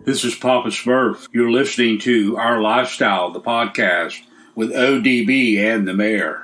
This is Papa Smurf. You're listening to Our Lifestyle, the podcast, with ODB and the Mayor.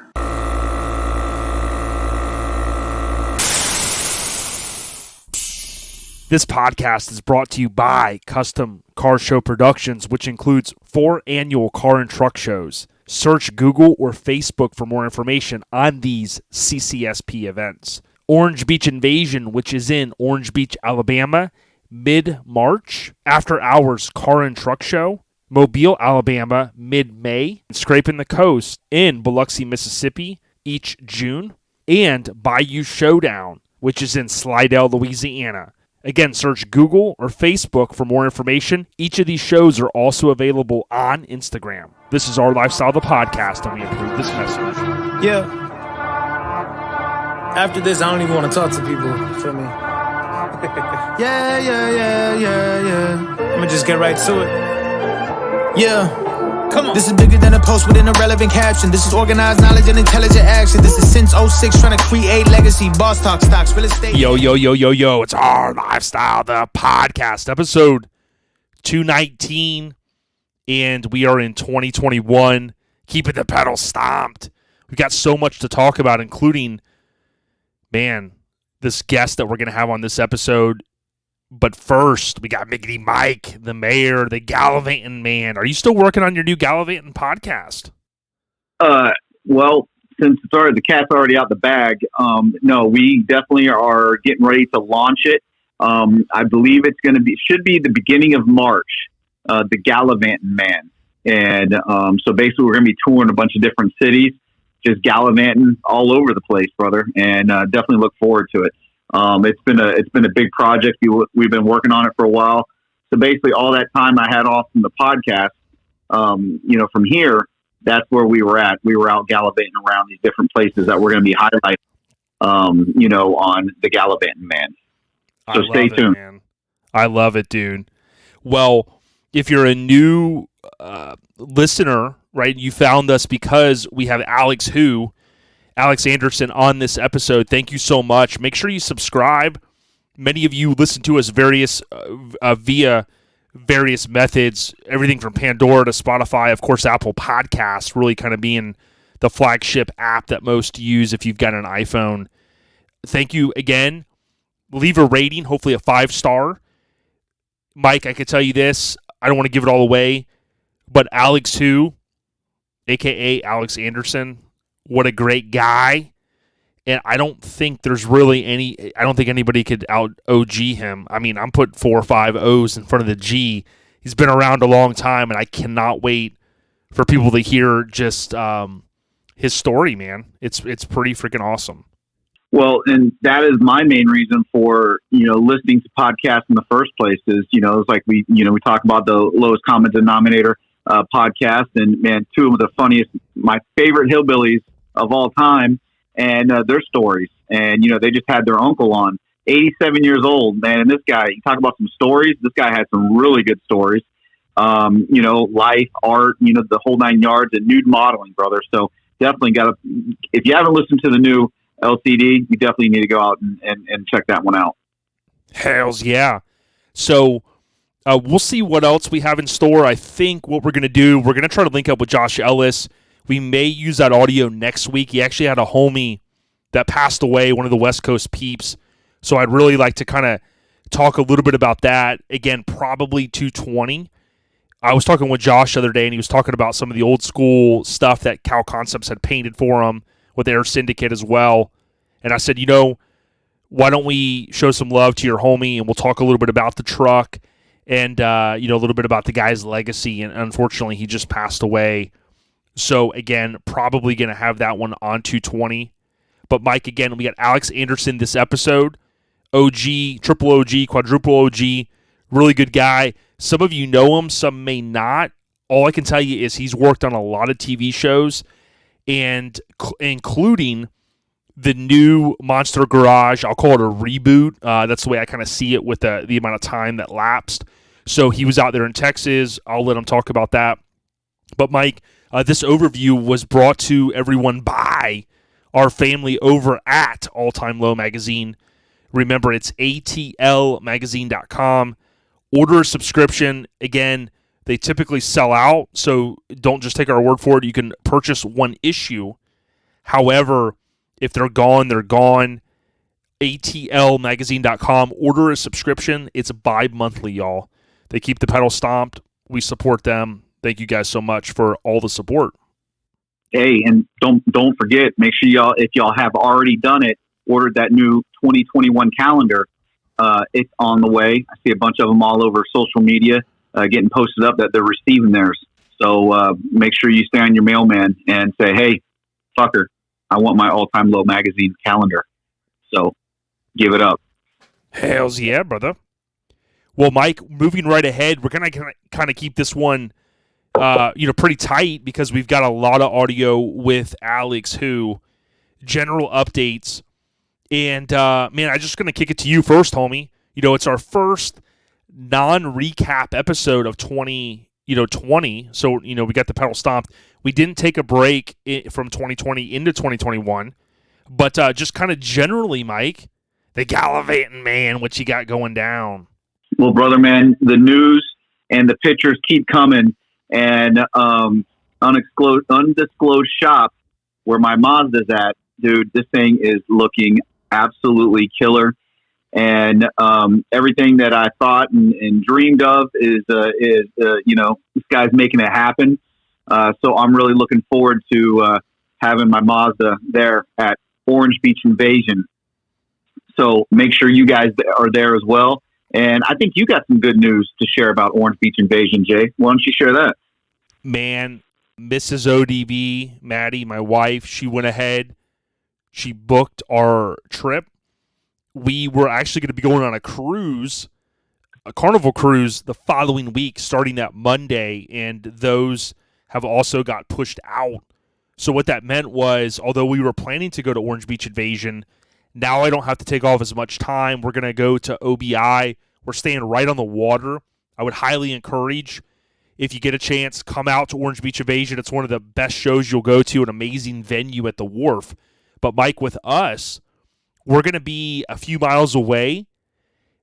This podcast is brought to you by Custom Car Show Productions, which includes 4 annual car and truck shows. Search Google or Facebook for more information on these CCSP events. Orange Beach Invasion, which is in Orange Beach, Alabama, mid-March. After Hours Car and Truck Show, Mobile, Alabama, mid-May. Scraping the Coast in Biloxi, Mississippi, each June. And Bayou Showdown, which is in Slidell, Louisiana. Again, search Google or Facebook for more information. Each of these shows are also available on Instagram. This is Our Lifestyle, the podcast, and we approve this message. Yeah. After this, I don't even want to talk to people. Feel me? Yeah. I'm gonna just get right to it. Yeah. Come on. This is bigger than a post with an irrelevant caption. This is organized knowledge and intelligent action. This is since 06 trying to create legacy. Boss talk, stocks, real estate. Yo. It's Our Lifestyle, the podcast, episode 219. And we are in 2021. Keeping the pedal stomped. We've got so much to talk about, including, man, this guest that we're going to have on this episode. But first, we got Miggity Mike, the Mayor, the Gallivanting Man. Are you still working on your new Gallivanting podcast? Well, since the cat's already out the bag, no, we definitely are getting ready to launch it. I believe should be the beginning of March, the Gallivanting Man. And so basically we're going to be touring a bunch of different cities, just gallivanting all over the place, brother. And definitely look forward to it. It's been a big project. We've been working on it for a while. So basically all that time I had off from the podcast, from here, that's where we were at. We were out gallivanting around these different places that we're going to be highlighting, on the Gallivanting Man. So stay tuned. Man. I love it, dude. Well, if you're a new listener, right, you found us because we have Alex Anderson on this episode. Thank you so much. Make sure you subscribe. Many of you listen to us via various methods, everything from Pandora to Spotify, of course, Apple Podcasts, really kind of being the flagship app that most use if you've got an iPhone. Thank you again. Leave a rating, hopefully a 5-star. Mike, I can tell you this. I don't want to give it all away, but Alex a.k.a. Alex Anderson, what a great guy. And I don't think anybody could out OG him. I mean, I'm putting 4 or 5 O's in front of the G. He's been around a long time, and I cannot wait for people to hear just his story, man. It's pretty freaking awesome. Well, and that is my main reason for, listening to podcasts in the first place is, it's like we talk about the lowest common denominator podcast, and man, 2 of the funniest, my favorite hillbillies of all time, and their stories. And, they just had their uncle on, 87 years old, man. And this guy, you talk about some stories. This guy had some really good stories, life, art, the whole 9 yards, and nude modeling, brother. So definitely if you haven't listened to the new LCD, you definitely need to go out and check that one out. Hells yeah. So we'll see what else we have in store. I think what we're going to do, we're going to try to link up with Josh Ellis. We may use that audio next week. He actually had a homie that passed away, one of the West Coast peeps. So I'd really like to kind of talk a little bit about that. Again, probably 220. I was talking with Josh the other day, and he was talking about some of the old school stuff that Cal Concepts had painted for him with Air Syndicate as well. And I said, why don't we show some love to your homie, and we'll talk a little bit about the truck and, a little bit about the guy's legacy. And unfortunately, he just passed away. So, again, probably going to have that one on 220. But, Mike, again, we got Alex Anderson this episode. OG, triple OG, quadruple OG, really good guy. Some of you know him, some may not. All I can tell you is he's worked on a lot of TV shows, and including the new Monster Garage. I'll call it a reboot. That's the way I kind of see it with the amount of time that lapsed. So he was out there in Texas. I'll let him talk about that. But, Mike, this overview was brought to everyone by our family over at All Time Low Magazine. Remember, it's atlmagazine.com. Order a subscription. Again, they typically sell out, so don't just take our word for it. You can purchase one issue. However, if they're gone, they're gone. ATLmagazine.com. Order a subscription. It's bi-monthly, y'all. They keep the pedal stomped. We support them. Thank you guys so much for all the support. Hey, and don't forget, make sure y'all, if y'all have already done it, ordered that new 2021 calendar. It's on the way. I see a bunch of them all over social media getting posted up that they're receiving theirs. So make sure you stay on your mailman and say, hey, fucker, I want my all-time low magazine calendar. So give it up. Hells yeah, brother. Well, Mike, moving right ahead, we're going to kind of keep this one pretty tight because we've got a lot of audio with Alex, who general updates. And, man, I'm just going to kick it to you first, homie. It's our first non-recap episode of 2020. So, we got the pedal stomped. We didn't take a break from 2020 into 2021. But just kind of generally, Mike, the gallivanting, man, what you got going down? Well, brother, man, the news and the pictures keep coming. And undisclosed shop where my Mazda's at, dude, this thing is looking absolutely killer. And everything that I thought and dreamed of is this guy's making it happen. So I'm really looking forward to having my Mazda there at Orange Beach Invasion. So make sure you guys are there as well. And I think you got some good news to share about Orange Beach Invasion, Jay. Why don't you share that? Man, Mrs. ODB, Maddie, my wife, she went ahead. She booked our trip. We were actually going to be going on a cruise, a Carnival cruise, the following week, starting that Monday, and those have also got pushed out. So what that meant was, although we were planning to go to Orange Beach Invasion, now I don't have to take off as much time. We're going to go to OBI. We're staying right on the water. I would highly encourage, if you get a chance, come out to Orange Beach Invasion. It's one of the best shows you'll go to, an amazing venue at the wharf. But Mike, with us, we're going to be a few miles away.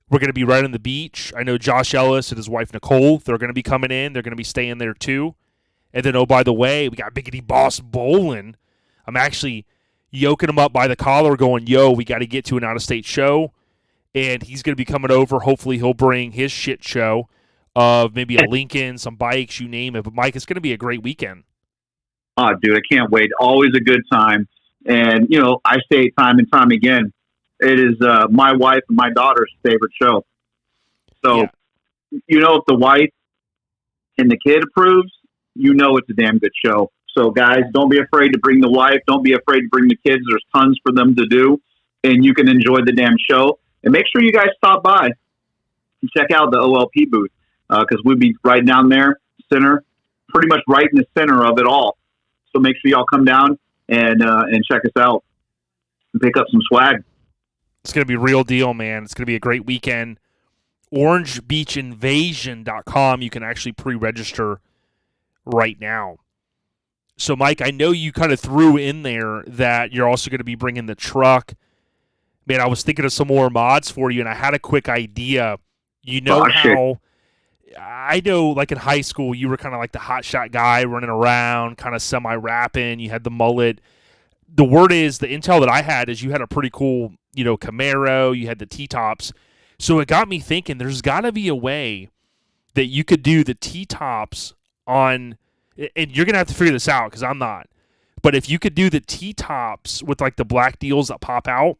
We're going to be right on the beach. I know Josh Ellis and his wife Nicole, they're going to be coming in. They're going to be staying there too. And then, oh, by the way, we got Biggity Boss Bolin. I'm actually yoking him up by the collar going, yo, we got to get to an out-of-state show. And he's going to be coming over. Hopefully he'll bring his shit show of maybe a Lincoln, some bikes, you name it. But, Mike, it's going to be a great weekend. Oh, dude, I can't wait. Always a good time. And, I say it time and time again, it is my wife and my daughter's favorite show. So, if the wife and the kid approves, it's a damn good show. So, guys, don't be afraid to bring the wife. Don't be afraid to bring the kids. There's tons for them to do, and you can enjoy the damn show. And make sure you guys stop by and check out the OLP booth because we'll be right down there, center, pretty much right in the center of it all. So make sure y'all come down and check us out and pick up some swag. It's going to be a real deal, man. It's going to be a great weekend. OrangeBeachInvasion.com. You can actually pre-register right now. So, Mike, I know you kind of threw in there that you're also going to be bringing the truck. Man, I was thinking of some more mods for you, and I had a quick idea. I know, like in high school, you were kind of like the hotshot guy running around, kind of semi-rapping. You had the mullet. The word is, the intel that I had is you had a pretty cool, Camaro. You had the T-tops. So it got me thinking there's got to be a way that you could do the T-tops on, and you're going to have to figure this out because I'm not. But if you could do the T-tops with like the black deals that pop out,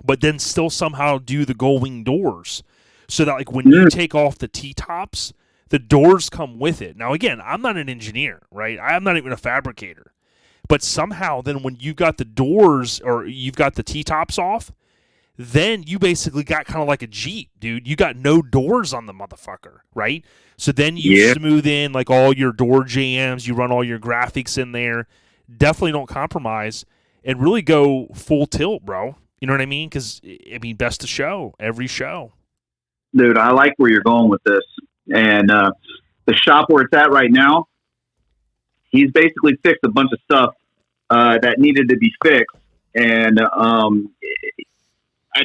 but then still somehow do the gold wing doors. So that, like, when you take off the T-tops, the doors come with it. Now, again, I'm not an engineer, right? I'm not even a fabricator. But somehow, then when you've got the doors or you've got the T-tops off, then you basically got kind of like a Jeep, dude. You got no doors on the motherfucker, right? So then you smooth in, like, all your door jams. You run all your graphics in there. Definitely don't compromise and really go full tilt, bro. You know what I mean? Because, best of show, every show. Dude, I like where you're going with this. And the shop where it's at right now, he's basically fixed a bunch of stuff that needed to be fixed. And I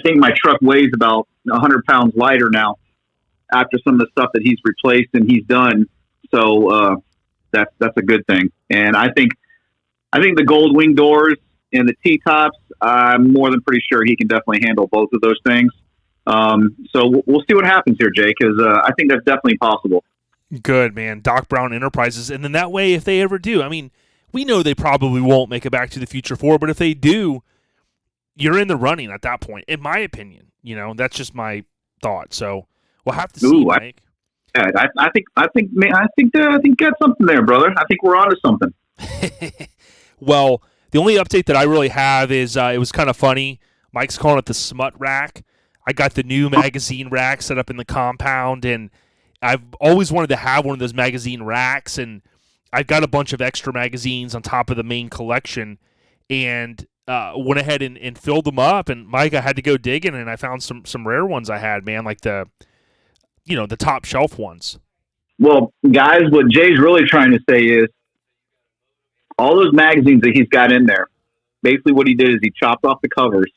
think my truck weighs about 100 pounds lighter now after some of the stuff that he's replaced and he's done. So that's a good thing. And I think the gold wing doors and the T-tops, I'm more than pretty sure he can definitely handle both of those things. So we'll see what happens here, Jay, because I think that's definitely possible. Good, man. Doc Brown Enterprises. And then that way, if they ever do, I mean, we know they probably won't make it Back to the Future 4, but if they do, you're in the running at that point, in my opinion. You know, that's just my thought. So we'll have to see, Mike. I think you got something there, brother. I think we're onto something. Well, the only update that I really have is it was kind of funny. Mike's calling it the smut rack. I got the new magazine rack set up in the compound, and I've always wanted to have one of those magazine racks, and I've got a bunch of extra magazines on top of the main collection, and went ahead and filled them up. And Mike, I had to go digging, and I found some rare ones I had, man, like the top shelf ones. Well, guys, what Jay's really trying to say is all those magazines that he's got in there, basically what he did is he chopped off the covers,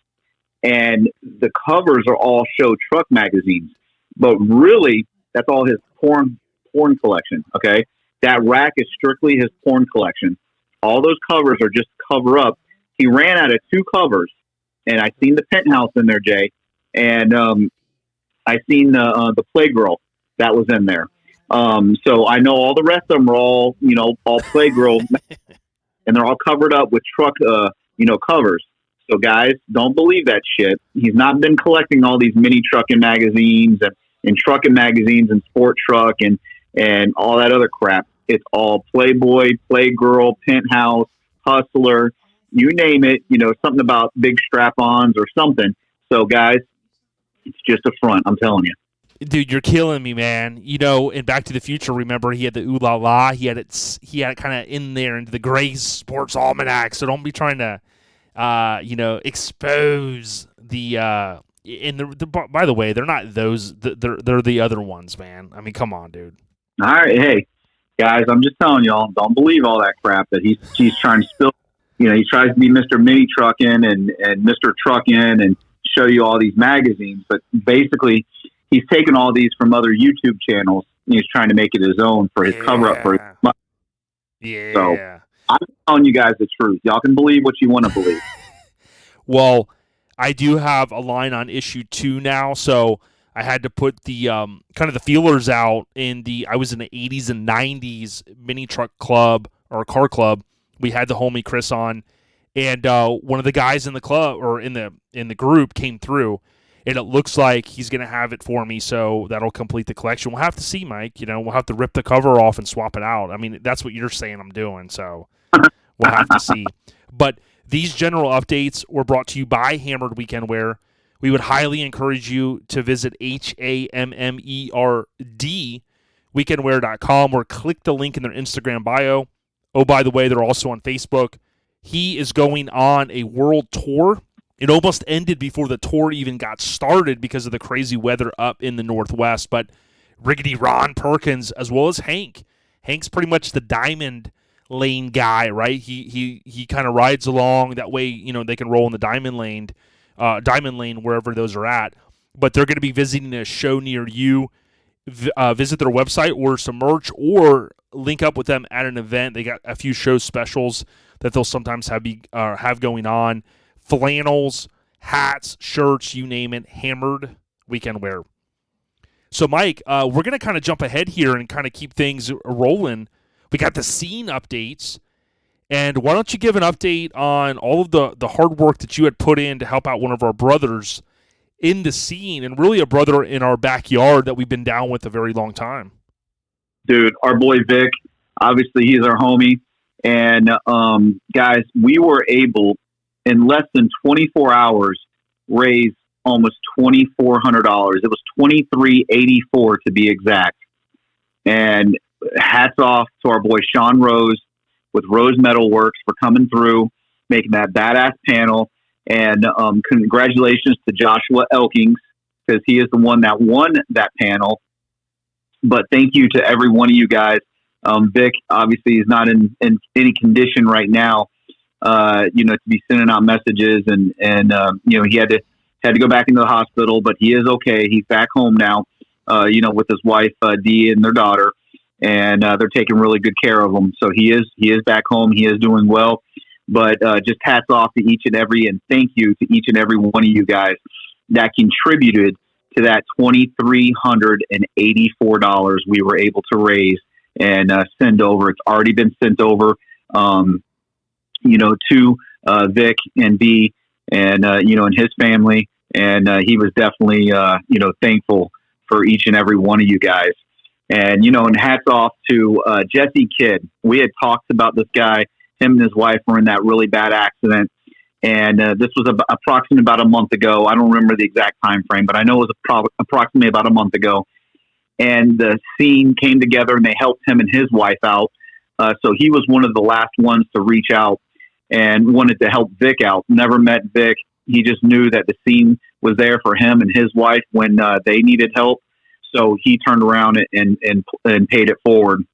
and the covers are all show truck magazines. But really, that's all his porn collection, okay? That rack is strictly his porn collection. All those covers are just cover up. He ran out of 2 covers, and I seen the Penthouse in there, Jay, and I seen the Playgirl that was in there. So I know all the rest of them are all Playgirl, and they're all covered up with truck, covers. So guys, don't believe that shit. He's not been collecting all these mini trucking magazines and trucking magazines and sport truck and all that other crap. It's all Playboy, Playgirl, Penthouse, Hustler, you name it, something about big strap-ons or something. So guys, it's just a front, I'm telling you. Dude, you're killing me, man. In Back to the Future, remember, he had the Ooh La La. He had it kind of in there into the Gray Sports Almanac. So don't be trying to, expose the. By the way, they're not those. They're the other ones, man. I mean, come on, dude. All right, hey guys, I'm just telling y'all, don't believe all that crap that he's trying to spill. He tries to be Mr. Mini Truckin' and Mr. Truckin' and show you all these magazines, but basically he's taken all these from other YouTube channels and he's trying to make it his own for his cover up for his money. Yeah. So I'm telling you guys the truth. Y'all can believe what you want to believe. Well, I do have a line on issue 2 now, so I had to put the kind of the feelers out I was in the 80s and 90s mini truck club or car club. We had the homie Chris on, and one of the guys in the club or in the group came through, and it looks like he's going to have it for me, so that'll complete the collection. We'll have to see, Mike. We'll have to rip the cover off and swap it out. I mean, that's what you're saying I'm doing, so we'll have to see. But these general updates were brought to you by Hammered Weekend Wear. We would highly encourage you to visit HAMMERD weekendwear.com or click the link in their Instagram bio. Oh, by the way, they're also on Facebook. He is going on a world tour. It almost ended before the tour even got started because of the crazy weather up in the Northwest. But Riggedy Ron Perkins, as well as Hank. Hank's pretty much the diamond lane guy, right? He kind of rides along. That way, they can roll in the diamond lane wherever those are at. But they're going to be visiting a show near you. Visit their website, order some merch, or link up with them at an event. They got a few show specials that they'll sometimes have going on. Flannels, hats, shirts, you name it. Hammered Weekend Wear. So, Mike, we're going to kind of jump ahead here and kind of keep things rolling. We got the scene updates. And why don't you give an update on all of the hard work that you had put in to help out one of our brothers in the scene, and really a brother in our backyard that we've been down with a very long time. Dude, our boy Vic, obviously he's our homie. And guys, we were able, in less than 24 hours, raise almost $2,400. It was $2,384 to be exact. And hats off to our boy Sean Rose with Rose Metal Works for coming through, making that badass panel. And congratulations to Joshua Elkings, because he is the one that won that panel. But thank you to every one of you guys. Vic, obviously, is not in any condition right now, to be sending out messages. And he had to go back into the hospital, but he is okay. He's back home now. with his wife, Dee, and their daughter, and they're taking really good care of him. So he is back home. He is doing well. But just hats off to each and every, and thank you to each and every one of you guys that contributed to that $2,384 we were able to raise and send over. It's already been sent over, to Vic and Dee and, and his family. And he was definitely, thankful for each and every one of you guys. And, and hats off to Jesse Kidd. We had talked about this guy. Him and his wife were in that really bad accident. And this was approximately about a month ago. I don't remember the exact time frame, but I know it was approximately about a month ago. And the scene came together and they helped him and his wife out. So he was one of the last ones to reach out and wanted to help Vic out. Never met Vic. He just knew that the scene was there for him and his wife when they needed help. So he turned around and paid it forward.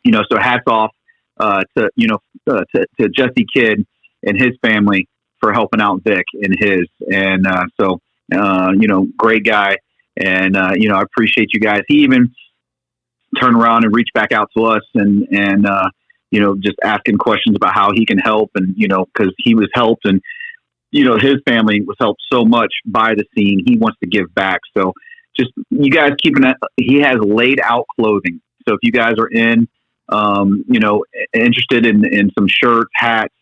So hats off to Jesse Kidd and his family for helping out Vic and his. And great guy. And, I appreciate you guys. He even turned around and reached back out to us and just asking questions about how he can help. And, because he was helped and, his family was helped so much by the scene. He wants to give back. So just you guys keeping that. He has laid out clothing. So if you guys are interested in some shirts, hats,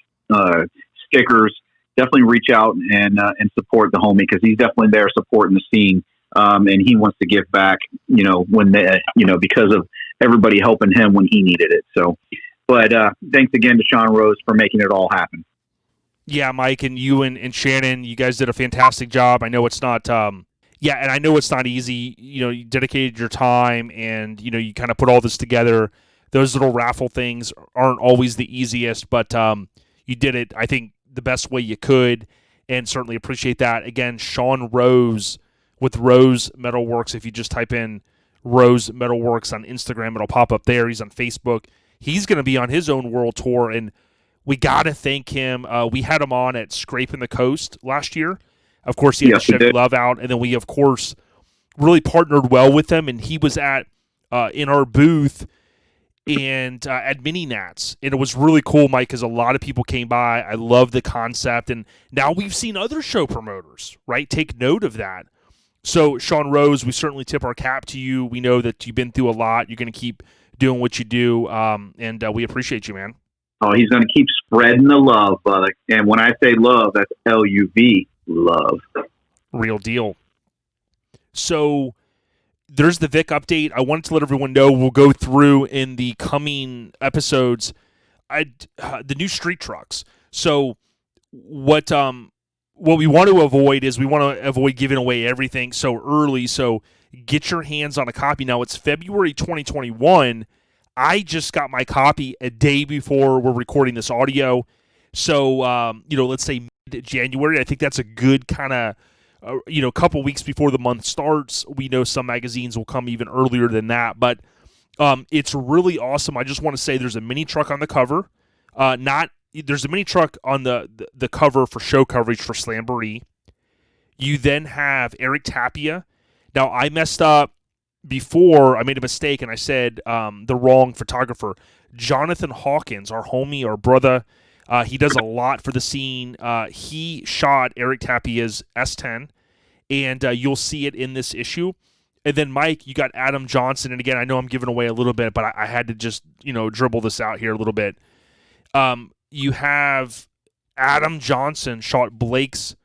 stickers, definitely reach out and support the homie, because he's definitely there supporting the scene. And he wants to give back, when because of everybody helping him when he needed it. So, but thanks again to Sean Rose for making it all happen. Yeah, Mike, and you and Shannon, you guys did a fantastic job. I know it's not, and I know it's not easy. You dedicated your time, and you kind of put all this together. Those little raffle things aren't always the easiest, but you did it, I think, the best way you could, and certainly appreciate that. Again, Sean Rose with Rose Metalworks. If you just type in Rose Metalworks on Instagram, it'll pop up there. He's on Facebook. He's going to be on his own world tour, and we got to thank him. We had him on at Scraping the Coast last year. Of course, he had to shed love out, and then we, of course, really partnered well with him, and he was at in our booth and at Mini Gnats, and it was really cool, Mike, because a lot of people came by. I love the concept, and now we've seen other show promoters, right, take note of that. So, Sean Rose, we certainly tip our cap to you. We know that you've been through a lot. You're going to keep doing what you do, and we appreciate you, man. Oh, he's going to keep spreading the love, brother. And when I say love, that's L-U-V, love. Real deal. So there's the Vic update. I wanted to let everyone know we'll go through in the coming episodes the new street trucks. So what we want to avoid is we want to avoid giving away everything so early. So get your hands on a copy. Now, it's February 2021. I just got my copy a day before we're recording this audio. So, let's say mid-January. I think that's a good kind of, couple weeks before the month starts. We know some magazines will come even earlier than that. But it's really awesome. I just want to say there's a mini truck on the cover. There's a mini truck on the cover for show coverage for Slamboree. You then have Eric Tapia. Now, I messed up before. I made a mistake, and I said the wrong photographer. Jonathan Hawkins, our homie, our brother, he does a lot for the scene. He shot Eric Tapia's S10, and you'll see it in this issue. And then, Mike, you got Adam Johnson. And again, I know I'm giving away a little bit, but I had to just, dribble this out here a little bit. You have Adam Johnson shot Blake's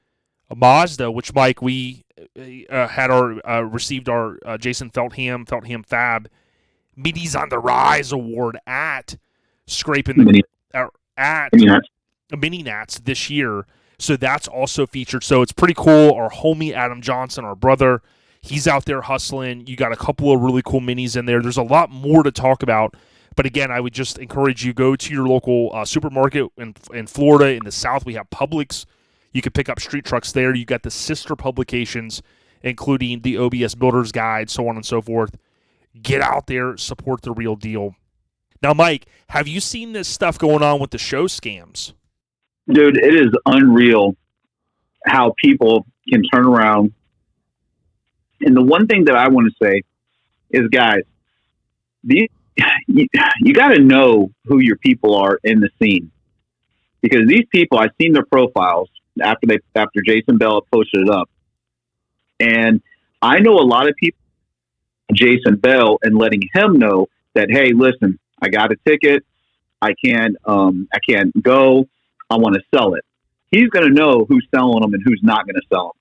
Mazda, which, Mike, we received our Jason Feltham Fab Minis on the Rise award at Scraping the Mini Gnats this year. So that's also featured. So it's pretty cool. Our homie Adam Johnson, our brother, he's out there hustling. You got a couple of really cool minis in there. There's a lot more to talk about. But again, I would just encourage you, go to your local supermarket in Florida. In the South, we have Publix. You can pick up street trucks there. You got the sister publications, including the OBS Builder's Guide, so on and so forth. Get out there, support the real deal. Now, Mike, have you seen this stuff going on with the show scams? Dude, it is unreal how people can turn around And the one thing that I want to say is, guys, you got to know who your people are in the scene, because these people, I've seen their profiles after Jason Bell posted it up, and I know a lot of people, Jason Bell, and letting him know that, hey, listen, I got a ticket, I can't go, I want to sell it. He's going to know who's selling them and who's not going to sell them.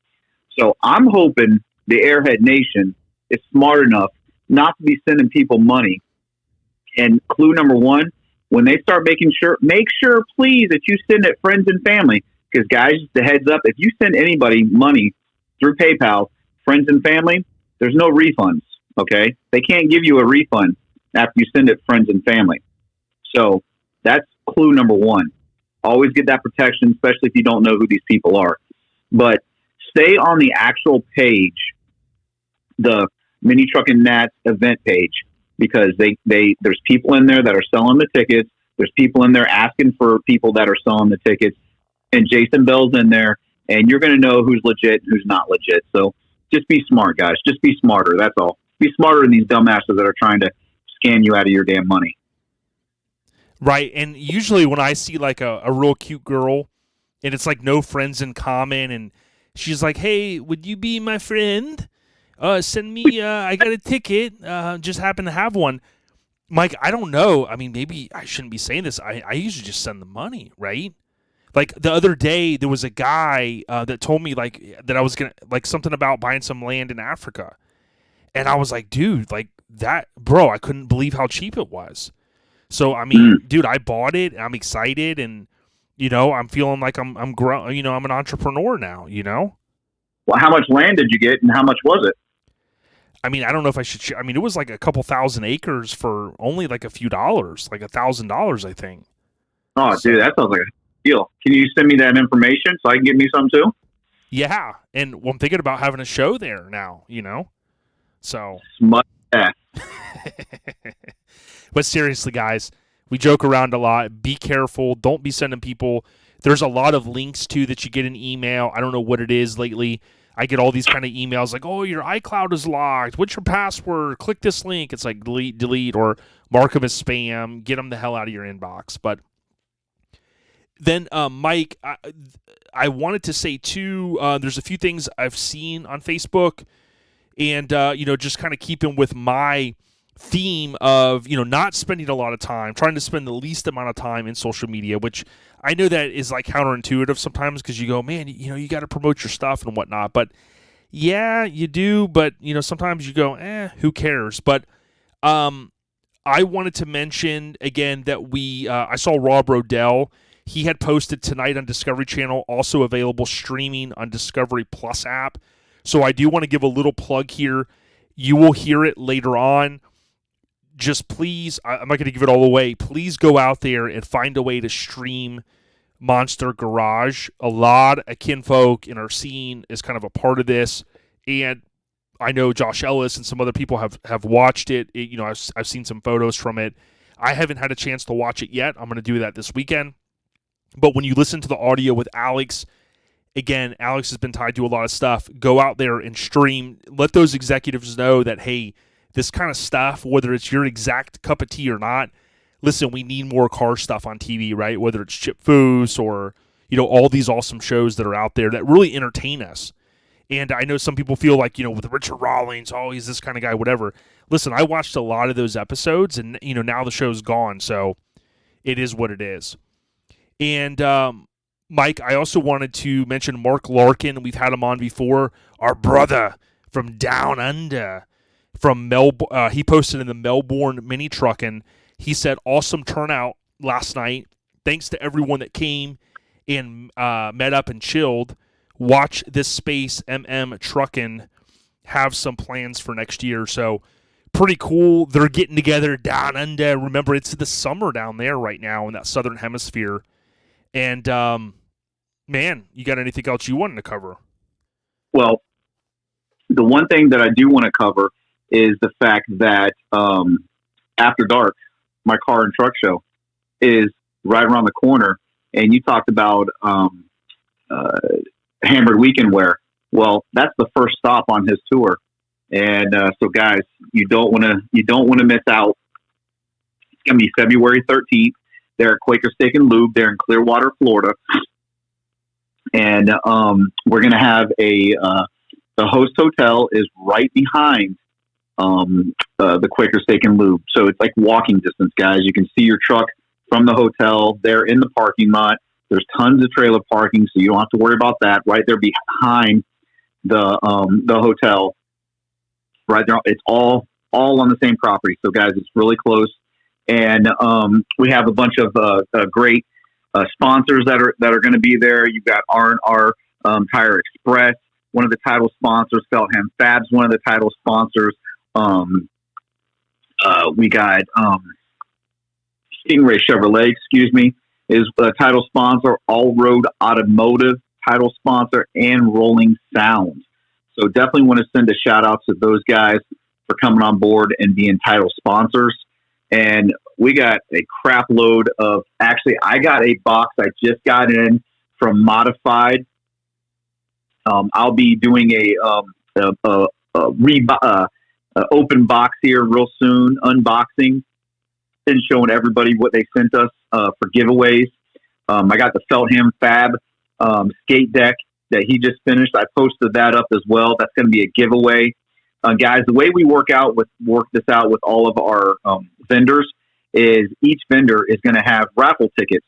So I'm hoping the Airhead Nation is smart enough not to be sending people money. And clue number one, when they start make sure, please, that you send it friends and family. Because, guys, the heads up, if you send anybody money through PayPal, friends and family, there's no refunds, okay? They can't give you a refund after you send it friends and family. So that's clue number one. Always get that protection, especially if you don't know who these people are. But stay on the actual page, the Mini Truckin' Gnat event page, because there's people in there that are selling the tickets. There's people in there asking for people that are selling the tickets. And Jason Bell's in there, and you're going to know who's legit and who's not legit. So just be smart, guys. Just be smarter. That's all. Be smarter than these dumbasses that are trying to scam you out of your damn money. Right. And usually when I see like a real cute girl and it's like no friends in common and she's like, hey, would you be my friend? Send me, I got a ticket. Just happen to have one. Mike, I don't know. I mean, maybe I shouldn't be saying this. I usually just send the money, right? Like the other day, there was a guy that told me like that I was going to, like something about buying some land in Africa. And I was like, dude, like that, bro, I couldn't believe how cheap it was. So, I mean, dude, I bought it. I'm excited. And, I'm feeling like I'm growing, I'm an entrepreneur now, Well, how much land did you get and how much was it? I mean, I don't know if I should share. I mean, it was like a couple thousand acres for only like a few dollars, like $1,000, I think. Oh, so, dude, that sounds like a deal. Can you send me that information so I can get me some too? Yeah. And I'm thinking about having a show there now, So. Smut that. But seriously, guys, we joke around a lot. Be careful. Don't be sending people. There's a lot of links, too, that you get in email. I don't know what it is lately. I get all these kind of emails like, oh, your iCloud is locked. What's your password? Click this link. It's like delete, or mark them as spam. Get them the hell out of your inbox. But then, Mike, I wanted to say, too, there's a few things I've seen on Facebook. And, just kind of keeping with my theme of, not spending a lot of time, trying to spend the least amount of time in social media, which I know that is like counterintuitive sometimes because you go, man, you got to promote your stuff and whatnot. But yeah, you do. But, sometimes you go, who cares? But I wanted to mention again that I saw Rob Rodell. He had posted tonight on Discovery Channel, also available streaming on Discovery Plus app. So I do want to give a little plug here. You will hear it later on. Just please, I'm not going to give it all away. Please go out there and find a way to stream Monster Garage. A lot of kinfolk in our scene is kind of a part of this. And I know Josh Ellis and some other people have watched it. I've seen some photos from it. I haven't had a chance to watch it yet. I'm going to do that this weekend. But when you listen to the audio with Alex, again, Alex has been tied to a lot of stuff. Go out there and stream. Let those executives know that, hey, this kind of stuff, whether it's your exact cup of tea or not, listen, we need more car stuff on TV, right? Whether it's Chip Foose or, all these awesome shows that are out there that really entertain us. And I know some people feel like, with Richard Rawlings, oh, he's this kind of guy, whatever. Listen, I watched a lot of those episodes and, now the show's gone. So it is what it is. And, Mike, I also wanted to mention Mark Larkin. We've had him on before. Our brother from Down Under. From Melbourne, he posted in the Melbourne Mini Truckin'. He said, awesome turnout last night. Thanks to everyone that came and met up and chilled. Watch this space, Truckin', have some plans for next year. So pretty cool. They're getting together down under. Remember, it's the summer down there right now in that southern hemisphere. And, man, you got anything else you wanted to cover? Well, the one thing that I do want to cover is the fact that After Dark, my car and truck show, is right around the corner. And you talked about Hammered Weekend Wear. Well, that's the first stop on his tour. And so, guys, you don't want to miss out. It's going to be February 13th. They're at Quaker Steak and Lube. They're in Clearwater, Florida, and we're going to have the host hotel is right behind the Quaker Steak and Lube, so it's like walking distance, guys. You can see your truck from the hotel. They're in the parking lot. There's tons of trailer parking, so you don't have to worry about that. Right there behind the hotel, right there. It's all on the same property. So, guys, it's really close. And we have a bunch of great sponsors that are going to be there. You've got R&R Tire Express, one of the title sponsors. Feltham Fab's one of the title sponsors. We got Stingray Chevrolet, is a title sponsor. All Road Automotive, title sponsor, and Rolling Sound. So definitely want to send a shout out to those guys for coming on board and being title sponsors. And we got a crap load of, actually, I got a box I just got in from Modified. I'll be doing a open box here real soon, unboxing and showing everybody what they sent us for giveaways. I got the Feltham Fab skate deck that he just finished. I posted that up as well. That's going to be a giveaway. Guys, the way we work this out with all of our vendors is each vendor is going to have raffle tickets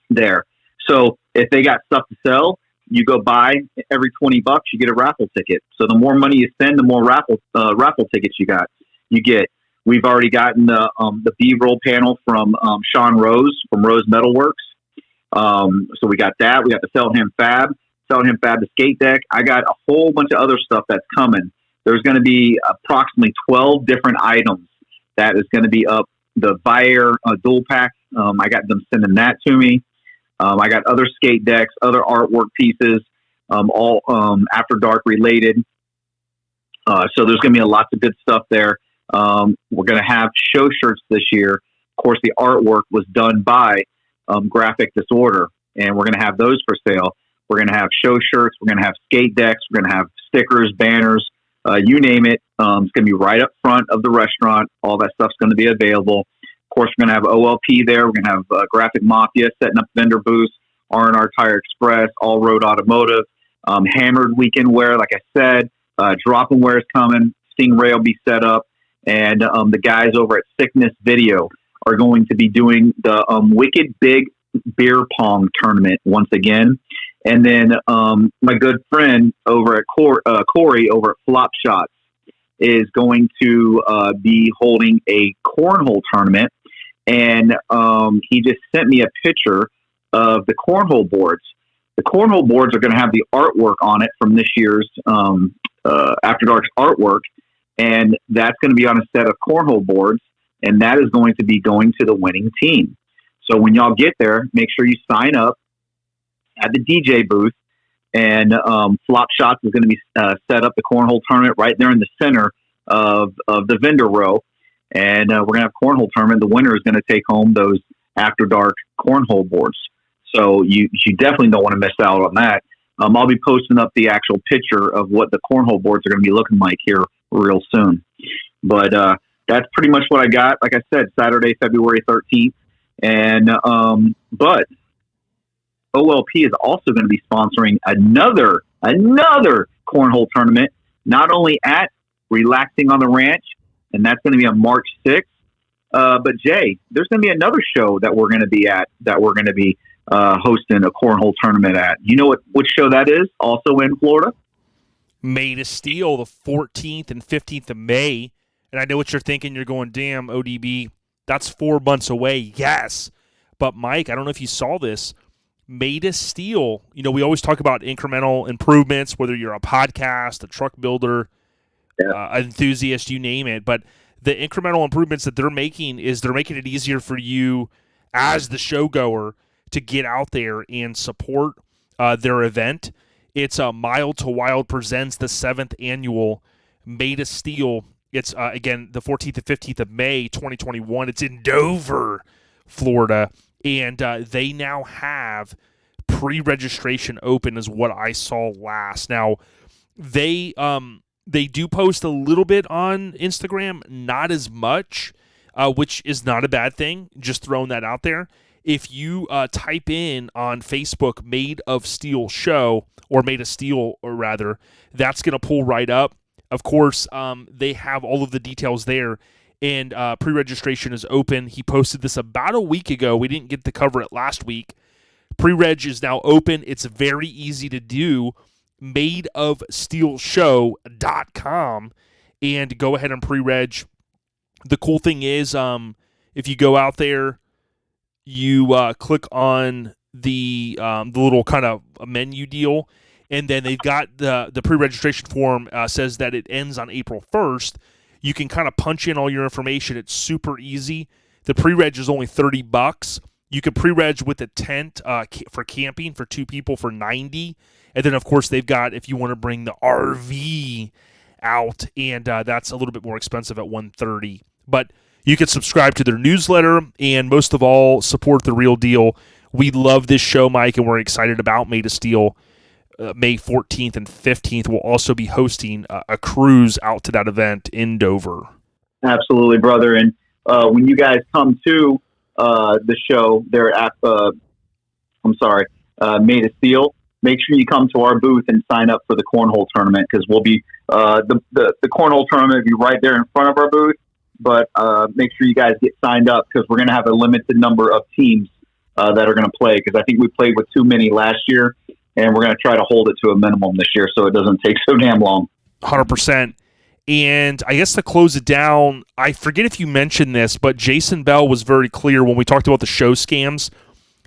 there. So if they got stuff to sell, you go buy every $20, you get a raffle ticket. So the more money you spend, the more raffle tickets you get. We've already gotten the B-roll panel from Sean Rose from Rose Metalworks. So we got that. We got the Feltham Fab, the skate deck. I got a whole bunch of other stuff that's coming. There's going to be approximately 12 different items that is going to be up. The Bayer dual pack. I got them sending that to me. I got other skate decks, other artwork pieces, all After Dark related. So there's going to be lots of good stuff there. We're going to have show shirts this year. Of course, the artwork was done by Graphic Disorder, and we're going to have those for sale. We're going to have show shirts. We're going to have skate decks. We're going to have stickers, banners, you name it. It's going to be right up front of the restaurant. All that stuff's going to be available. Of course, we're going to have OLP there. We're going to have Graphic Mafia setting up vendor booths, R&R Tire Express, All Road Automotive, Hammered Weekend Wear, like I said. Drop and Wear is coming. Stingray will be set up. And the guys over at Sickness Video are going to be doing the Wicked Big Beer Pong tournament once again. And then my good friend over at Corey over at Flop Shots is going to be holding a cornhole tournament. And he just sent me a picture of the cornhole boards. The cornhole boards are going to have the artwork on it from this year's After Dark's artwork. And that's going to be on a set of cornhole boards. And that is going to be going to the winning team. So when y'all get there, make sure you sign up at the DJ booth. And Flop Shots is going to be set up the cornhole tournament right there in the center of the vendor row. And we're going to have a cornhole tournament. The winner is going to take home those After Dark cornhole boards. So you definitely don't want to miss out on that. I'll be posting up the actual picture of what the cornhole boards are going to be looking like here real soon. But that's pretty much what I got. Like I said, Saturday, February 13th. And but OLP is also going to be sponsoring another cornhole tournament, not only at Relaxing on the Ranch, and that's going to be on March 6th. But Jay, there's going to be another show that we're going to be at, that we're going to be hosting a cornhole tournament at. You know what show that is? Also in Florida? Made of Steel, the 14th and 15th of May. And I know what you're thinking. You're going, damn, ODB, that's 4 months away. Yes. But Mike, I don't know if you saw this. Made of Steel, we always talk about incremental improvements, whether you're a podcast, a truck builder, enthusiast, you name it. But the incremental improvements that they're making is they're making it easier for you as the showgoer to get out there and support their event. It's Mild to Wild presents the 7th annual Made of Steel. It's, again, the 14th and 15th of May, 2021. It's in Dover, Florida. And they now have pre-registration open is what I saw last. Now, they They do post a little bit on Instagram, not as much, which is not a bad thing. Just throwing that out there. If you type in on Facebook Made of Steel Show, or Made of Steel, or rather, that's going to pull right up. Of course, they have all of the details there, and pre-registration is open. He posted this about a week ago. We didn't get to cover it last week. Pre-reg is now open. It's very easy to do. MadeOfSteelShow.com, and go ahead and pre-reg. The cool thing is, if you go out there, you click on the little kind of menu deal, and then they've got the pre-registration form says that it ends on April 1st. You can kind of punch in all your information. It's super easy. The pre-reg is only $30. You can pre-reg with a tent for camping for 2 people for $90. And then, of course, they've got, if you want to bring the RV out, and that's a little bit more expensive at $130. But you can subscribe to their newsletter, and most of all, support The Real Deal. We love this show, Mike, and we're excited about Made of Steel. May 14th and 15th, we'll also be hosting a cruise out to that event in Dover. Absolutely, brother. And when you guys come to the show there at Made of Steel, make sure you come to our booth and sign up for the cornhole tournament, because we'll be the cornhole tournament will be right there in front of our booth. But make sure you guys get signed up, because we're going to have a limited number of teams that are going to play, because I think we played with too many last year, and we're going to try to hold it to a minimum this year so it doesn't take so damn long. 100%. And I guess to close it down, I forget if you mentioned this, but Jason Bell was very clear when we talked about the show scams.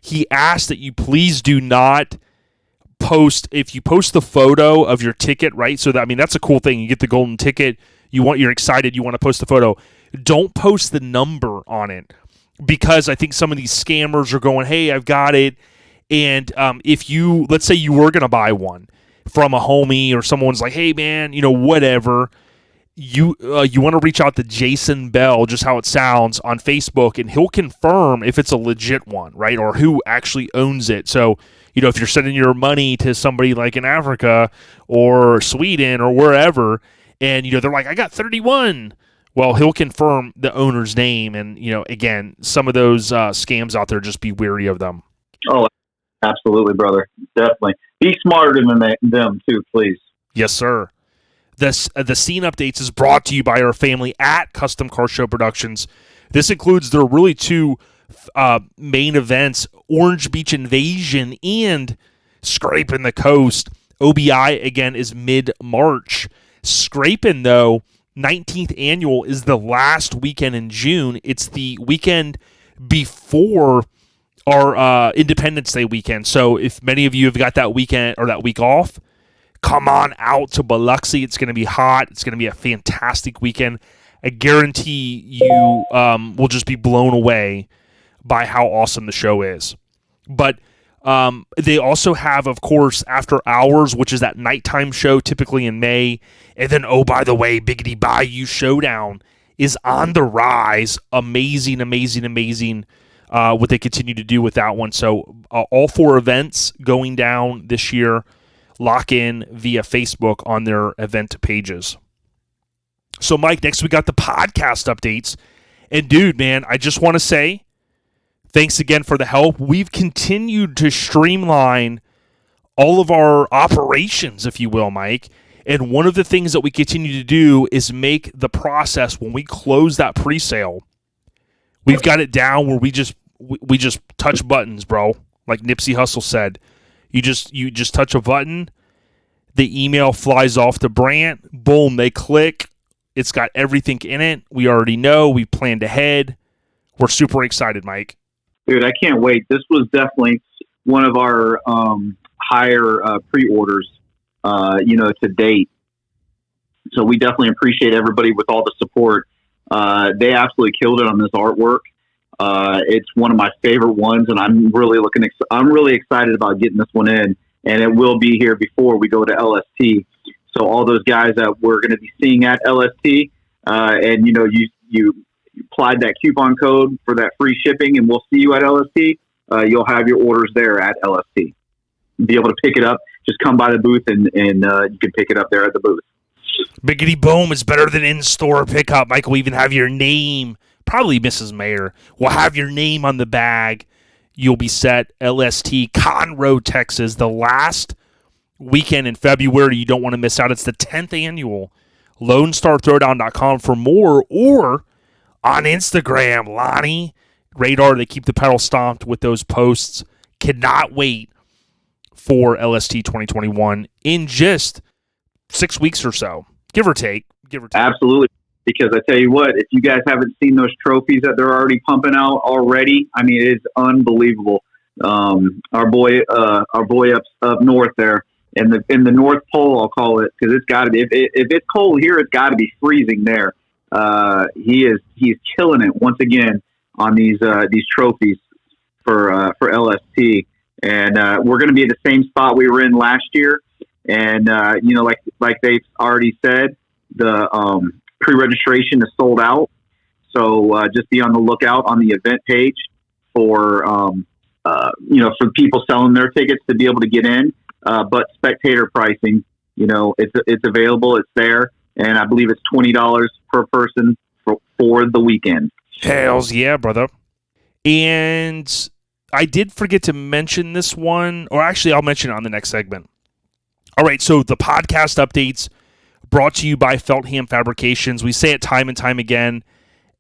He asked that you please do not post, if you post the photo of your ticket, right? So that, I mean, that's a cool thing. You get the golden ticket, you're excited, you want to post the photo. Don't post the number on it, because I think some of these scammers are going, hey, I've got it. And if you, let's say you were going to buy one from a homie, or someone's like, hey man, whatever, you want to reach out to Jason Bell, just how it sounds, on Facebook, and he'll confirm if it's a legit one, right? Or who actually owns it. So, if you're sending your money to somebody like in Africa or Sweden or wherever, and, they're like, I got 31. Well, he'll confirm the owner's name. And, again, some of those scams out there, just be wary of them. Oh, absolutely, brother. Definitely. Be smarter than them, too, please. Yes, sir. The Scene Updates is brought to you by our family at Custom Car Show Productions. This includes their really 2 main events, Orange Beach Invasion and Scraping the Coast. OBI, again, is mid-March. Scraping, though, 19th Annual is the last weekend in June. It's the weekend before our Independence Day weekend. So if many of you have got that weekend or that week off, come on out to Biloxi. It's going to be hot. It's going to be a fantastic weekend. I guarantee you will just be blown away by how awesome the show is. But they also have, of course, After Hours, which is that nighttime show typically in May. And then, oh, by the way, Biggity Bayou Showdown is on the rise. Amazing, amazing, amazing what they continue to do with that one. So all 4 events going down this year. Lock in via Facebook on their event pages. So, Mike, next we got the podcast updates. And, dude, man, I just want to say thanks again for the help. We've continued to streamline all of our operations, if you will, Mike. And one of the things that we continue to do is make the process when we close that pre-sale, we've got it down where we just touch buttons, bro. Like Nipsey Hussle said. You just touch a button, the email flies off to Brant, boom, they click. It's got everything in it. We already know. We planned ahead. We're super excited, Mike. Dude, I can't wait. This was definitely one of our higher pre-orders, to date. So we definitely appreciate everybody with all the support. They absolutely killed it on this artwork. It's one of my favorite ones, and I'm really excited about getting this one in, and it will be here before we go to LST. So all those guys that we're going to be seeing at LST, and you applied that coupon code for that free shipping, and we'll see you at LST. You'll have your orders there at LST. Be able to pick it up. Just come by the booth, and you can pick it up there at the booth. Biggity boom is better than in-store pickup. Michael, we even have your name. Probably Mrs. Mayor will have your name on the bag. You'll be set. LST Conroe, Texas, the last weekend in February. You don't want to miss out. It's the 10th annual. LoneStarThrowdown.com for more, or on Instagram, Lonnie Radar. They keep the pedal stomped with those posts. Cannot wait for LST 2021 in just 6 weeks or so, give or take. Absolutely. Because I tell you what, if you guys haven't seen those trophies that they're already pumping out already, I mean, it is unbelievable. Our boy up north there in the North Pole, I'll call it, because it's got to be. If it's cold here, it's got to be freezing there. He's killing it once again on these trophies for LST, and we're going to be at the same spot we were in last year. And like they've already said, the pre-registration is sold out. So just be on the lookout on the event page for for people selling their tickets to be able to get in. But spectator pricing, it's available. It's there, and I believe it's $20 per person for the weekend. Hells yeah, brother! And I did forget to mention this one, or actually, I'll mention it on the next segment. All right, so the podcast updates brought to you by Feltham Fabrications. We say it time and time again,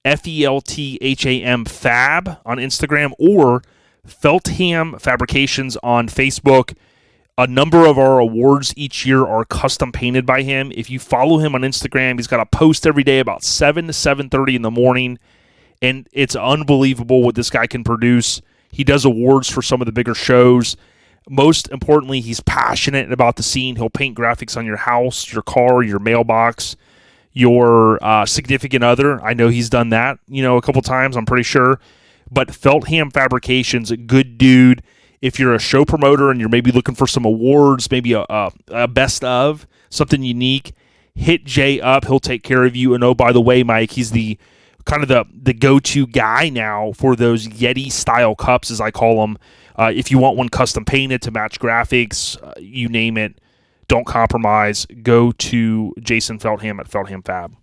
Feltham Fab on Instagram or Feltham Fabrications on Facebook. A number of our awards each year are custom painted by him. If you follow him on Instagram, he's got a post every day about 7 to 7:30 in the morning, and it's unbelievable what this guy can produce. He does awards for some of the bigger shows. Most importantly, he's passionate about the scene. He'll paint graphics on your house, your car, your mailbox, your significant other. I know he's done that, a couple times, I'm pretty sure. But Feltham Fabrications, a good dude. If you're a show promoter and you're maybe looking for some awards, maybe a best of, something unique, hit Jay up. He'll take care of you. And oh, by the way, Mike, he's the kind of the go-to guy now for those Yeti-style cups, as I call them. If you want one custom painted to match graphics, you name it, don't compromise. Go to Jason Feltham at Feltham Fab.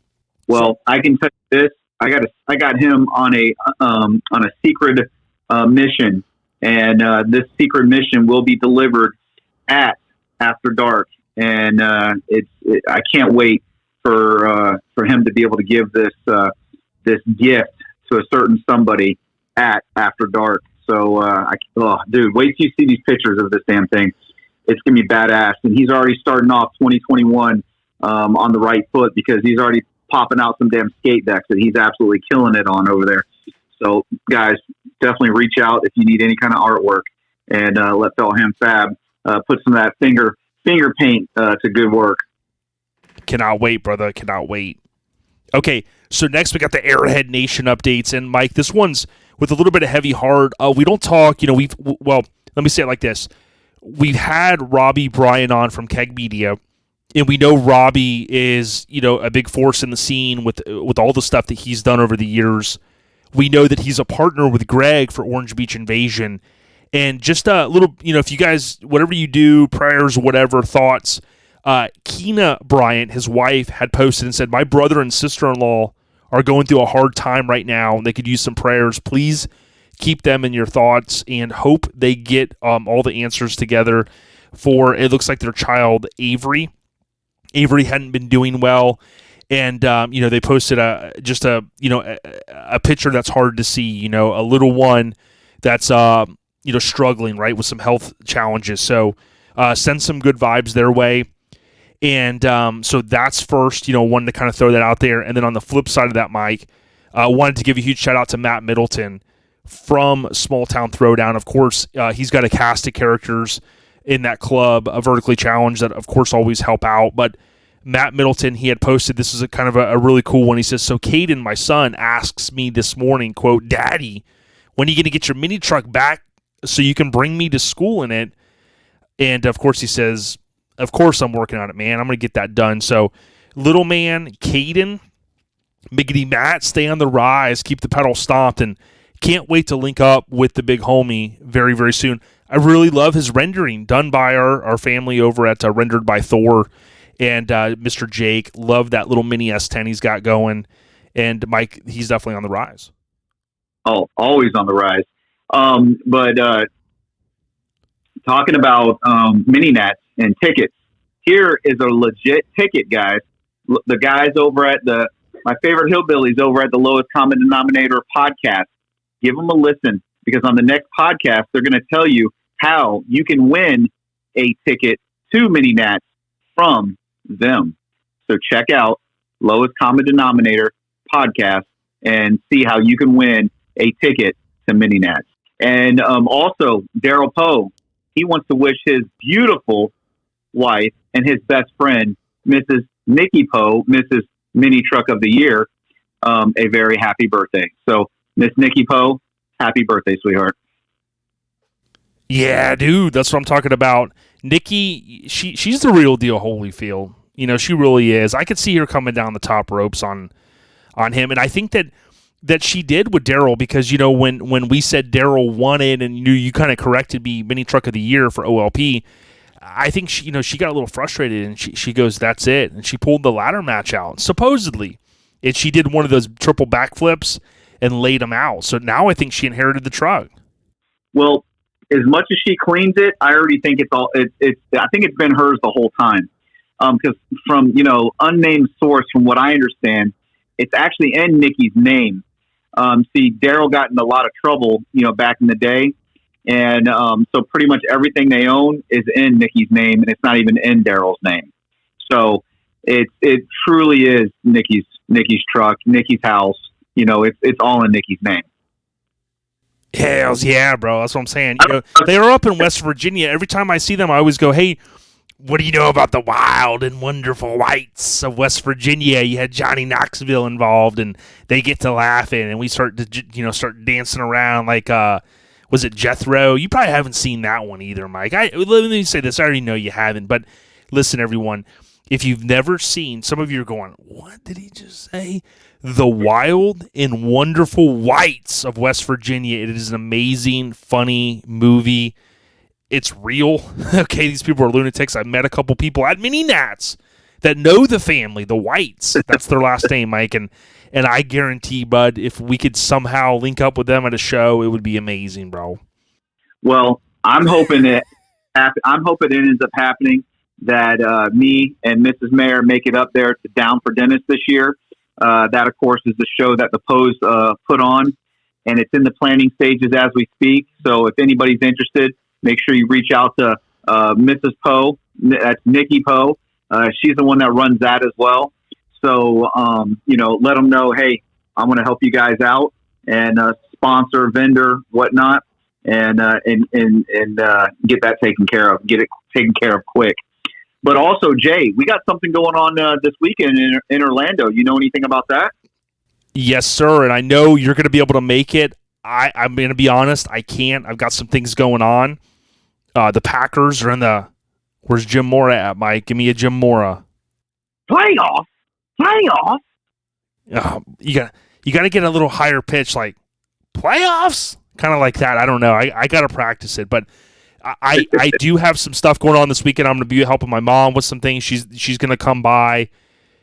Well, I can tell you this: I got him on a secret mission, and this secret mission will be delivered at After Dark, and I can't wait for him to be able to give this gift to a certain somebody at After Dark. So, dude, wait till you see these pictures of this damn thing. It's going to be badass. And he's already starting off 2021 on the right foot, because he's already popping out some damn skate decks that he's absolutely killing it on over there. So, guys, definitely reach out if you need any kind of artwork, and let Feltham Fab put some of that finger paint to good work. Cannot wait, brother. Cannot wait. Okay, so next we got the Airhead Nation updates. And, Mike, this one's with a little bit of heavy heart. We don't talk, let me say it like this. We've had Robbie Bryan on from Keg Media, and we know Robbie is, a big force in the scene with all the stuff that he's done over the years. We know that he's a partner with Greg for Orange Beach Invasion. And just a little, if you guys, whatever you do, prayers, whatever, thoughts, Keena Bryant, his wife, had posted and said, my brother and sister-in-law are going through a hard time right now, and they could use some prayers. Please keep them in your thoughts and hope they get all the answers together for, it looks like, their child, Avery. Avery hadn't been doing well, and, they posted a picture that's hard to see, a little one that's, struggling, right, with some health challenges. So send some good vibes their way. And so that's first, wanted to kind of throw that out there. And then on the flip side of that, Mike, wanted to give a huge shout out to Matt Middleton from Small Town Throwdown. Of course, he's got a cast of characters in that club, a Vertically Challenged, that, of course, always help out. But Matt Middleton, he had posted, this is a kind of a really cool one. He says, so Caden, my son, asks me this morning, quote, Daddy, when are you going to get your mini truck back so you can bring me to school in it? And, of course, he says, of course I'm working on it, man. I'm going to get that done. So, little man, Caden, Miggity Matt, stay on the rise, keep the pedal stomped, and can't wait to link up with the big homie very, very soon. I really love his rendering done by our family over at Rendered by Thor. and Mr. Jake. Love that little mini S10 he's got going. And Mike, he's definitely on the rise. Oh, always on the rise. But talking about mini nats and tickets, here is a legit ticket, guys. The guys over at my favorite hillbillies over at the Lowest Common Denominator podcast, give them a listen, because on the next podcast, they're going to tell you how you can win a ticket to mini nats from them. So check out Lowest Common Denominator podcast and see how you can win a ticket to mini nats. And also, Daryl Poe, he wants to wish his beautiful wife and his best friend, Mrs. Nikki Poe, Mrs. Mini Truck of the Year, a very happy birthday. So, Miss Nikki Poe, happy birthday, sweetheart. Yeah, dude, that's what I'm talking about. Nikki, she's the real deal, Holyfield. You know, she really is. I could see her coming down the top ropes on him, and I think that she did with Daryl, because, you know, when we said Daryl won it, and you kind of corrected me, Mini Truck of the Year for OLP, I think she got a little frustrated, and she goes, that's it, and she pulled the ladder match out, supposedly. And she did one of those triple backflips and laid him out. So now I think she inherited the truck. Well, as much as she cleans it, I already think I think it's been hers the whole time. Because from, unnamed source, from what I understand, it's actually in Nikki's name. See, Daryl got in a lot of trouble, back in the day. And so pretty much everything they own is in Nikki's name, and it's not even in Daryl's name. So it truly is Nikki's truck, Nikki's house. It's all in Nikki's name. Hells yeah, bro. That's what I'm saying. They are up in West Virginia. Every time I see them, I always go, hey, what do you know about the wild and wonderful whites of West Virginia? You had Johnny Knoxville involved, and they get to laughing, and we start to start dancing around like was it Jethro? You probably haven't seen that one either, Mike. Let me say this. I already know you haven't, but listen, everyone. If you've never seen, some of you are going, what did he just say? The Wild and Wonderful Whites of West Virginia. It is an amazing, funny movie. It's real. Okay, these people are lunatics. I met a couple people at Mini Nats that know the family, the Whites. That's their last name, Mike. And I guarantee, bud, if we could somehow link up with them at a show, it would be amazing, bro. Well, I'm hoping it ends up happening, that me and Mrs. Mayer make it up there to Down for Dennis this year. That, of course, is the show that the Poes put on, and it's in the planning stages as we speak. So if anybody's interested, make sure you reach out to Mrs. Poe. That's Nikki Poe. She's the one that runs that as well. So, let them know, hey, I'm going to help you guys out, and sponsor, vendor, whatnot, and get that taken care of. Get it taken care of quick. But also, Jay, we got something going on this weekend in Orlando. You know anything about that? Yes, sir, and I know you're going to be able to make it. I'm going to be honest, I can't. I've got some things going on. The Packers are in the... Where's Jim Mora at, Mike? Give me a Jim Mora. Playoff? You got to get a little higher pitch, like, playoffs? Kind of like that. I don't know. I got to practice it, but... I do have some stuff going on this weekend. I'm going to be helping my mom with some things. She's going to come by,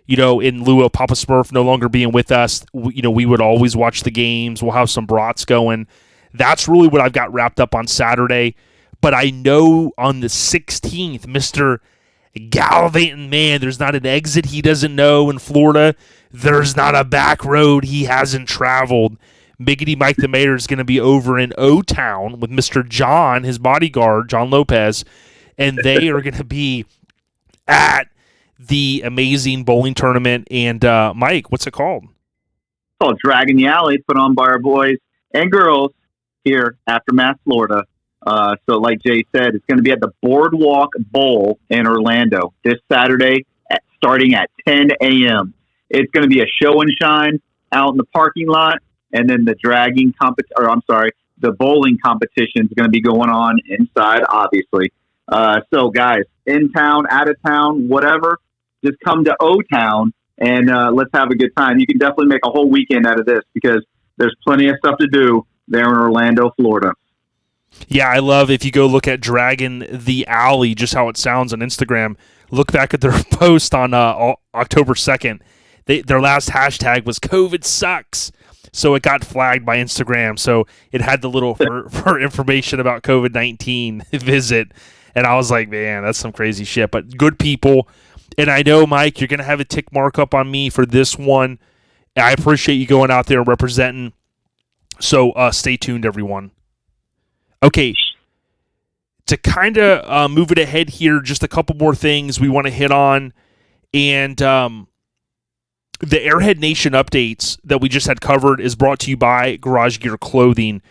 in lieu of Papa Smurf no longer being with us. We would always watch the games. We'll have some brats going. That's really what I've got wrapped up on Saturday. But I know on the 16th, Mr. Gallivanting Man, there's not an exit he doesn't know in Florida. There's not a back road he hasn't traveled. Biggity Mike the Mayor is going to be over in O-Town with Mr. John, his bodyguard, John Lopez, and they are going to be at the amazing bowling tournament. And, Mike, what's it called? It's called Dragging the Alley, put on by our boys and girls here, Aftermath, Florida. So like Jay said, it's going to be at the Boardwalk Bowl in Orlando this Saturday starting at 10 a.m. It's going to be a show and shine out in the parking lot. And then the the bowling competition is going to be going on inside, obviously. So, guys, in town, out of town, whatever, just come to O-Town and let's have a good time. You can definitely make a whole weekend out of this because there's plenty of stuff to do there in Orlando, Florida. Yeah, I love if you go look at Dragon the Alley, just how it sounds on Instagram. look back at their post on October 2nd. Their last hashtag was COVID sucks. So it got flagged by Instagram. So it had the little for information about COVID-19 visit. And I was like, man, that's some crazy shit. But good people. And I know, Mike, you're going to have a tick mark up on me for this one. I appreciate you going out there and representing. So stay tuned, everyone. Okay. To kind of move it ahead here, just a couple more things we want to hit on. And the Airhead Nation updates that we just had covered is brought to you by Garage Gear Clothing.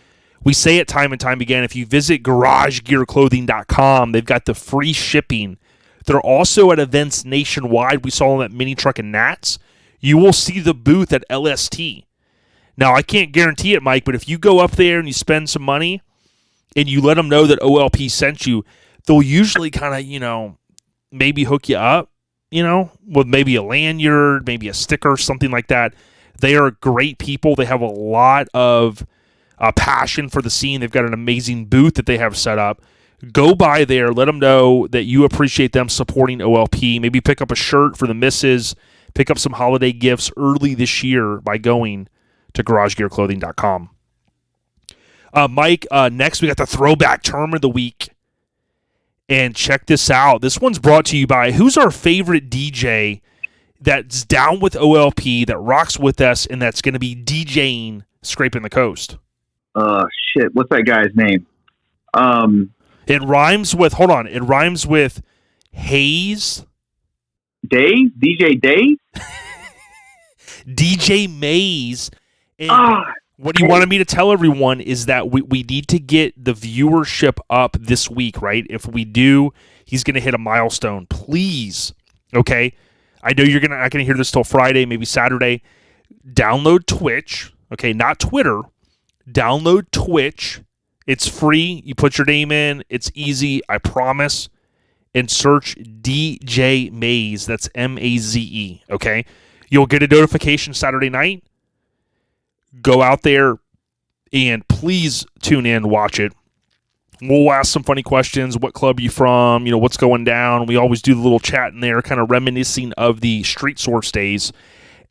We say it time and time again, if you visit garagegearclothing.com, they've got the free shipping. They're also at events nationwide. We saw them at Mini Truck and Gnats. You will see the booth at LST. Now, I can't guarantee it, Mike, but if you go up there and you spend some money and you let them know that OLP sent you, they'll usually kind of, maybe hook you up. With maybe a lanyard, maybe a sticker, something like that. They are great people. They have a lot of passion for the scene. They've got an amazing booth that they have set up. Go by there. Let them know that you appreciate them supporting OLP. Maybe pick up a shirt for the missus. Pick up some holiday gifts early this year by going to garagegearclothing.com. Mike, next we got the throwback term of the week. And check this out. This one's brought to you by who's our favorite DJ that's down with OLP, that rocks with us, and that's going to be DJing Scraping the Coast. Shit. What's that guy's name? It rhymes with Hayes. Dave? DJ Dave? DJ Mays. And what he wanted me to tell everyone is that we need to get the viewership up this week, right? If we do, he's going to hit a milestone. Please, okay? I know you're not going to hear this till Friday, maybe Saturday. Download Twitch, okay? Not Twitter. Download Twitch. It's free. You put your name in. It's easy, I promise. And search DJ Maze. That's Maze, okay? You'll get a notification Saturday night. Go out there and please tune in, watch it. We'll ask some funny questions. What club you from? What's going down? We always do the little chat in there, kind of reminiscing of the Street Source days.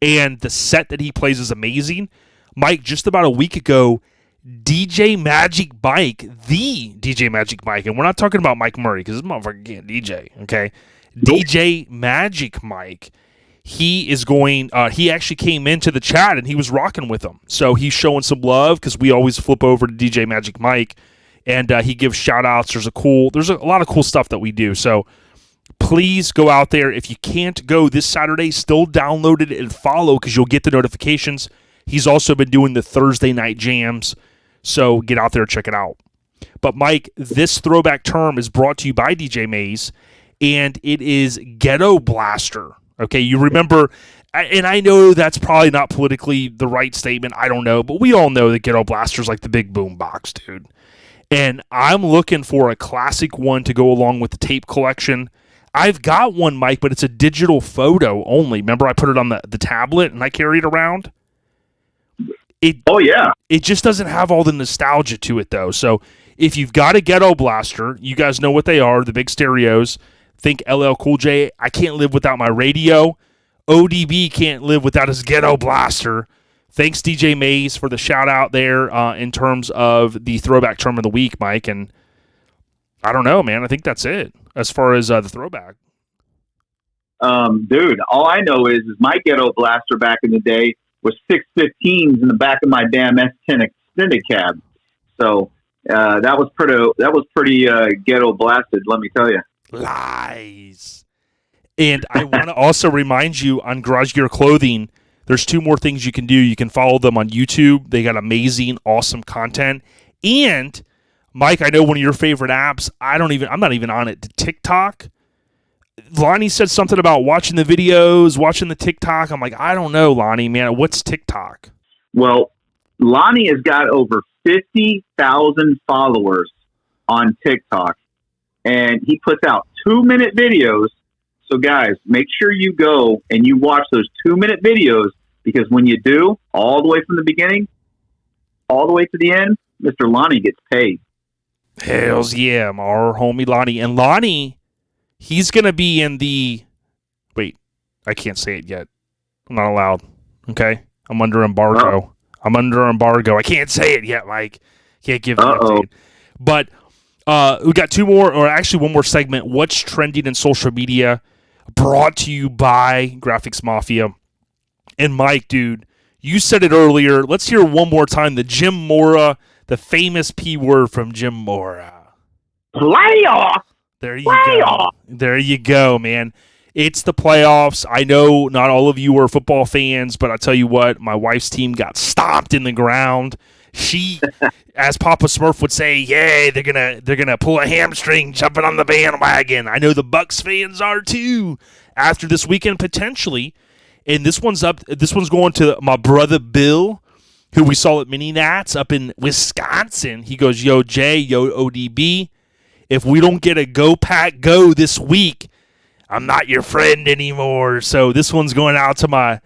And the set that he plays is amazing. Mike, just about a week ago, DJ Magic Mike, the DJ Magic Mike, and we're not talking about Mike Murray because this motherfucker can't DJ, okay? Nope. DJ Magic Mike. He is going, he actually came into the chat and he was rocking with them. So he's showing some love because we always flip over to DJ Magic Mike and he gives shout outs. There's a lot of cool stuff that we do. So please go out there. If you can't go this Saturday, still download it and follow because you'll get the notifications. He's also been doing the Thursday night jams. So get out there and check it out. But Mike, this throwback term is brought to you by DJ Maze and it is Ghetto Blaster. Okay, you remember, and I know that's probably not politically the right statement, I don't know, but we all know that Ghetto Blaster's like the big boom box, dude. And I'm looking for a classic one to go along with the tape collection. I've got one, Mike, but it's a digital photo only. Remember I put it on the tablet and I carry it around? Oh, yeah. It just doesn't have all the nostalgia to it, though. So if you've got a Ghetto Blaster, you guys know what they are, the big stereos. Think LL Cool J, I can't live without my radio. ODB can't live without his Ghetto Blaster. Thanks, DJ Maze, for the shout-out there in terms of the throwback term of the week, Mike. And I don't know, man. I think that's it as far as the throwback. Dude, all I know is my Ghetto Blaster back in the day was 615s in the back of my damn S10 extended cab. So that was pretty ghetto blasted, let me tell you. Lies. And I want to also remind you on Garage Gear Clothing, there's two more things you can do. You can follow them on YouTube. They got amazing, awesome content. And Mike, I know one of your favorite apps. I'm not even on it. TikTok. Lonnie said something about watching the videos, watching the TikTok. I'm like, I don't know, Lonnie, man. What's TikTok? Well, Lonnie has got over 50,000 followers on TikTok. And he puts out 2-minute videos. So, guys, make sure you go and you watch those 2-minute videos because when you do, all the way from the beginning, all the way to the end, Mr. Lonnie gets paid. Hells yeah, our homie Lonnie. And Lonnie, He's going to be in the... Wait, I can't say it yet. I'm not allowed. Okay? I'm under embargo. I can't say it yet, Mike. Can't give the update. But we got two more, or actually one more segment. What's trending in social media? Brought to you by Graphics Mafia. And Mike, dude, you said it earlier. Let's hear it one more time. The Jim Mora, the famous P word from Jim Mora. Playoff. There you go. There you go, man. It's the playoffs. I know not all of you are football fans, but I tell you what, my wife's team got stomped in the ground. She, as Papa Smurf would say, yay, they're gonna pull a hamstring jumping on the bandwagon. I know the Bucks fans are too. After this weekend, potentially. And this one's going to my brother Bill, who we saw at Mini Gnats up in Wisconsin. He goes, yo, Jay, yo, ODB, if we don't get a Go Pack Go this week, I'm not your friend anymore. So this one's going out to my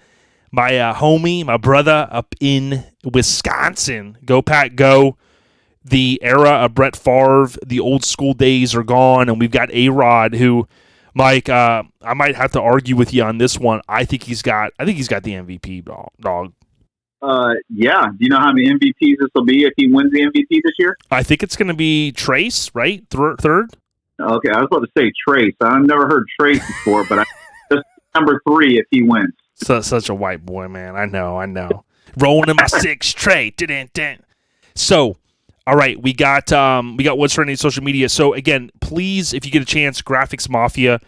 homie, my brother up in Wisconsin. Go Pack Go. The era of Brett Favre, the old school days are gone, and we've got A-Rod, who, Mike, I might have to argue with you on this one. I think he's got the MVP, dog. Yeah. Do you know how many MVPs this will be if he wins the MVP this year? I think it's going to be Trace, right? Third? Okay, I was about to say Trace. I've never heard Trace before, but just number 3 if he wins. Such a white boy, man. I know. Rolling in my 6 tray. So, all right, we got what's trending in social media. So again, please, if you get a chance, Graphics Mafia.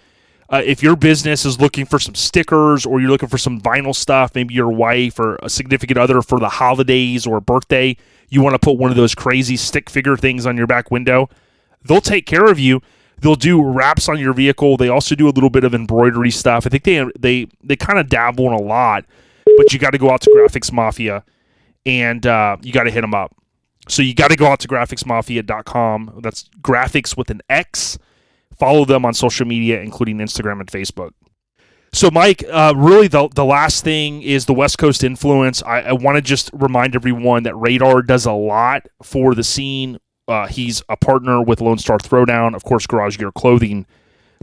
If your business is looking for some stickers or you're looking for some vinyl stuff, maybe your wife or a significant other for the holidays or birthday, you want to put one of those crazy stick figure things on your back window, they'll take care of you. They'll do wraps on your vehicle. They also do a little bit of embroidery stuff. I think they kind of dabble in a lot, but you got to go out to Graphics Mafia and you got to hit them up. So you got to go out to graphicsmafia.com. That's graphics with an X. Follow them on social media, including Instagram and Facebook. So, Mike, really the last thing is the West Coast influence. I want to just remind everyone that Radar does a lot for the scene. He's a partner with Lone Star Throwdown, of course, Garage Gear Clothing.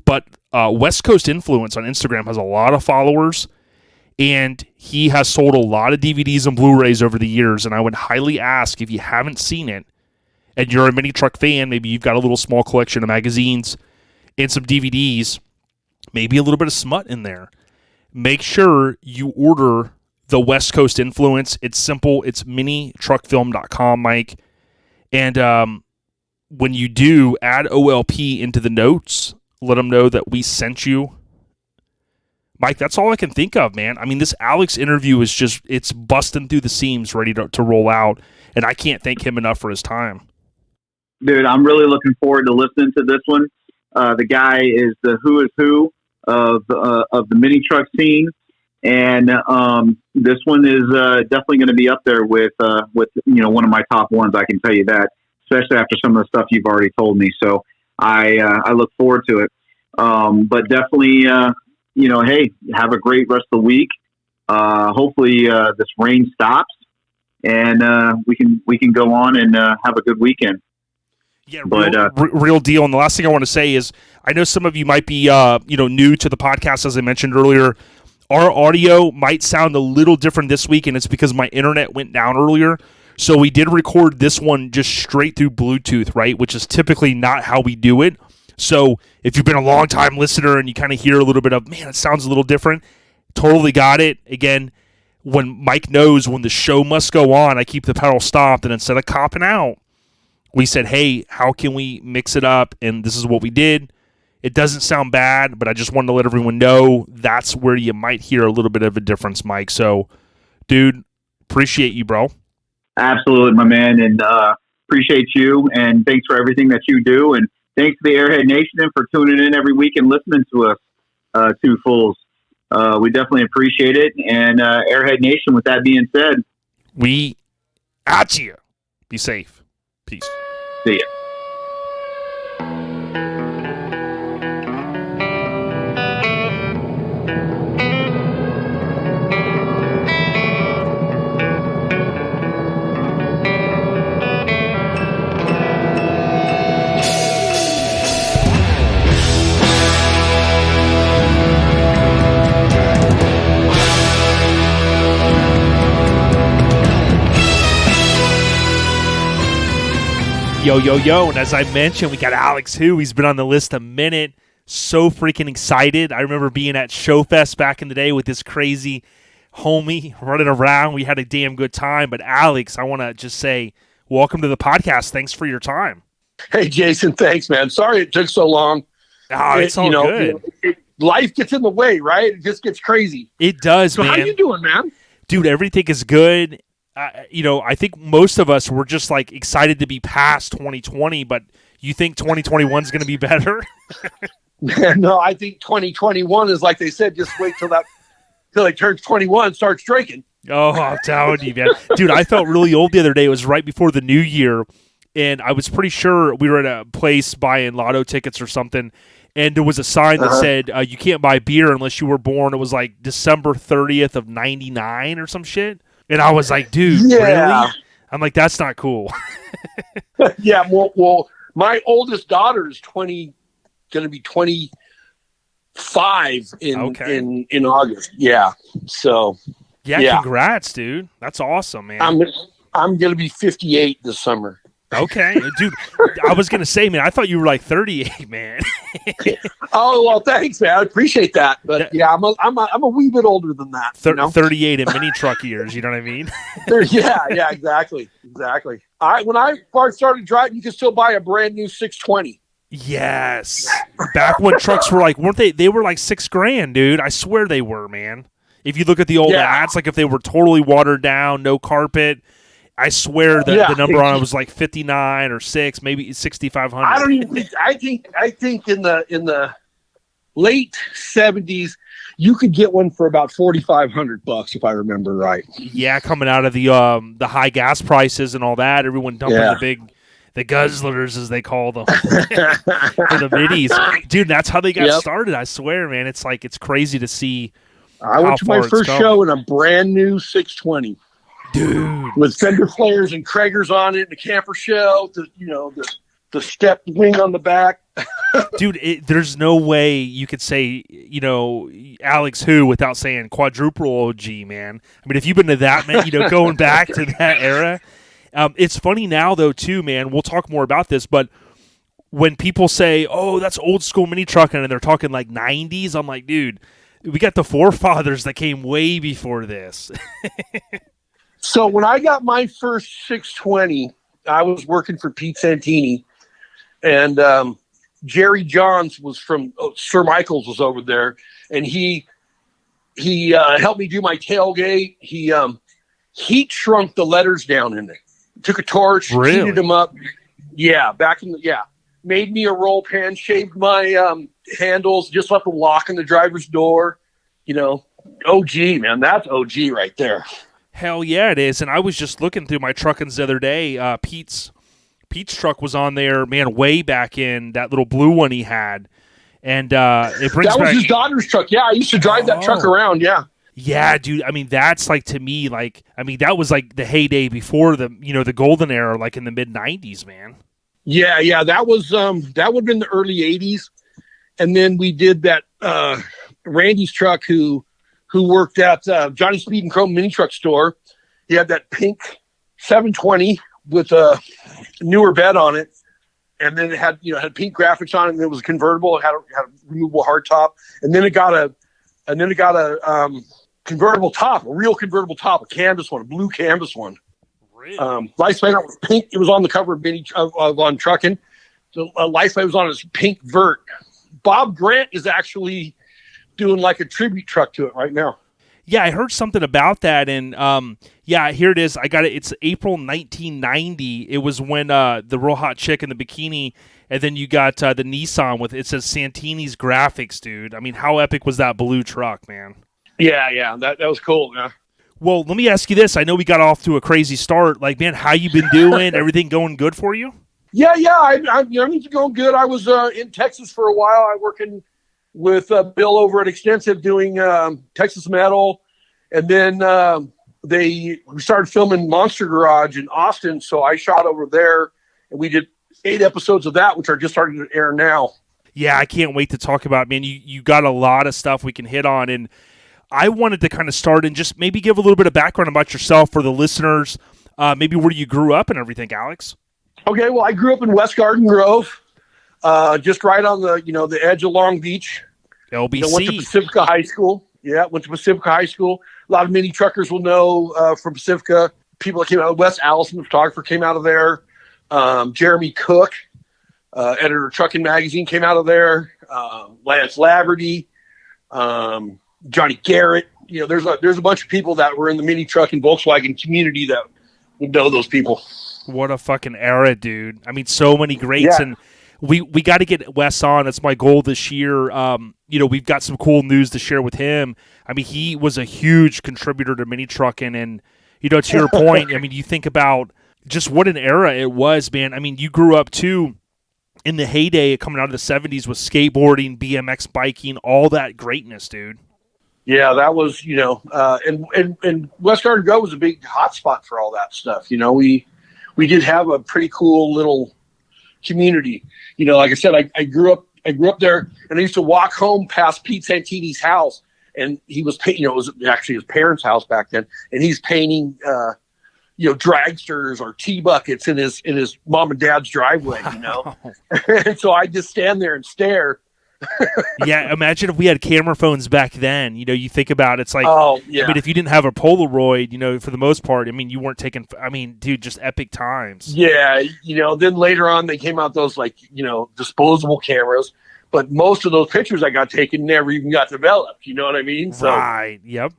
But West Coast Influence on Instagram has a lot of followers, and he has sold a lot of DVDs and Blu-rays over the years. And I would highly ask, if you haven't seen it, and you're a mini truck fan, maybe you've got a little small collection of magazines and some DVDs, maybe a little bit of smut in there, make sure you order the West Coast Influence. It's simple. It's minitruckfilm.com, Mike. And when you do, add OLP into the notes. Let them know that we sent you. Mike, that's all I can think of, man. I mean, this Alex interview is just, it's busting through the seams, ready to roll out. And I can't thank him enough for his time. Dude, I'm really looking forward to listening to this one. The guy is the who is who of the mini truck scene. And this one is definitely going to be up there with one of my top ones. I can tell you that, especially after some of the stuff you've already told me. So I look forward to it. But definitely, hey, have a great rest of the week. Hopefully this rain stops and we can go on and have a good weekend. Yeah, real deal. And the last thing I want to say is, I know some of you might be new to the podcast, as I mentioned earlier. Our audio might sound a little different this week, and it's because my internet went down earlier. So we did record this one just straight through Bluetooth, right? Which is typically not how we do it. So if you've been a long-time listener and you kind of hear a little bit of, man, it sounds a little different, totally got it. Again, when Mike knows when the show must go on, I keep the pedal stopped, and instead of copping out, we said, hey, how can we mix it up? And this is what we did. It doesn't sound bad, but I just wanted to let everyone know that's where you might hear a little bit of a difference, Mike. So, dude, appreciate you, bro. Absolutely, my man, and appreciate you, and thanks for everything that you do, and thanks to the Airhead Nation for tuning in every week and listening to us, two fools. We definitely appreciate it, and Airhead Nation, with that being said, we at you. Be safe. Peace. See ya. Yo, yo, yo. And as I mentioned, we got Alex Who. He's been on the list a minute. So freaking excited. I remember being at Showfest back in the day with this crazy homie running around. We had a damn good time. But Alex, I want to just say welcome to the podcast. Thanks for your time. Hey, Jason, thanks, man. Sorry it took so long. Oh, it's all good. Life gets in the way, right? It just gets crazy. It does, so man. How you doing, man? Dude, everything is good. I think most of us were just like excited to be past 2020, but you think 2021 is going to be better? No, I think 2021 is like they said, just wait till he turns 21, starts drinking. Oh, I'm telling you, man. Dude, I felt really old the other day. It was right before the new year, and I was pretty sure we were at a place buying lotto tickets or something, and there was a sign that said, you can't buy beer unless you were born. It was like December 30th of 99 or some shit. And I was like, dude, really? I'm like, that's not cool. Yeah, well, my oldest daughter is going to be 25 in August. Yeah, so. Yeah, congrats, dude. That's awesome, man. I'm going to be 58 this summer. Okay, dude. I was going to say, man, I thought you were like 38, man. Oh, well, thanks, man. I appreciate that. But yeah, I'm a wee bit older than that. 38 in mini truck years, you know what I mean? Yeah, exactly. When I first started driving, you could still buy a brand new 620. Yes. Back when trucks were like, weren't they? They were like $6,000, dude. I swear they were, man. If you look at the old ads, like if they were totally watered down, no carpet, I swear that the number on it was like 59 or 6, maybe 6,500. I don't even think. I think in the late 70s, you could get one for about $4,500 if I remember right. Yeah, coming out of the high gas prices and all that, everyone dumping the guzzlers as they call them for the middies, dude. That's how they got started. I swear, man. It's like it's crazy to see. I went to my first show in a brand new 620. Dude, with fender flares and Krager's on it, and a camper shell, the step wing on the back. Dude, there's no way you could say, Alex Who without saying quadruple OG, man. I mean, if you've been to that, man, going back to that era. It's funny now, though, too, man. We'll talk more about this, but when people say, oh, that's old school mini trucking, and they're talking like 90s, I'm like, dude, we got the forefathers that came way before this. So when I got my first 620, I was working for Pete Santini, and Jerry Johns was from Sir Michael's was over there, and he helped me do my tailgate. He heat shrunk the letters down in there. Took a torch, heated them up. Yeah, made me a roll pan, shaved my handles, just left a lock in the driver's door. OG, man, that's OG right there. Hell yeah, it is. And I was just looking through my Truckins the other day. Pete's truck was on there, man, way back in that little blue one he had. And it brings that was back his daughter's truck. Yeah, I used to drive that truck around. Yeah. Yeah, dude. I mean, that's like to me, that was like the heyday before the the golden era, like in the mid '90s, man. Yeah. That was that would have been the early '80s, and then we did that. Randy's truck, who worked at Johnny Speed and Chrome mini truck store. He had that pink 720 with a newer bed on it, and then it had pink graphics on it, and it was convertible. It had a removable hardtop, and then it got a convertible top, a real convertible top, a canvas one, a blue canvas one. Really? License plate was pink. It was on the cover of on Truckin. The license plate was on his pink vert. Bob Grant is actually doing like a tribute truck to it right now. Yeah, I heard something about that, and here it is. I got it. It's April 1990. It was when the real hot chick in the bikini, and then you got the Nissan with it says Santini's graphics, dude. I mean, how epic was that blue truck, man? Yeah, that was cool. Yeah. Well, let me ask you this. I know we got off to a crazy start. Like, man, how you been doing? Everything going good for you? Yeah. Everything's going good. I was in Texas for a while. I working with Bill over at Extensive doing Texas Metal, and then we started filming Monster Garage in Austin. So I shot over there, and we did 8 episodes of that, which are just starting to air now. Yeah, I can't wait to talk about it, man. You got a lot of stuff we can hit on, and I wanted to kind of start and just maybe give a little bit of background about yourself for the listeners, maybe where you grew up and everything, Alex. Okay, well, I grew up in West Garden Grove, just right on the edge of Long Beach. LBC. Went to Pacifica High School. Yeah, went to Pacifica High School. A lot of mini truckers will know from Pacifica. People that came out of Wes Allison, the photographer, came out of there. Jeremy Cook, editor of Truckin magazine, came out of there. Lance Laverty, Johnny Garrett. There's a bunch of people that were in the mini truck and Volkswagen community that would know those people. What a fucking era, dude. I mean, so many greats. Yeah. And we got to get Wes on. That's my goal this year. We've got some cool news to share with him. I mean, he was a huge contributor to mini trucking. And, to your point, I mean, you think about just what an era it was, man. I mean, you grew up, too, in the heyday coming out of the 70s with skateboarding, BMX biking, all that greatness, dude. Yeah, that was, and West Garden Grove was a big hotspot for all that stuff. We did have a pretty cool little community. Like I said, I grew up there, and I used to walk home past Pete Santini's house, and he was painting. It was actually his parents' house back then, and he's painting, dragsters or T-buckets in his mom and dad's driveway. And so I just stand there and stare. Yeah, imagine if we had camera phones back then. You think about it, it's like, oh yeah. I mean, if you didn't have a Polaroid, for the most part, I mean, you weren't taking. I mean, dude, just epic times. Yeah, then later on they came out those disposable cameras, but most of those pictures I got taken never even got developed. You know what I mean? So, right. Yep.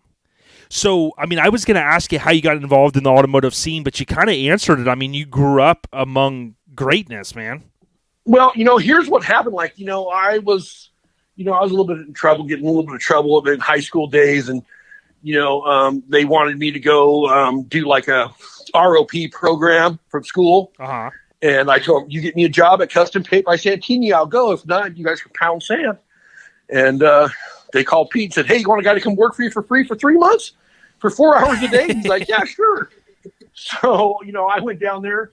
So, I mean, I was going to ask you how you got involved in the automotive scene, but you kind of answered it. I mean, you grew up among greatness, man. Well, here's what happened. I was a little bit in trouble, getting a little bit of trouble in high school days. And, they wanted me to go do like a ROP program from school. Uh-huh. And I told them, you get me a job at Custom Paint by Santini, I'll go. If not, you guys can pound sand. And they called Pete and said, hey, you want a guy to come work for you for free for 3 months? For 4 hours a day? He's like, yeah, sure. So, I went down there,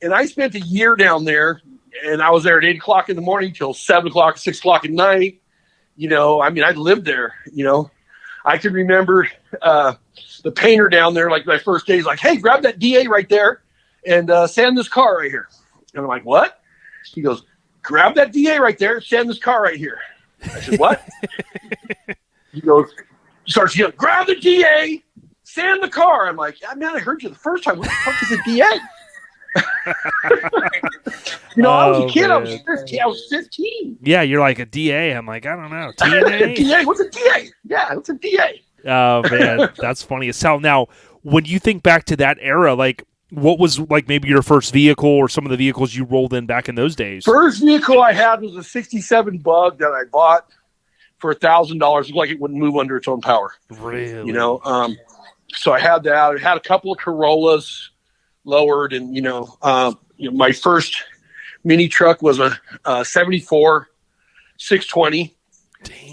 and I spent a year down there. And I was there at 8 o'clock in the morning till 7 o'clock, 6 o'clock at night. I lived there. I can remember the painter down there, like my first day, he's like, hey, grab that DA right there and sand this car right here. And I'm like, what? He goes, grab that DA right there, sand this car right here. I said, what? He goes, starts yelling, grab the DA, sand the car. I'm like, yeah, man, I heard you the first time. What the fuck is a DA? I was a kid. Man. I was 15. Yeah, you're like a DA. I'm like, I don't know. TNA? DA? What's a DA? Yeah, what's a DA? Oh, man. That's funny as hell. Now, when you think back to that era, like, what was, like, maybe your first vehicle or some of the vehicles you rolled in back in those days? First vehicle I had was a 67 Bug that I bought for $1,000. It looked like it wouldn't move under its own power. Really? So I had that. I had a couple of Corollas lowered, and my first mini truck was a 74 620.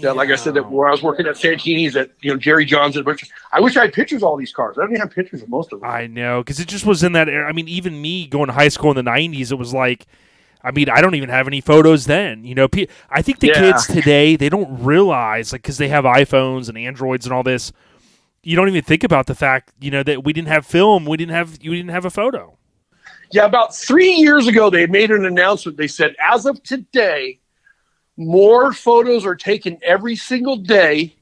That, like I said, that where I was working at Santini's at Jerry John's. I wish I had pictures of all these cars. I don't even have pictures of most of them. I know, because it just was in that era. I mean, even me going to high school in the 90s, it was like, I mean, I don't even have any photos then. I think the kids today, they don't realize, like, because they have iPhones and Androids and all this, you don't even think about the fact, that we didn't have film, you didn't have a photo. Yeah, about 3 years ago, they made an announcement. They said, as of today, more photos are taken every single day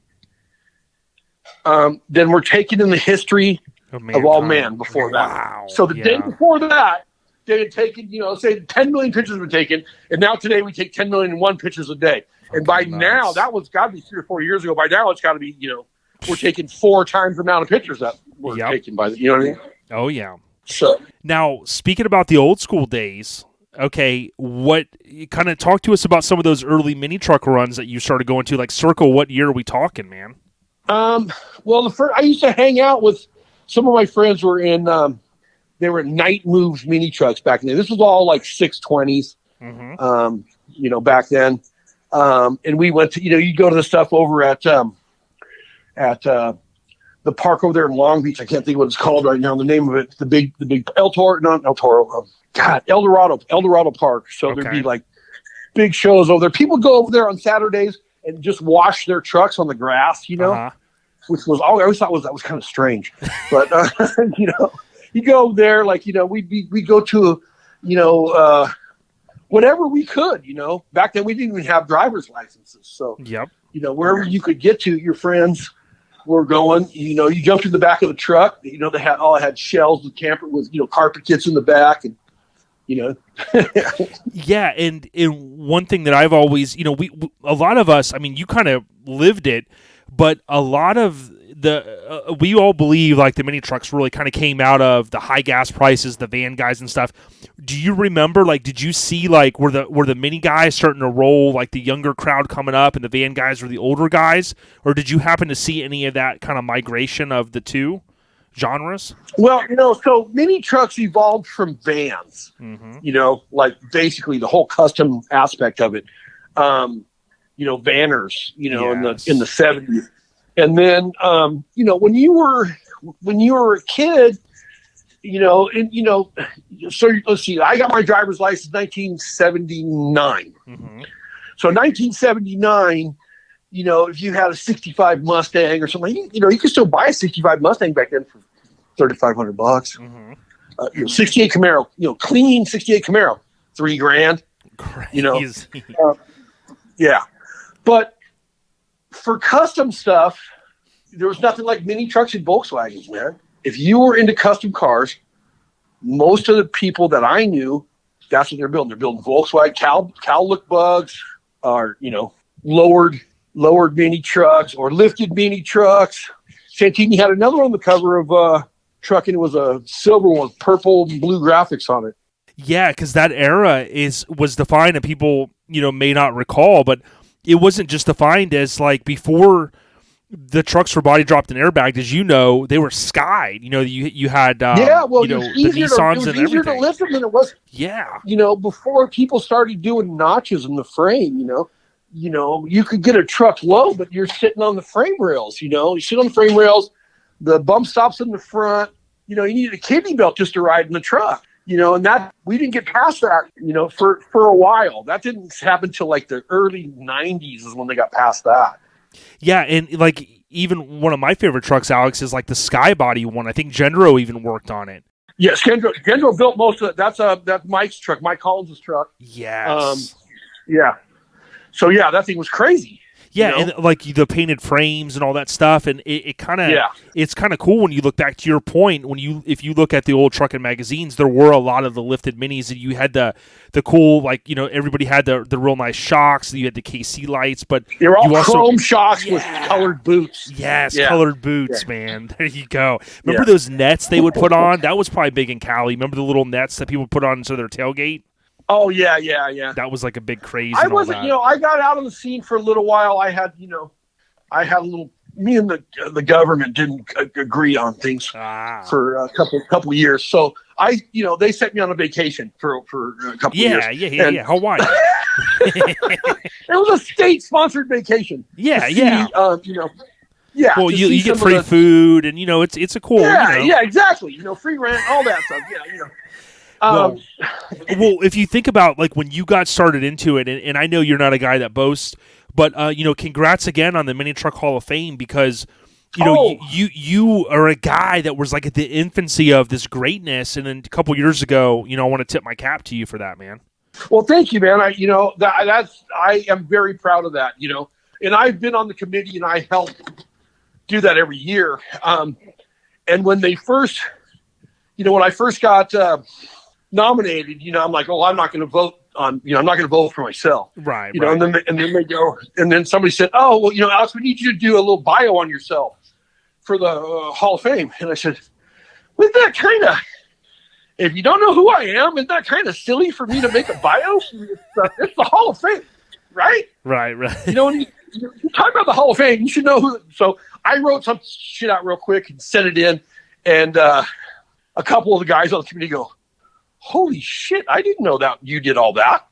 than were taken in the history of all man before that. Wow. So the day before that, they had taken, say 10 million pictures were taken, and now today we take 10 million and one pictures a day. And by now, that was got to be 3 or 4 years ago. By now, it's got to be, we're taking 4 times the amount of pictures that were taken by you know what I mean? Oh, yeah. So now, speaking about the old school days, okay, what kind of talk to us about some of those early mini truck runs that you started going to? Like, circle what year are we talking, man? Well, I used to hang out with some of my friends were in they were Night Moves mini trucks back then. This was all like 620s, back then. And we went to, you'd go to the stuff over at the park over there in Long Beach. I can't think of what it's called right now. The name of it, the big Eldorado Park. So there'd be like big shows over there. People go over there on Saturdays and just wash their trucks on the grass, which was, I always thought that was kind of strange. But, you go there, like, we'd go to whatever we could, back then we didn't even have driver's licenses. So, Yep. Wherever you could get to, your friends were going, you jumped in the back of the truck, they had shells with camper with, carpet kits in the back and, Yeah. And one thing that I've always, a lot of us, I mean, you kind of lived it, but a lot of we all believe like the mini trucks really kind of came out of the high gas prices, the van guys and stuff. Do you remember, like, did you see like were the mini guys starting to roll, like the younger crowd coming up and the van guys were the older guys, or did you happen to see any of that kind of migration of the two genres? Well, so mini trucks evolved from vans, like basically the whole custom aspect of it. Vanners, Yes. in the 70s. And then, when you were a kid, so let's see, I got my driver's license in 1979. Mm-hmm. So 1979, if you had a 65 Mustang or something, you could still buy a 65 Mustang back then for $3,500. Mm-hmm. 68 Camaro, clean 68 Camaro, $3,000. Crazy. Yeah. But for custom stuff, there was nothing like mini trucks and Volkswagens, man. If you were into custom cars, most of the people that I knew, that's what they're building. They're building Volkswagen, Cal look bugs, or, lowered mini trucks or lifted mini trucks. Santini had another on the cover of Truckin'. It was a silver one, purple and blue graphics on it. Yeah, because that era was defined, and people may not recall, but it wasn't just defined as like before the trucks were body dropped and airbagged. As they were skied. You had the Nissans and everything. To lift them than it was. Yeah. Before people started doing notches in the frame. You could get a truck low, but you're sitting on the frame rails. You sit on the frame rails, the bump stops in the front. You needed a kidney belt just to ride in the truck. And that we didn't get past that, for a while. That didn't happen till like the early 90s is when they got past that. Yeah, and like even one of my favorite trucks, Alex, is like the Skybody one. I think Gendro even worked on it. Yes, Gendro built most of it. That's Mike's truck, Mike Collins' truck. Yes. Yeah. So yeah, that thing was crazy. Yeah, and like the painted frames and all that stuff, and it kind of it's kind of cool when you look back to your point. If you look at the old Truckin' magazines, there were a lot of the lifted minis, and you had the cool, like everybody had the real nice shocks. You had the KC lights, but they were all chrome shocks with colored boots. Yes, colored boots, man. There you go. Remember those nets they would put on? That was probably big in Cali. Remember the little nets that people put on into their tailgate? Oh yeah. That was like a big craze. I wasn't, I got out of the scene for a little while. I had a little. Me and the government didn't agree on things for a couple of years. So they sent me on a vacation for a couple of years. Yeah. Hawaii. It was a state-sponsored vacation. Yeah. Yeah. Well, you get free food, and it's a cool. Yeah, exactly. Free rent, all that stuff. Yeah, well, if you think about like when you got started into it, and I know you're not a guy that boasts, but congrats again on the Mini Truck Hall of Fame, because you are a guy that was like at the infancy of this greatness, and then a couple years ago, I want to tip my cap to you for that, man. Well, thank you, man. I am very proud of that. And I've been on the committee, and I help do that every year. And when they first, when I first got nominated, I'm like, oh, I'm not going to vote on, I'm not going to vote for myself. Right. And then they go, and then somebody said, oh, well, Alex, we need you to do a little bio on yourself for the Hall of Fame. And I said, well, that kind of, if you don't know who I am, isn't that kind of silly for me to make a bio? It's the Hall of Fame, right? Right. When you talk about the Hall of Fame, you should know who. So I wrote some shit out real quick and sent it in, and a couple of the guys on the committee go, holy shit, I didn't know that you did all that.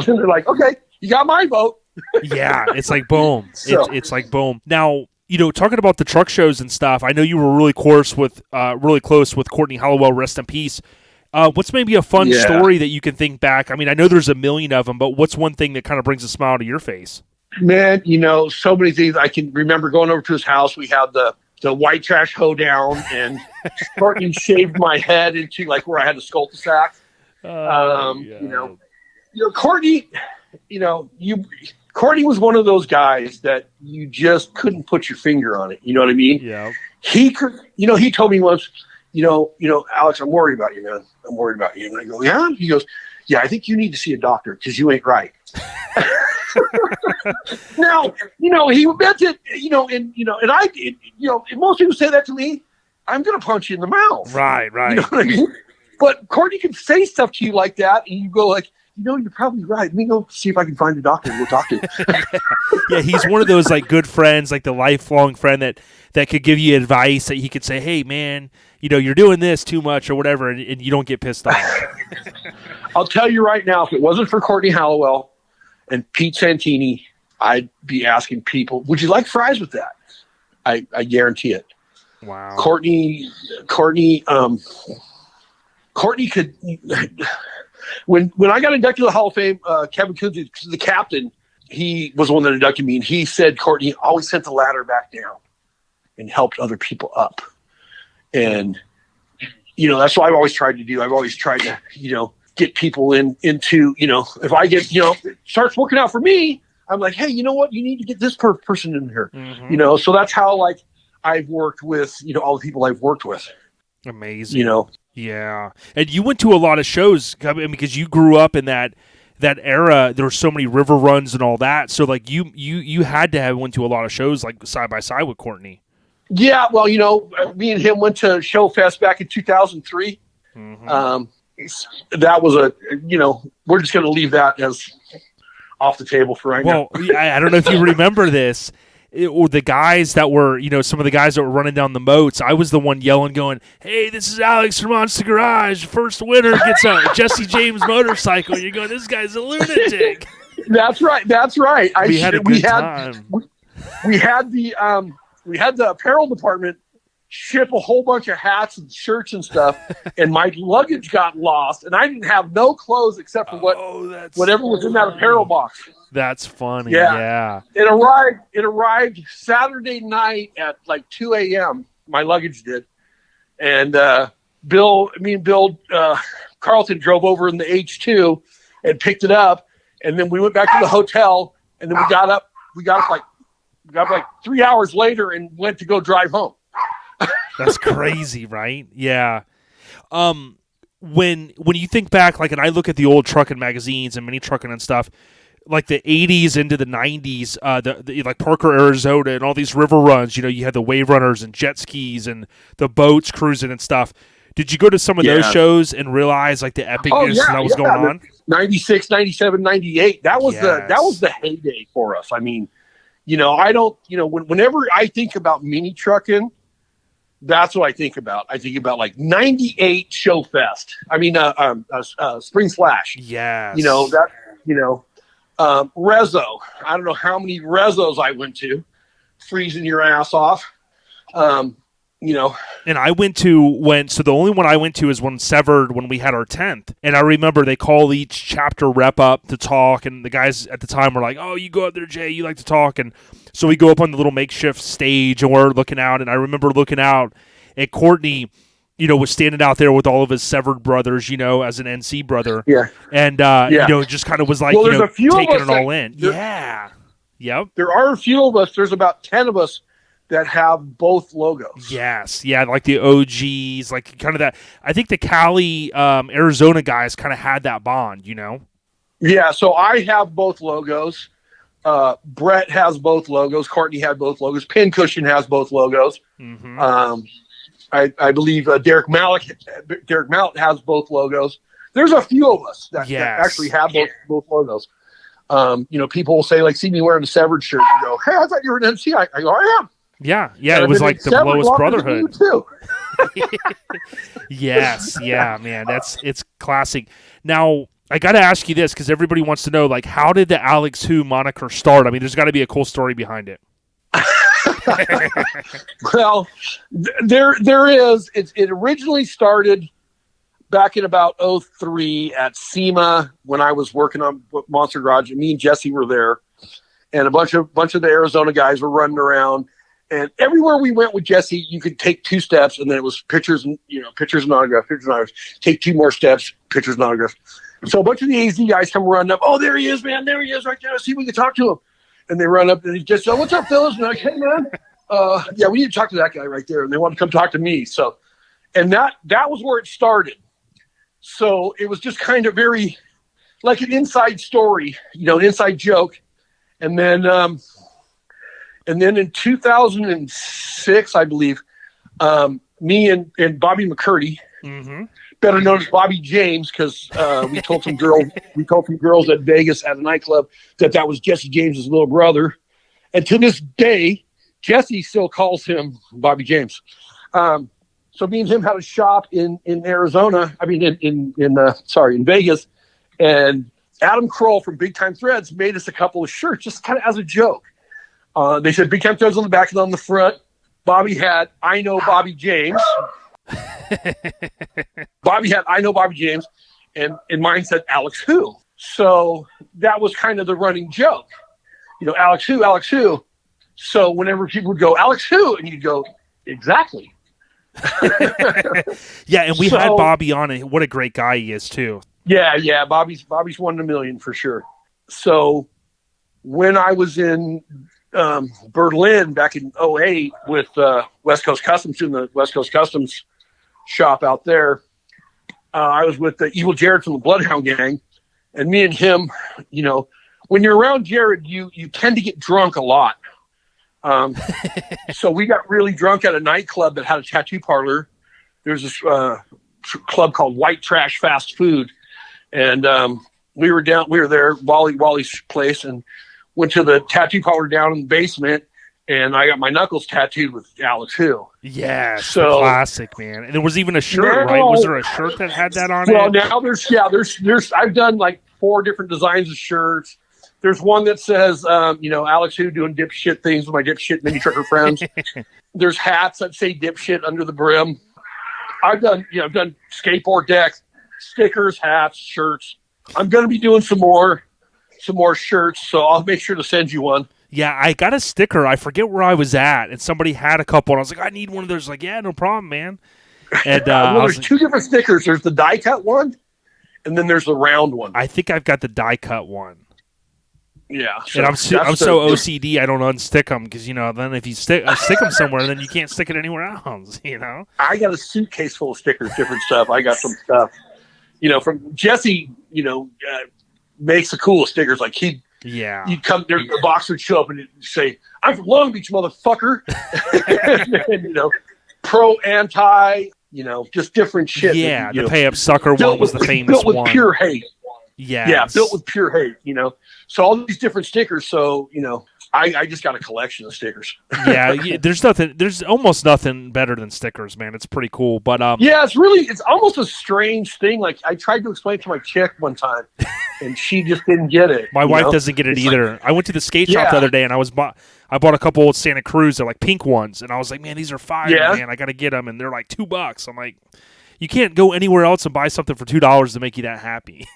And they're like, okay, you got my vote. Yeah, it's like boom. So. It's like boom. Now, talking about the truck shows and stuff, I know you were really close with Courtney Hollowell, rest in peace. What's maybe a fun story that you can think back? I mean, I know there's a million of them, but what's one thing that kind of brings a smile to your face? Man, so many things. I can remember going over to his house. We had the the white trash hoedown, and Courtney shaved my head into like where I had the cul-de-sac. Courtney, Courtney was one of those guys that you just couldn't put your finger on it. You know what I mean? Yeah. He could, he told me once, Alex, I'm worried about you, man. I'm worried about you. And I go, yeah? He goes, yeah, I think you need to see a doctor because you ain't right. Now, he meant it, and I did, and most people say that to me, I'm going to punch you in the mouth. Right. You know what I mean? But Courtney can say stuff to you like that, and you go like, you're probably right. Let me go see if I can find a doctor and we'll talk to you. Yeah, he's one of those like good friends, like the lifelong friend that could give you advice that he could say, hey, man, you're doing this too much or whatever, and you don't get pissed off. I'll tell you right now, if it wasn't for Courtney Halliwell and Pete Santini, I'd be asking people, would you like fries with that? I guarantee it. Wow. Courtney could. When I got inducted to the Hall of Fame, Kevin Coons, the captain, he was the one that inducted me, and he said Courtney always sent the ladder back down and helped other people up. And that's what I've always tried to do. I've always tried to get people into if I get it starts working out for me, I'm like, hey, you know what? You need to get this person in here. Mm-hmm. So that's how like I've worked with all the people I've worked with. Amazing. Yeah. And you went to a lot of shows because you grew up in that era. There were so many river runs and all that. So like you had to have went to a lot of shows like side by side with Courtney. Yeah. Well, me and him went to Show Fest back in 2003. Mm-hmm. That was we're just going to leave that as off the table for right now. Well, I don't know if you remember this. Or the guys that were, some of the guys that were running down the moats, I was the one yelling, going, hey, this is Alex from Monster Garage. First winner gets a Jesse James motorcycle. And you're going, this guy's a lunatic. That's right. We had a good time. We had the apparel department ship a whole bunch of hats and shirts and stuff, and my luggage got lost, and I didn't have no clothes except for whatever was in that apparel box. That's funny. Yeah. It arrived Saturday night at like 2 a.m. My luggage did. And me and Bill Carlton drove over in the H2 and picked it up. And then we went back to the hotel, and then we got up like 3 hours later and went to go drive home. That's crazy, right? Yeah. When you think back, like, and I look at the old Truckin magazines and mini Truckin and stuff, like the 80s into the 90s, the like Parker, Arizona, and all these river runs, you had the wave runners and jet skis and the boats cruising and stuff. Did you go to some of those shows and realize like the epicness that was going on? 96, 97, 98. That was the heyday for us. I mean, whenever I think about mini trucking, that's what I think about. I think about like 98 Show Fest. I mean, Spring Slash. Yes. Rezo. I don't know how many Rezos I went to, freezing your ass off. And I went to so the only one I went to is when Severed, when we had our 10th. And I remember they call each chapter rep up to talk, and the guys at the time were like, oh, you go up there, Jay, you like to talk. And so we go up on the little makeshift stage and we're looking out, and I remember looking out at Courtney, was standing out there with all of his Severed brothers, as an NC brother. Yeah. And, just kind of was like, taking it all in. Yeah. Yep. There are a few of us. There's about 10 of us that have both logos. Yes. Yeah. Like the OGs, like kind of that. I think the Cali, Arizona guys kind of had that bond, Yeah. So I have both logos. Brett has both logos. Courtney had both logos. Pincushion has both logos. Mm-hmm. I believe Derek Mallet has both logos. There's a few of us that actually have both logos. People will say, like, see me wearing a Severed shirt and go, hey, I thought you were an MC. I go, I am. Yeah. And it was like the lowest brotherhood. Too. Yes. Yeah, man. It's classic. Now, I got to ask you this because everybody wants to know, like, how did the Alex Who moniker start? I mean, there's got to be a cool story behind it. Well, there is. It originally started back in about 2003 at SEMA when I was working on Monster Garage. Me and Jesse were there, and a bunch of the Arizona guys were running around. And everywhere we went with Jesse, you could take 2 steps, and then it was pictures and pictures and autographs, pictures and autographs. Take 2 more steps, pictures and autographs. So a bunch of the AZ guys come running up. Oh, there he is, man! There he is, right there. Let's see if we can talk to him. And they run up and he just said, "What's up, fellas?" And I'm like, "Hey, man, yeah, we need to talk to that guy right there." And they want to come talk to me. So, and that was where it started. So it was just kind of very like an inside story, an inside joke. And then in 2006, I believe, me and Bobby McCurdy, better known as Bobby James, because we told some girls at Vegas at a nightclub that was Jesse James's little brother, and to this day, Jesse still calls him Bobby James. So me and him had a shop in Arizona. I mean, in Vegas, and Adam Kroll from Big Time Threads made us a couple of shirts just kind of as a joke. They said Big Time Threads on the back and on the front. Bobby had "I know Bobby James." Bobby had "I know Bobby James," and mine said "Alex who." So that was kind of the running joke. Alex who, Alex who. So whenever people would go, "Alex who?" and you'd go, "Exactly." Yeah, and we had Bobby on it. What a great guy he is too. Yeah. Bobby's one in a million for sure. So when I was in Berlin back in 2008 with West Coast Customs, in the West Coast Customs shop out there, I was with the Evil Jared from the Bloodhound Gang, and me and him, when you're around Jared, you tend to get drunk a lot. So we got really drunk at a nightclub that had a tattoo parlor. There's this club called White Trash Fast Food, and we were there, Wally's place, and went to the tattoo parlor down in the basement, and I got my knuckles tattooed with Alex Hill. Yeah, so classic, man. And there was even a shirt, right? Was there a shirt that had that on it? Well, now there's I've done like 4 different designs of shirts. There's one that says, Alex Who doing dipshit things with my dipshit mini trucker friends. There's hats that say dipshit under the brim. I've done skateboard decks, stickers, hats, shirts. I'm going to be doing some more shirts, so I'll make sure to send you one. Yeah, I got a sticker. I forget where I was at, and somebody had a couple, and I was like, I need one of those. Like, yeah, no problem, man. And there's 2 different stickers. There's the die cut one, and then there's the round one. I think I've got the die cut one. Yeah, and I'm so OCD I don't unstick them because then if you stick them somewhere, then you can't stick it anywhere else. I got a suitcase full of stickers, different stuff. I got some stuff, from Jesse. Makes the coolest stickers. Like you'd come there, the box would show up and it'd say, "I'm from Long Beach, motherfucker," and, pro, anti, just different shit. Yeah, the pay up sucker one was the famous one. Built with pure hate. Yeah, built with pure hate. So all these different stickers. So I just got a collection of stickers. yeah, there's almost nothing better than stickers, man. It's pretty cool. But yeah, it's almost a strange thing. Like I tried to explain to my chick one time, and she just didn't get it. My wife doesn't get it either. Like, I went to the skate shop the other day, and I bought a couple old Santa Cruz. They're like pink ones, and I was like, man, these are fire, man. I got to get them, and they're like $2. I'm like, you can't go anywhere else and buy something for $2 to make you that happy.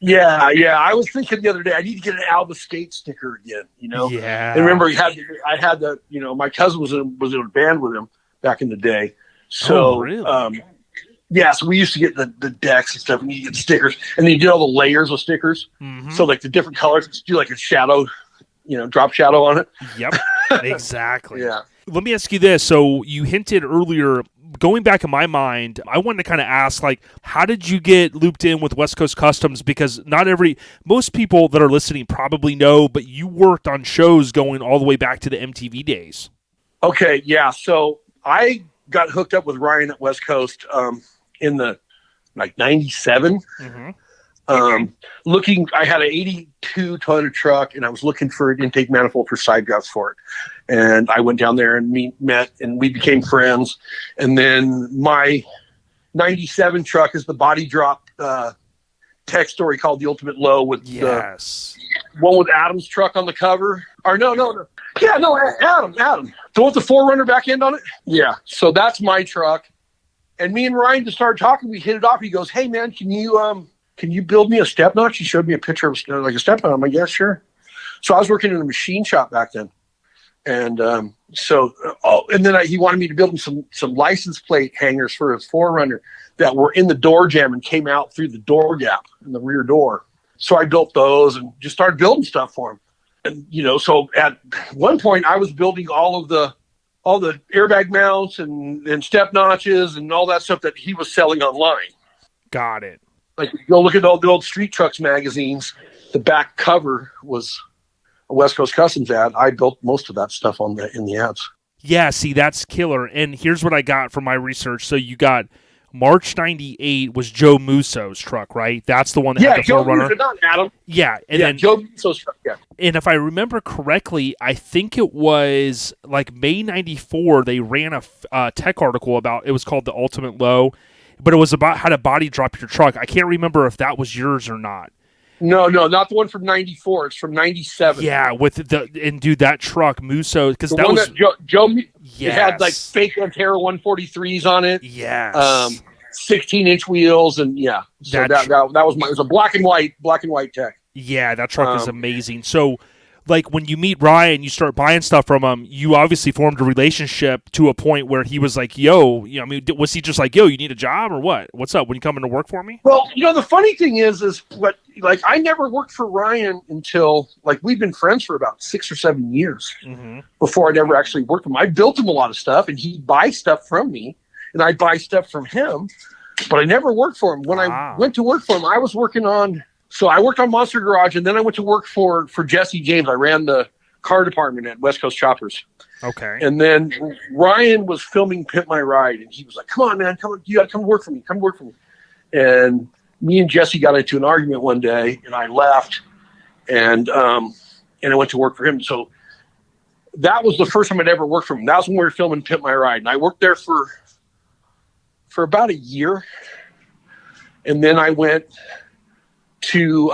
Yeah. I was thinking the other day, I need to get an Alba Skate sticker again. Yeah. And remember, I had the my cousin was in a band with him back in the day. So, really? So we used to get the decks and stuff, and you get stickers, and then you did all the layers of stickers. Mm-hmm. So like the different colors, do like a shadow, drop shadow on it. Yep, exactly. Yeah. Let me ask you this. So you hinted earlier, going back in my mind, I wanted to kind of ask, like, how did you get looped in with West Coast Customs? Because most people that are listening probably know, but you worked on shows going all the way back to the MTV days. Okay, yeah. So I got hooked up with Ryan at West Coast in the 97. Mm-hmm. I had an 82 Toyota truck, and I was looking for an intake manifold for side drafts for it. And I went down there and met, and we became friends. And then my 97 truck is the body drop tech story called The Ultimate Low with the one with Adam's truck on the cover. Or no. Yeah, no, Adam. The one with the 4Runner back end on it? Yeah. So that's my truck. And me and Ryan just started talking. We hit it off. He goes, "Hey, man, can you build me a step notch?" He showed me a picture of like a step notch. I'm like, "Yeah, sure." So I was working in a machine shop back then. And and then he wanted me to build him some license plate hangers for his 4Runner that were in the door jamb and came out through the door gap in the rear door. So I built those and just started building stuff for him. And, so at one point I was building all the airbag mounts and step notches and all that stuff that he was selling online. Got it. Like, you go look at all the old Street Trucks magazines, the back cover was a West Coast Customs ad. I built most of that stuff in the ads. Yeah, see, that's killer. And here's what I got from my research. So you got March 98 was Joe Musso's truck, right? That's the one that had the Joe 4Runner. Musso, not Adam. Yeah, and then Joe Musso's truck, yeah. And if I remember correctly, I think it was like May 94, they ran a tech article about, it was called The Ultimate Low, but it was about how to body drop your truck. I can't remember if that was yours or not. No, not the one from 94. It's from 97. Yeah, dude, that truck, Musso, because the that one was... that Joe yes. It had like fake Antero 143s on it. Yes. 16-inch wheels, and yeah. So that was it was a black and white tech. Yeah, that truck is amazing. So, like, when you meet Ryan, you start buying stuff from him, you obviously formed a relationship to a point where he was like, yo, was he just like, yo, you need a job or what? What's up? When you coming to work for me? Well, the funny thing is I never worked for Ryan until, like, we've been friends for about 6 or 7 years before I'd ever actually worked for him. I built him a lot of stuff, and he'd buy stuff from me, and I'd buy stuff from him, but I never worked for him. When I went to work for him, I was working on... So I worked on Monster Garage, and then I went to work for Jesse James. I ran the car department at West Coast Choppers. Okay. And then Ryan was filming Pimp My Ride, and he was like, come on, man, you got to come work for me. Come work for me. And me and Jesse got into an argument one day, and I left, and I went to work for him. So that was the first time I'd ever worked for him. That was when we were filming Pimp My Ride. And I worked there for about a year. And then I went to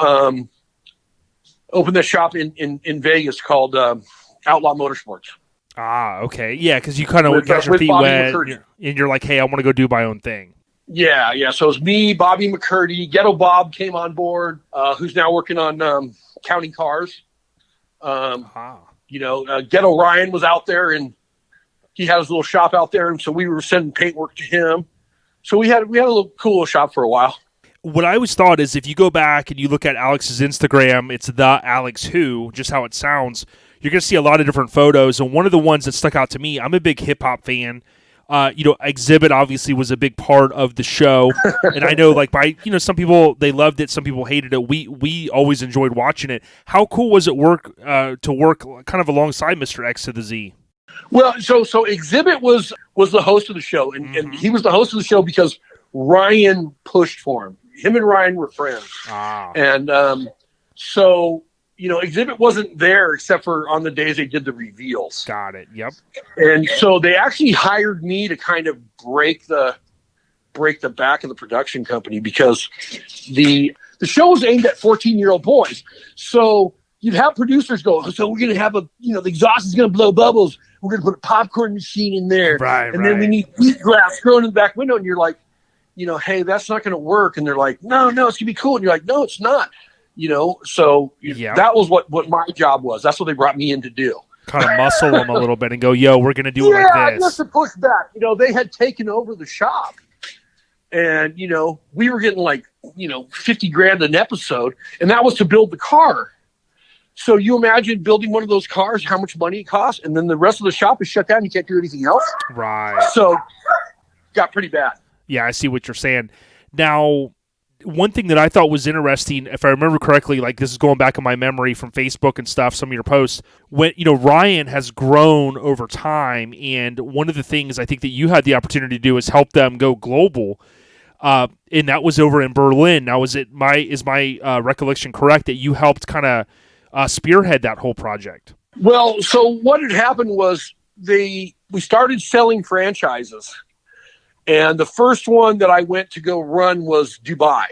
open the shop in Vegas called Outlaw Motorsports. Okay. Yeah, because you kind of got your feet Bobby wet, McCurdy. and you're like, hey, I want to go do my own thing. Yeah. So it was me, Bobby McCurdy, Ghetto Bob came on board, who's now working on Counting Cars. Ghetto Ryan was out there, and he had his little shop out there, and so we were sending paintwork to him. So we had a little cool shop for a while. What I always thought is if you go back and you look at Alex's Instagram, it's the Alex Who, just how it sounds. You're going to see a lot of different photos, and one of the ones that stuck out to me, I'm a big hip-hop fan. Exhibit obviously was a big part of the show, and I know some people, they loved it, some people hated it. We always enjoyed watching it. How cool was it to work kind of alongside Mr. X to the Z? Well, so Exhibit was the host of the show, and he was the host of the show because Ryan pushed for him. Him and Ryan were friends. And Exhibit wasn't there except for on the days they did the reveals. Got it. Yep. And so they actually hired me to kind of break the back of the production company because the show was aimed at 14-year-old boys. So you'd have producers go, so we're going to have the exhaust is going to blow bubbles. We're going to put a popcorn machine in there. Right. Then we need wheatgrass growing in the back window. And you're like, hey, that's not going to work. And they're like, no, it's going to be cool. And you're like, no, it's not. That was what my job was. That's what they brought me in to do. Kind of muscle them a little bit and go, yo, we're going to do it like this. Just to push back. They had taken over the shop. And, we were getting like, $50,000 an episode. And that was to build the car. So you imagine building one of those cars, how much money it costs. And then the rest of the shop is shut down. You can't do anything else. Right. So got pretty bad. Yeah, I see what you're saying. Now, one thing that I thought was interesting, if I remember correctly, like this is going back in my memory from Facebook and stuff, some of your posts, when Ryan has grown over time, and one of the things I think that you had the opportunity to do is help them go global, and that was over in Berlin. Now, is my recollection correct that you helped kind of spearhead that whole project? Well, so what had happened was we started selling franchises. And the first one that I went to go run was Dubai.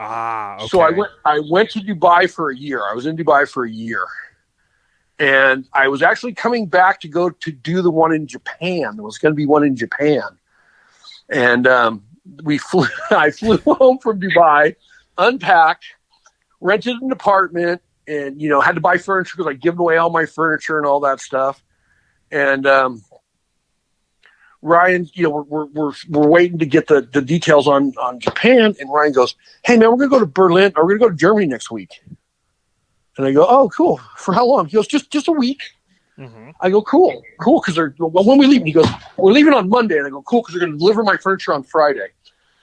Okay. So I went to Dubai for a year. I was in Dubai for a year. And I was actually coming back to go to do the one in Japan. There was going to be one in Japan. And I flew home from Dubai, unpacked, rented an apartment, and, had to buy furniture because I'd given away all my furniture and all that stuff. And Ryan, we're waiting to get the details on Japan, and Ryan goes, "Hey man, we're gonna go to Berlin, or we're gonna go to Germany next week." And I go, "Oh, cool. For how long?" He goes, "Just a week." Mm-hmm. I go, "Cool." Because when we leave, and he goes, "We're leaving on Monday." And I go, "Cool," because they're gonna deliver my furniture on Friday.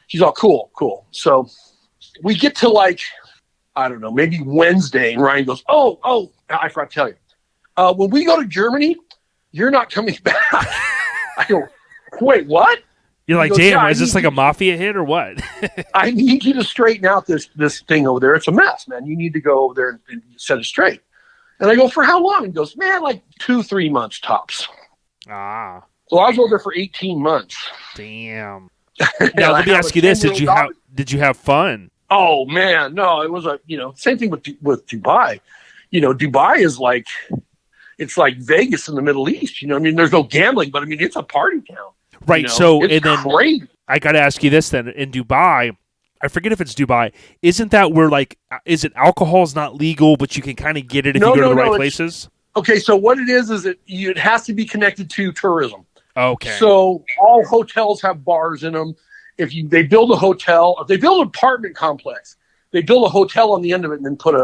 He's all, "Cool." So we get to I don't know, maybe Wednesday, and Ryan goes, "Oh, I forgot to tell you. When we go to Germany, you're not coming back." I go, "Wait, what?" You're like, goes, damn, "Yeah, is this like a mafia hit or what? I need you to straighten out this thing over there. It's a mess, man. You need to go over there and set it straight." And I go, "For how long?" He goes, "Man, like 2-3 months tops." Ah, So I was over there for 18 months. damn. Now let me ask you this: Did you have fun? Oh man, no, it was same thing with Dubai. Dubai is it's like Vegas in the Middle East. I mean, there's no gambling, but I mean, it's a party town. Right. So, it's and then crazy. I got to ask you this then: in Dubai, I forget if it's Dubai. Isn't that where is it alcohol is not legal, but you can kind of get it if you go to the right places? Okay, so what it is it has to be connected to tourism. Okay. So all hotels have bars in them. If they build a hotel, if they build an apartment complex, they build a hotel on the end of it and then put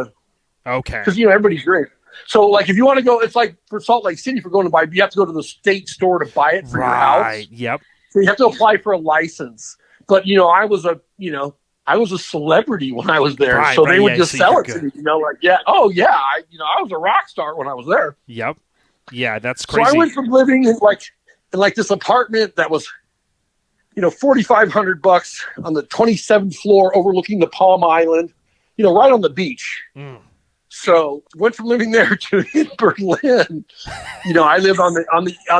okay. Because everybody drinks. So if you want to go, it's like for Salt Lake City, if you're going to buy, you have to go to the state store to buy it for your house. Right. Yep. So you have to apply for a license. But I was a celebrity when I was there, so they would just sell it to me. I was a rock star when I was there. Yep. Yeah, that's crazy. So I went from living in this apartment that was, $4,500 on the 27th floor overlooking the Palm Island, right on the beach. Mm. So went from living there to in Berlin. I lived on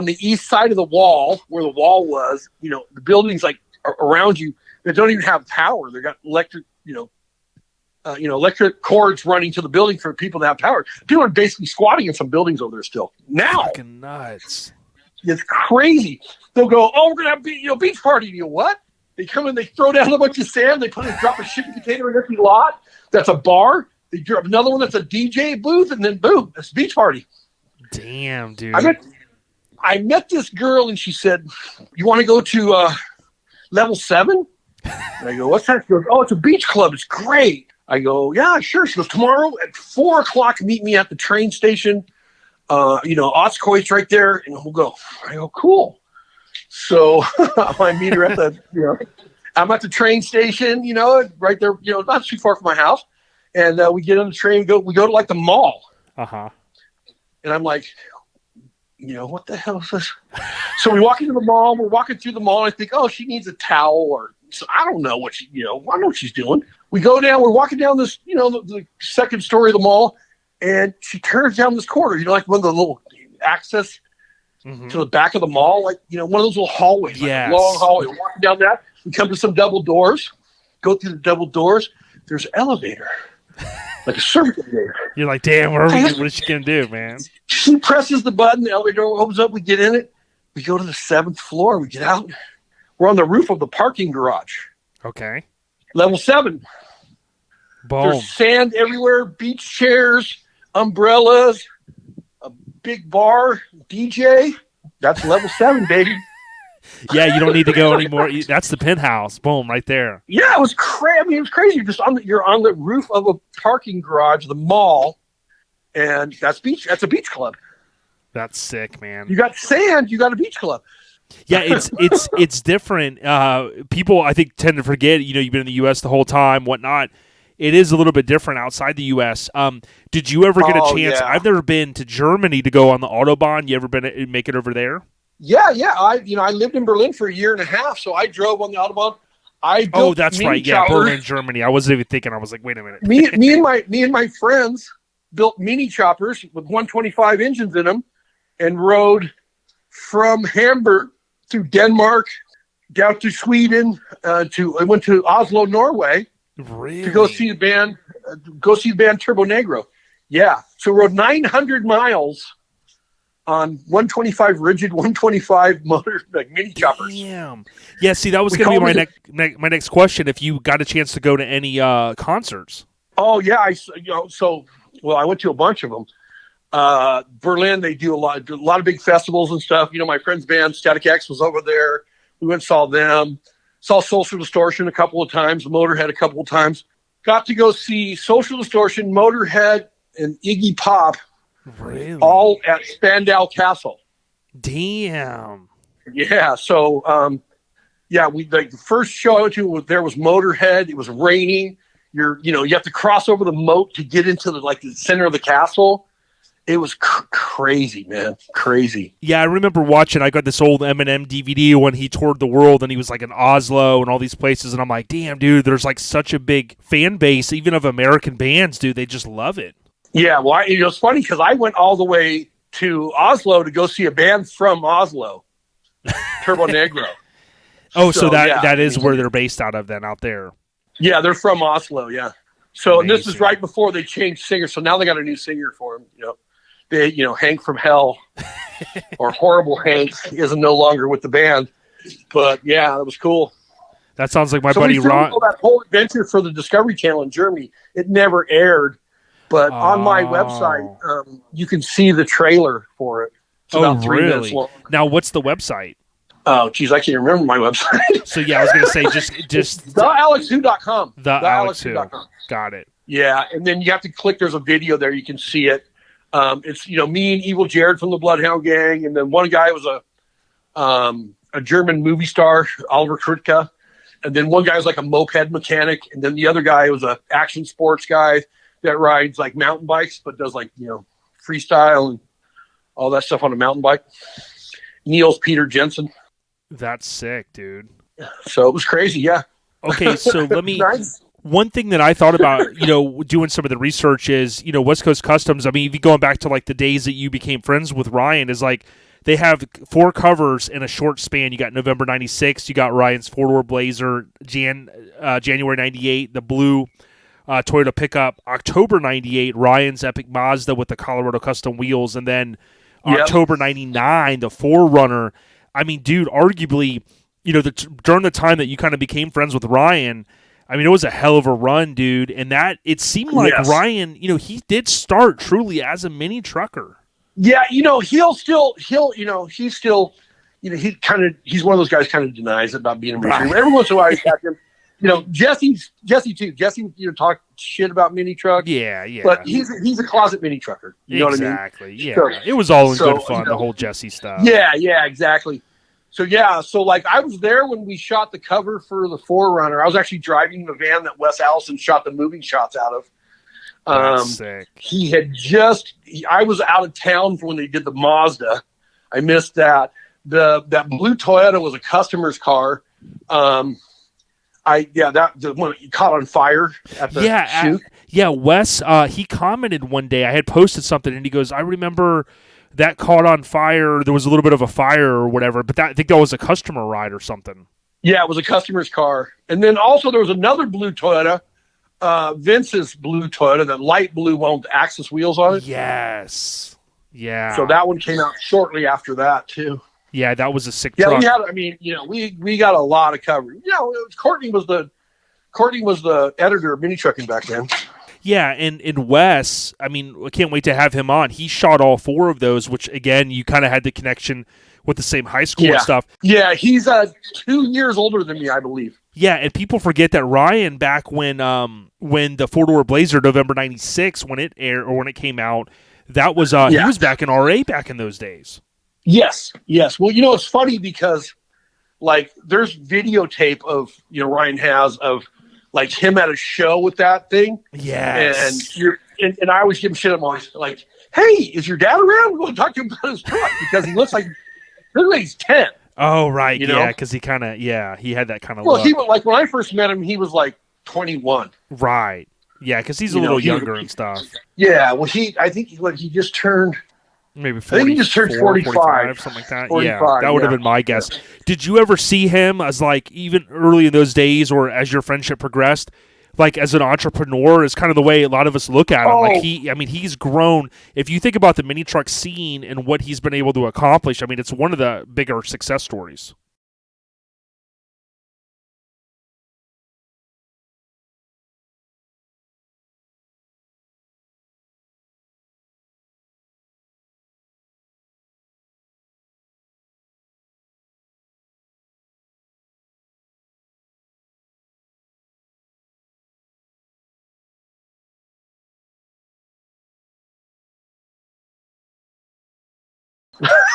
the east side of the wall where the wall was. The buildings around you that don't even have power. They got electric, electric cords running to the building for people to have power. People are basically squatting in some buildings over there still. Now, fucking nuts. It's crazy. They'll go, "Oh, we're gonna have beach party." You know what? They come in, they throw down a bunch of sand, they drop a shipping container in every lot. That's a bar. They drop another one that's a DJ booth, and then boom, it's a beach party. Damn, dude. I met this girl, and she said, "You want to go to level 7?" And I go, "What's that?" She goes, "Oh, it's a beach club. It's great." I go, "Yeah, sure." She goes, "Tomorrow at 4:00, meet me at the train station. Otskoy's right there, and we'll go." I go, "Cool." So I meet her at I'm at the train station, right there, not too far from my house. And we get on the train, we go to the mall. Uh-huh. And I'm like, what the hell is this? So we walk into the mall, we're walking through the mall, and I think, oh, she needs a towel, or so I don't know what I know what she's doing. We go down, we're walking down this, the second story of the mall, and she turns down this corridor, like one of the little access to the back of the mall, one of those little hallways, yes. A long hallway. We're walking down that, we come to some double doors, go through the double doors, there's an elevator, like a service elevator. You're like, damn, what is she going to do, man? She presses the button, the elevator door opens up, we get in it, we go to the 7th floor, we get out, we're on the roof of the parking garage. Okay. Level 7. Boom. There's sand everywhere, beach chairs, umbrellas, a big bar, DJ. That's level 7, baby. Yeah, you don't need to go anymore. That's the penthouse. Boom, right there. Yeah, it was crazy. I mean, it was crazy. You're on the roof of a parking garage, the mall, and that's a beach club. That's sick, man. You got sand, you got a beach club. Yeah, it's different. People, I think, tend to forget. You've been in the U.S. the whole time, whatnot. It is a little bit different outside the U.S. Did you ever get a chance? Yeah. I've never been to Germany to go on the Autobahn. You ever make it over there? Yeah. I lived in Berlin for 1.5 years, so I drove on the Autobahn. That's right. Yeah, Berlin, Germany. I wasn't even thinking. I was like, wait a minute. me and my friends built mini choppers with 125 engines in them, and rode from Hamburg through Denmark down to Sweden. I went to Oslo, Norway. Really? To go see the band Turbo Negro. Yeah. So we rode 900 miles on 125 rigid 125 motor mini choppers. Damn. Yeah, see, that was going to be my next question, if you got a chance to go to any concerts. Oh yeah, I went to a bunch of them. Berlin, they do a lot of big festivals and stuff. You know, my friend's band Static X was over there. We went and saw them. Saw Social Distortion a couple of times, Motorhead a couple of times. Got to go see Social Distortion, Motorhead, and Iggy Pop, Really? all at Spandau Castle. Damn. Yeah. So, we the first show I went to there was Motorhead. It was raining. You have to cross over the moat to get into the center of the castle. It was crazy, man. Crazy. Yeah, I remember watching. I got this old Eminem DVD when he toured the world, and he was like in Oslo and all these places. And I'm like, damn, dude, there's like such a big fan base, even of American bands, dude. They just love it. Yeah, well, it's funny because I went all the way to Oslo to go see a band from Oslo, Turbo Negro. Oh, so that is where they're based out of then, out there. Yeah, they're from Oslo, yeah. So and this was Amazing. right before they changed singers, so now they got a new singer for him, Hank from Hell or Horrible Hank is no longer with the band. But yeah, that was cool. That sounds like my So buddy we filmed Ron. all that whole adventure for the Discovery Channel in Germany. It never aired, but on my website, you can see the trailer for it. It's about 3 minutes long. Now, what's the website? Oh, geez, I can't remember my website. So yeah, I was gonna say just TheAlexWho.com. TheAlexWho.com. Got it. Yeah, and then you have to click. There's a video there. You can see it. It's me and Evil Jared from the Bloodhound Gang, and then one guy was a German movie star, Oliver Krutka, and then one guy was like a moped mechanic, and then the other guy was a action sports guy that rides like mountain bikes, but does freestyle and all that stuff on a mountain bike. Niels Peter Jensen. That's sick, dude. So it was crazy, yeah. Okay, so let me. Nice. One thing that I thought about, doing some of the research is, West Coast Customs. I mean, even going back to like the days that you became friends with Ryan, is like they have 4 covers in a short span. You got November '96, you got Ryan's 4-door Blazer, January '98, the blue Toyota pickup, October '98, Ryan's epic Mazda with the Colorado custom wheels, and then October '99, the 4Runner. I mean, dude, arguably, during the time that you kind of became friends with Ryan, I mean, it was a hell of a run, dude. And that it seemed like Ryan, he did start truly as a mini trucker. Yeah, he's one of those guys kind of denies about being a mini trucker. Every once in a while, he's got him. Jesse too. Jesse, talk shit about mini trucks. Yeah. But he's a closet mini trucker. You know what I mean? Exactly. Yeah. It was all in good fun, the whole Jesse stuff. Yeah, exactly. So I was there when we shot the cover for the 4Runner. I was actually driving the van that Wes Allison shot the moving shots out of. That's sick. I was out of town for when they did the Mazda. I missed that. That blue Toyota was a customer's car. The one that caught on fire at the shoot. Wes, he commented one day, I had posted something, and he goes, I remember that caught on fire. There was a little bit of a fire or whatever, but I think that was a customer ride or something. Yeah, it was a customer's car. And then also there was another blue Toyota, Vince's blue Toyota, that light blue one with the Axis wheels on it. Yes. Yeah. So that one came out shortly after that, too. Yeah, that was a sick truck. We got a lot of coverage. Courtney was the editor of Mini Trucking back then. Yeah, and Wes, I mean, I can't wait to have him on. He shot all 4 of those, which, again, you kind of had the connection with the same high school and stuff. Yeah, he's 2 years older than me, I believe. Yeah, and people forget that Ryan, back when the 4-door Blazer, November '96, when it aired or when it came out, that was he was back in RA back in those days. Yes. Well, it's funny because there's videotape of Ryan has of him at a show with that thing. Yes. And I always give him shit. I'm always like, hey, is your dad around? We're going to talk to him about his truck because he looks like he's 10. Oh, right. Yeah, because he kind of, he had that kind of look. He was when I first met him, he was 21. Right. Yeah, because he's a little younger and stuff. Yeah. Well, I think he just turned. Maybe 40, I think he just turned 45. Something like that. 45, yeah, that would have been my guess. Did you ever see him as even early in those days, or as your friendship progressed, as an entrepreneur? Is kind of the way a lot of us look at him. He's grown. If you think about the mini truck scene and what he's been able to accomplish, it's one of the bigger success stories.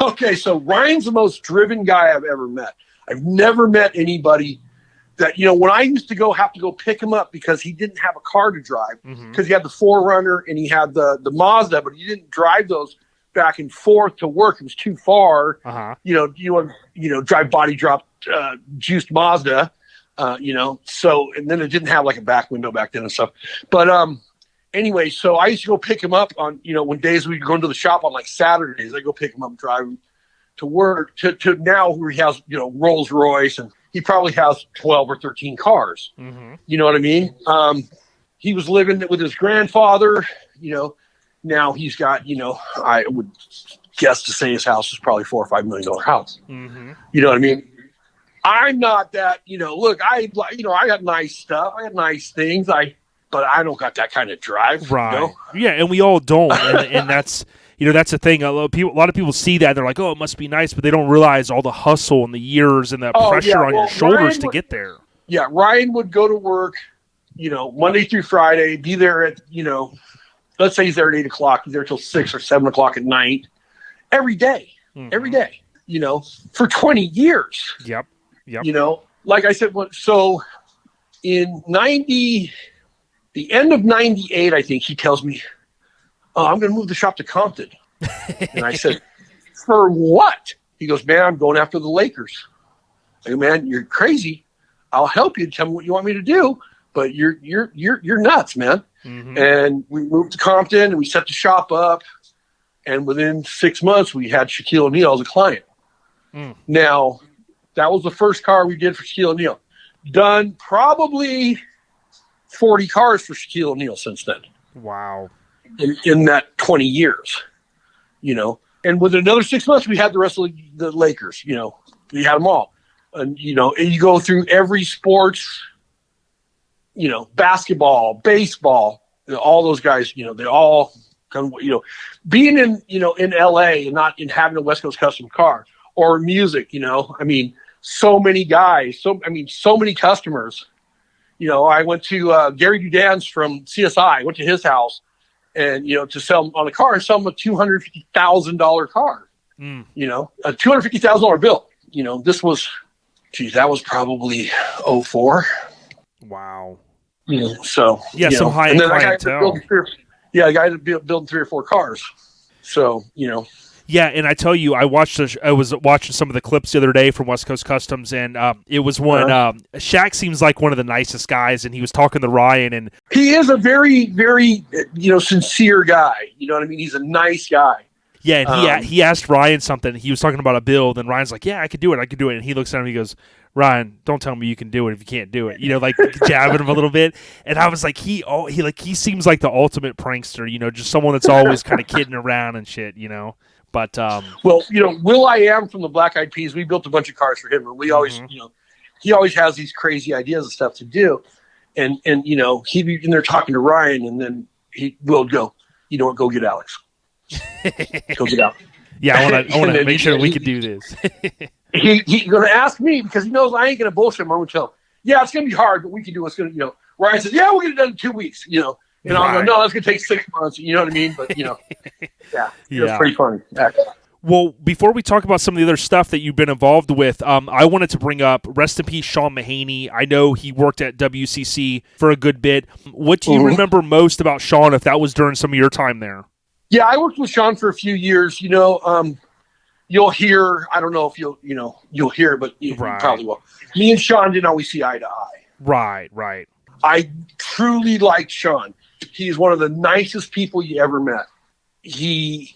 Okay, so Ryan's the most driven guy I've ever met. I've never met anybody that, when I used to have to go pick him up because he didn't have a car to drive, because he had the 4Runner and he had the Mazda, but he didn't drive those back and forth to work. It was too far. You want drive body drop juiced Mazda, so, and then it didn't have like a back window back then and stuff. But anyway, so I used to go pick him up on, when days we'd go into the shop on like Saturdays, I go pick him up, drive him to work to now where he has, Rolls Royce, and he probably has 12 or 13 cars. You know what I mean? He was living with his grandfather, now he's got, I would guess to say his house is probably $4 or $5 million house. You know what I mean? I'm not that, look, I got nice stuff. I got nice things. But I don't got that kind of drive. Right. Yeah, and we all don't. And that's, that's the thing. A lot of people see that and they're like, oh, it must be nice, but they don't realize all the hustle and the years and the pressure on your shoulders to get there. Yeah, Ryan would go to work, Monday through Friday, be there at, let's say he's there at 8 o'clock. He's there till 6 or 7 o'clock at night. Every day. Every day. For 20 years. Yep. Like I said, so in the end of 98, I think, he tells me, oh, I'm going to move the shop to Compton. And I said, for what? He goes, man, I'm going after the Lakers. I go, man, you're crazy. I'll help you. Tell me what you want me to do. But you're nuts, man. And we moved to Compton and we set the shop up. And within 6 months, we had Shaquille O'Neal as a client. Now, that was the first car we did for Shaquille O'Neal. Done probably 40 cars for Shaquille O'Neal since then. Wow. In that 20 years, and within another 6 months, we had the rest of the Lakers, we had them all. And, and you go through every sports, basketball, baseball, all those guys, they all come, being in, in LA and not in having a West Coast custom car or music, so many guys, so many customers. I went to Gary Dudan's from CSI. I went to his house and, to sell him on a car and sell him a $250,000 car, a $250,000 bill. This was, that was probably 04. Wow. So, some high-end clientele. A guy building 3 or 4 cars. So, Yeah, and I tell you, I was watching some of the clips the other day from West Coast Customs, and it was when Shaq seems like one of the nicest guys, and he was talking to Ryan, and he is a very, very sincere guy. You know what I mean? He's a nice guy. Yeah, and he asked Ryan something. He was talking about a build, and Ryan's like, "Yeah, I could do it. And he looks at him, and he goes, "Ryan, don't tell me you can do it if you can't do it." Like jabbing him a little bit. And I was like, he seems like the ultimate prankster. Just someone that's always kind of kidding around and shit. But well, Will I Am from the Black Eyed Peas, we built a bunch of cars for him, and we always, he always has these crazy ideas and stuff to do, and he'd be in there talking to Ryan, and then he will go, go get Alex, go get Alex. Yeah, I want to make sure we can do this. He's going to ask me because he knows I ain't going to bullshit him. I'm going to tell him, yeah, it's going to be hard, but we can do what's going to, Ryan says, yeah, we'll get it done in 2 weeks, And I'm like, no, that's going to take 6 months. You know what I mean? But, it's pretty funny. Well, before we talk about some of the other stuff that you've been involved with, I wanted to bring up, rest in peace, Sean Mahaney. I know he worked at WCC for a good bit. What do you remember most about Sean, if that was during some of your time there? Yeah, I worked with Sean for a few years. You'll hear, I don't know if you'll hear, but you probably will. Me and Sean didn't always see eye to eye. Right. I truly liked Sean. He's one of the nicest people you ever met. He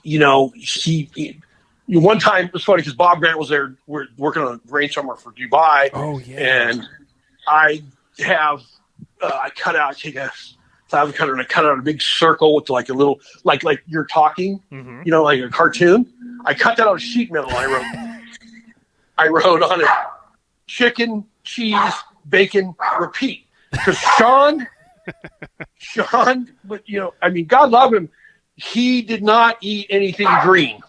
one time, it was funny because Bob Grant was there. We're working on a rain summer for Dubai. Oh, yeah. And I have, I cut out a big circle with like a little, like you're talking, like a cartoon. I cut that out of sheet metal. I wrote on it, chicken, cheese, bacon, repeat. Because Sean, but God love him. He did not eat anything green.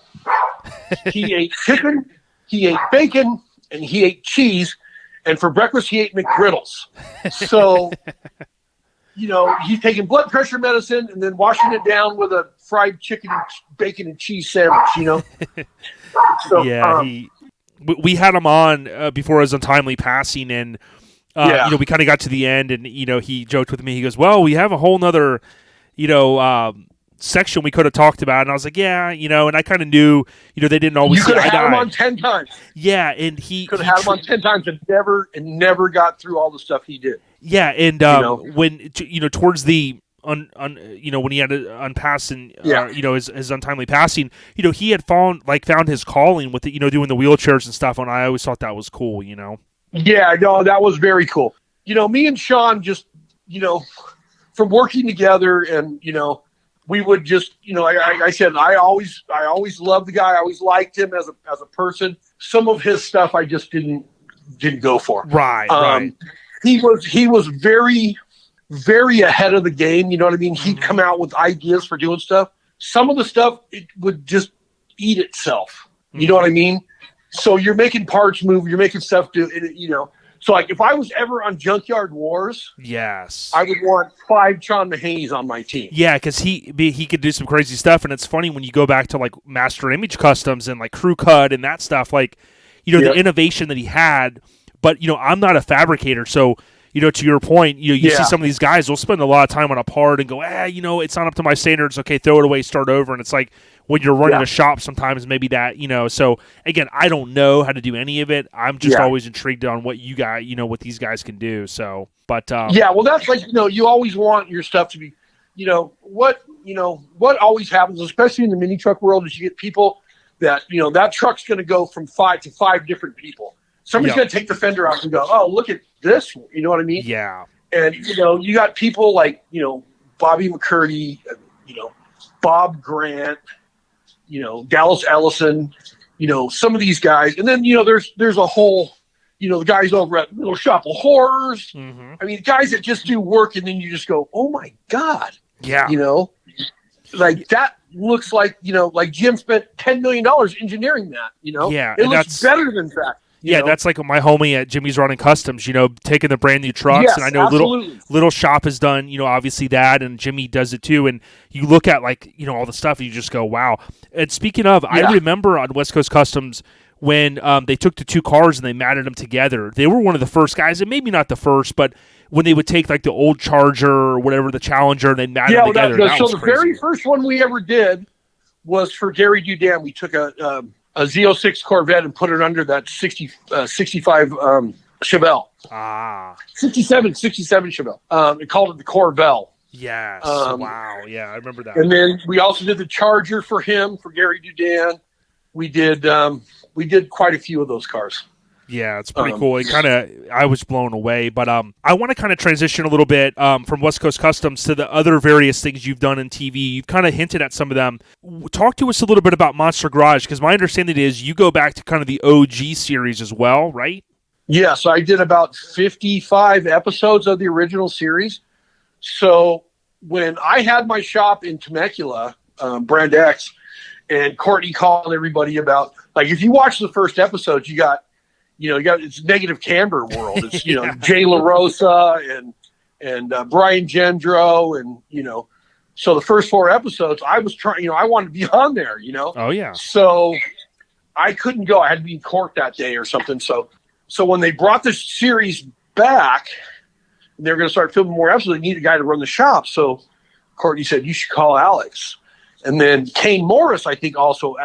He ate chicken, he ate bacon, and he ate cheese. And for breakfast, he ate McGriddles. So, he's taking blood pressure medicine and then washing it down with a fried chicken, and bacon, and cheese sandwich, So, Yeah, we had him on before his untimely passing, and we kind of got to the end, and he joked with me. He goes, "Well, we have a whole nother, section we could have talked about," and I was like, "Yeah, and I kind of knew, they didn't always you see could eye have to had him eye." on 10 times. Yeah, and he Could have had him on 10 times and never got through all the stuff he did. Yeah, and when towards the when he had to unpass and his untimely passing, he had found his calling with doing the wheelchairs and stuff, and I always thought that was cool. Yeah, no, that was very cool. Me and Sean just from working together, and we would just like I said, I always loved the guy. I always liked him as a person. Some of his stuff I just didn't go for. Right. He was very, very ahead of the game. You know what I mean? He'd come out with ideas for doing stuff. Some of the stuff, it would just eat itself. You know what I mean? So you're making parts move. You're making stuff do. So like if I was ever on Junkyard Wars, yes, I would want 5 Sean Mahaney's on my team. Yeah, because he could do some crazy stuff, and it's funny when you go back to like Master Image Customs and like Crew Cut and that stuff. Like the innovation that he had. But, I'm not a fabricator, so, to your point, you see some of these guys will spend a lot of time on a part and go, it's not up to my standards. Okay, throw it away, start over. And it's like when you're running a shop, sometimes maybe that, So, again, I don't know how to do any of it. I'm just always intrigued on what you guys, what these guys can do. So, but. Well, that's like, you always want your stuff to be, what always happens, especially in the mini truck world, is you get people that, that truck's going to go from 5 to 5 different people. Somebody's going to take the fender out and go, oh, look at this. You know what I mean? Yeah. And, you got people like, Bobby McCurdy, Bob Grant, Dallas Ellison, some of these guys. And then, there's a whole, the guys over at Little Shop of Horrors. Mm-hmm. I mean, guys that just do work and then you just go, oh, my God. Yeah. Like that looks like, like Jim spent $10 million engineering that, Yeah. It looks better than that. Yeah, that's like my homie at Jimmy's Running Customs, taking the brand new trucks. Yes, and I know Little Shop has done, obviously that, and Jimmy does it too. And you look at all the stuff and you just go, wow. And speaking of, I remember on West Coast Customs when they took the 2 cars and they matted them together. They were one of the first guys, and maybe not the first, but when they would take like the old Charger or whatever, the Challenger, and they matted them together. So the very first one we ever did was for Gary Dudan. We took a Z06 Corvette and put it under that 65 Chevelle. 67 Chevelle. It called it the Corvelle. Yes. Wow. Yeah, I remember that. And then we also did the Charger for him, for Gary Dudan. We did quite a few of those cars. Yeah, it's pretty cool. I was blown away. But I want to kind of transition a little bit from West Coast Customs to the other various things you've done in TV. You've kind of hinted at some of them. Talk to us a little bit about Monster Garage, because my understanding is you go back to kind of the OG series as well, right? Yes, I did about 55 episodes of the original series. So when I had my shop in Temecula, Brand X, and Courtney called everybody about, like, if you watch the first episodes, you got it's Negative Camber world. It's Jay LaRosa and Brian Gendro, and so the first 4 episodes I was trying. I wanted to be on there. Oh yeah. So I couldn't go. I had to be in court that day or something. So when they brought the series back, and they were going to start filming more episodes, they needed a guy to run the shop. So Courtney said, "You should call Alex." And then Kane Morris, I think, also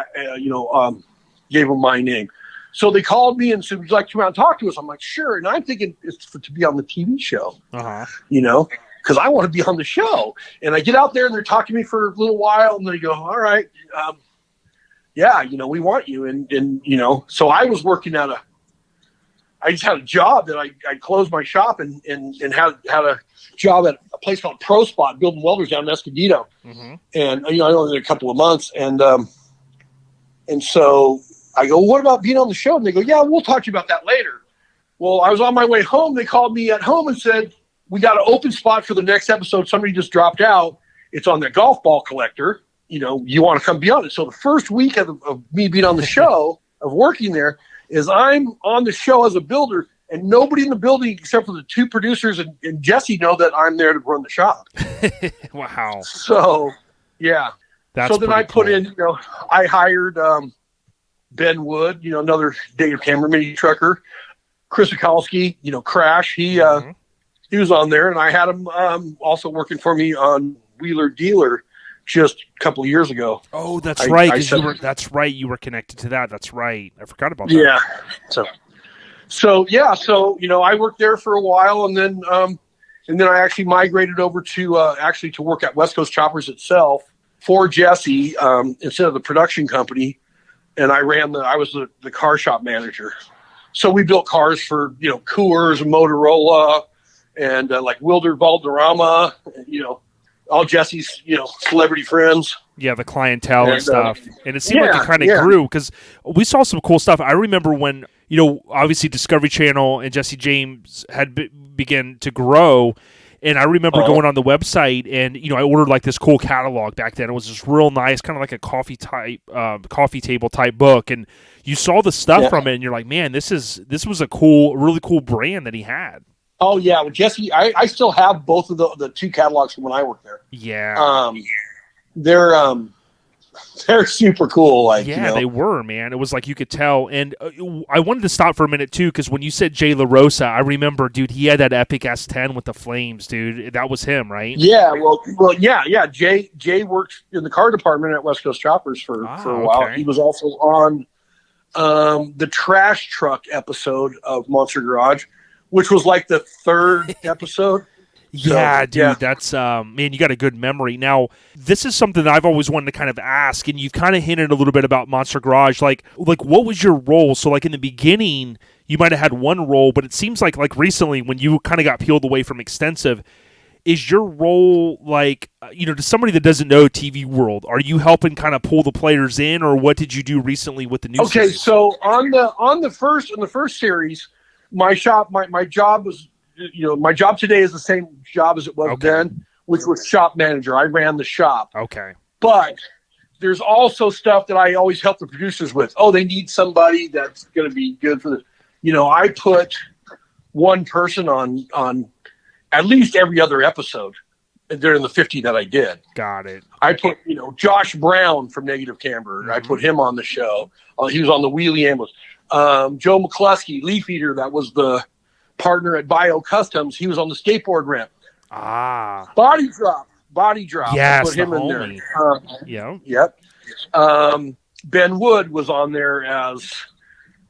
gave him my name. So they called me and said, "Would you like to come out and talk to us?" I'm like, "Sure." And I'm thinking it's to be on the TV show, because I want to be on the show. And I get out there and they're talking to me for a little while, and they go, "All right, we want you." And so I was working I just had a job that I closed my shop and had a job at a place called Pro Spot, building welders down in Escondido. Mm-hmm. And I only did a couple of months, and so I go, "What about being on the show?" And they go, "Yeah, we'll talk to you about that later." Well, I was on my way home. They called me at home and said, "We got an open spot for the next episode. Somebody just dropped out. It's on the golf ball collector. You want to come be on it?" So the first week of me being on the show, of working there, is I'm on the show as a builder, and nobody in the building except for the 2 producers and Jesse know that I'm there to run the shop. Wow. So, yeah. That's so then I put in, I hired Ben Wood, another Dave Cameron mini trucker. Chris Okowski, Crash. He was on there, and I had him also working for me on Wheeler Dealer just a couple of years ago. Oh, that's right. That's right. You were connected to that. That's right. I forgot about that. Yeah. So I worked there for a while, and then I actually migrated over to work at West Coast Choppers itself for Jesse instead of the production company, and I was the car shop manager. So we built cars for Coors and Motorola, and like Wilder Valderrama, all Jesse's celebrity friends. Yeah, the clientele and stuff. And it seemed like it kind of grew because we saw some cool stuff. I remember when, obviously Discovery Channel and Jesse James had began to grow. And I remember going on the website and, I ordered like this cool catalog back then. It was just real nice, kind of like a coffee table type book. And you saw the stuff from it and you're like, man, this was a really cool brand that he had. Oh yeah. Well, Jesse, I still have both of the two catalogs from when I worked there. Yeah. They're super cool. They were, man. It was like you could tell. And I wanted to stop for a minute too, because when you said Jay LaRosa, I remember, dude, he had that epic S10 with the flames, dude. That was him, right? Yeah. Well, yeah. Jay worked in the car department at West Coast Choppers for a while. Okay. He was also on the trash truck episode of Monster Garage, which was like the third episode. Yeah, dude, that's man, you got a good memory. Now, this is something that I've always wanted to kind of ask, and you've kind of hinted a little bit about Monster Garage. Like what was your role? So, like in the beginning, you might have had one role, but it seems like recently, when you kind of got peeled away from Extensive, is your role like to somebody that doesn't know TV world? Are you helping kind of pull the players in, or what did you do recently with the new? Okay, series? So on the first series, my job was. My job today is the same job as it was then, which was shop manager. I ran the shop. Okay. But there's also stuff that I always help the producers with. Oh, they need somebody that's going to be good for this. I put one person on at least every other episode during the 50 that I did. Got it. I put, Josh Brown from Negative Camber. Mm-hmm. I put him on the show. He was on the Wheelie Ambulance. Joe McCluskey, Leaf Eater, that was the partner at Bio Customs. He was on the skateboard ramp. Body drop. Yes, put him the in homie. there. Yep. Ben Wood was on there as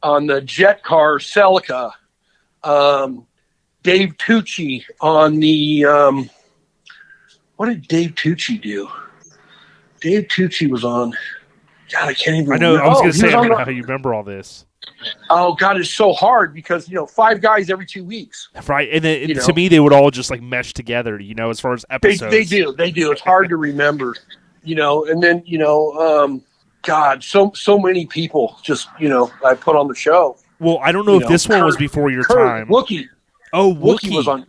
on the jet car Celica. Dave Tucci on the what did Dave Tucci do? Dave Tucci was on. God, I can't even. I know. I was going to say, I don't know how you remember all this. Oh God, it's so hard because 5 guys every 2 weeks. Right, and then, to me, they would all just like mesh together. As far as episodes, they do. It's hard to remember. And then God, so many people just I put on the show. Well, I don't know if this one was before your time. Wookie. Oh, Wookie was on.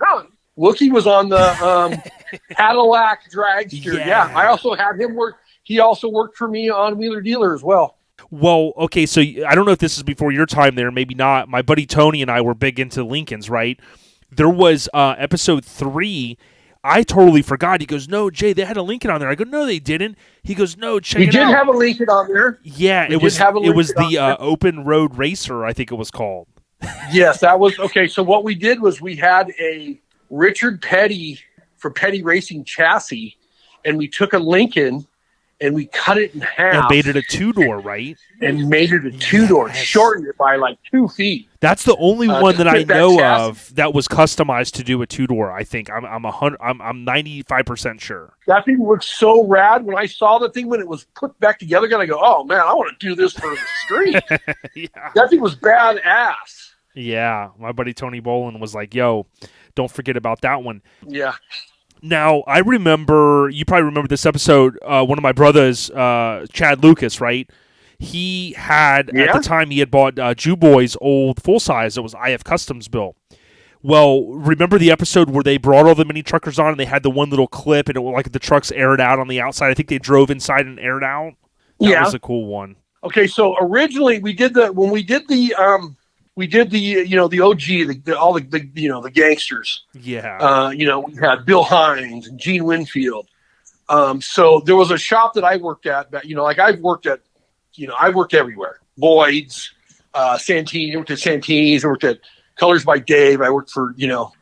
Wookie was on the Cadillac Dragster. Yeah, I also had him work. He also worked for me on Wheeler Dealer as well. Well, okay, so I don't know if this is before your time there, maybe not. My buddy Tony and I were big into Lincolns, right? There was episode 3. I totally forgot. He goes, no, Jay, they had a Lincoln on there. I go, no, they didn't. He goes, no, check it out. We did have a Lincoln on there. Yeah, it was the Open Road Racer, I think it was called. Yes, that was, okay, so what we did was we had a Richard Petty for Petty Racing chassis, and we took a Lincoln and we cut it in half. And made it a 2-door, right? And made it a 2-door, shortened it by like 2 feet. That's the only one that I know of that was customized to do a 2-door. I think I'm 95% sure. That thing looked so rad. When I saw the thing when it was put back together, I go, oh man, I want to do this for the street. Yeah. That thing was badass. Yeah, my buddy Tony Bolin was like, yo, don't forget about that one. Yeah. Now, I remember, you probably remember this episode, one of my brothers, Chad Lucas, right? He had, at the time, he had bought Jew Boy's old full-size. It was IF Customs built. Well, remember the episode where they brought all the mini truckers on and they had the one little clip and it was like the trucks aired out on the outside? I think they drove inside and aired out. That was a cool one. Okay, so originally we did the OG, all the gangsters. Yeah. We had Bill Hines and Gene Winfield. So there was a shop that I worked at, I worked everywhere. Boyd's, Santini. I worked at Santini's. I worked at Colors by Dave. I worked for,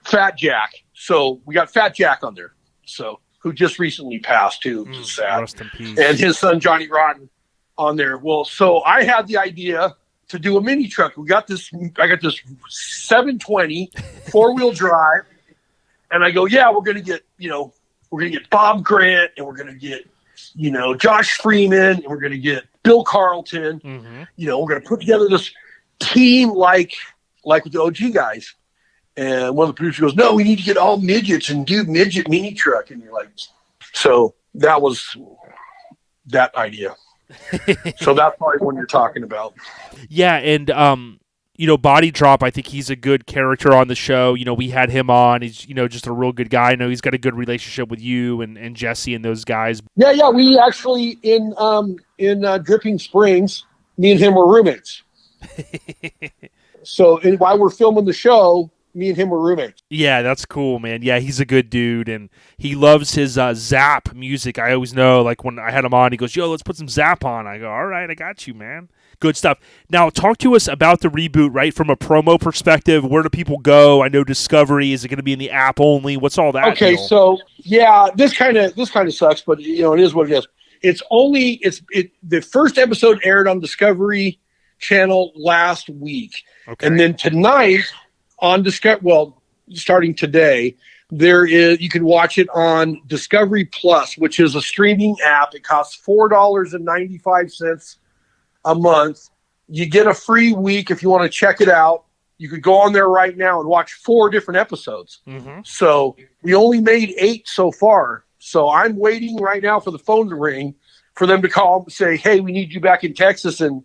Fat Jack. So we got Fat Jack on there. So who just recently passed too, which is sad. Rest in peace. And his son Johnny Rotten on there. Well, so I had the idea to do a mini truck. I got this 720 4-wheel drive, and I go, yeah, we're gonna get Bob Grant, and we're gonna get Josh Freeman, and we're gonna get Bill Carlton. Mm-hmm. We're gonna put together this team like with the OG guys. And one of the producers goes, no, we need to get all midgets and do midget mini truck. And you're like, so that was that idea. So that's probably what you're talking about. Yeah, and Body Drop, I think he's a good character on the show. We had him on. He's just a real good guy. I know he's got a good relationship with you and Jesse and those guys. Yeah. We actually in Dripping Springs, me and him were roommates. So while we're filming the show, me and him were roommates. Yeah, that's cool, man. Yeah, he's a good dude, and he loves his Zap music. I always know, like when I had him on, he goes, yo, let's put some Zap on. I go, all right, I got you, man. Good stuff. Now, talk to us about the reboot, right, from a promo perspective. Where do people go? I know Discovery. Is it going to be in the app only? What's all that? Okay, deal? So, yeah, this kind of sucks, but, it is what it is. The first episode aired on Discovery Channel last week. Okay. And then tonight on starting today, you can watch it on Discovery Plus, which is a streaming app. It costs $4.95 a month. You get a free week if you want to check it out. You could go on there right now and watch 4 different episodes. Mm-hmm. So we only made 8 so far. So I'm waiting right now for the phone to ring for them to call and say, hey, we need you back in Texas, and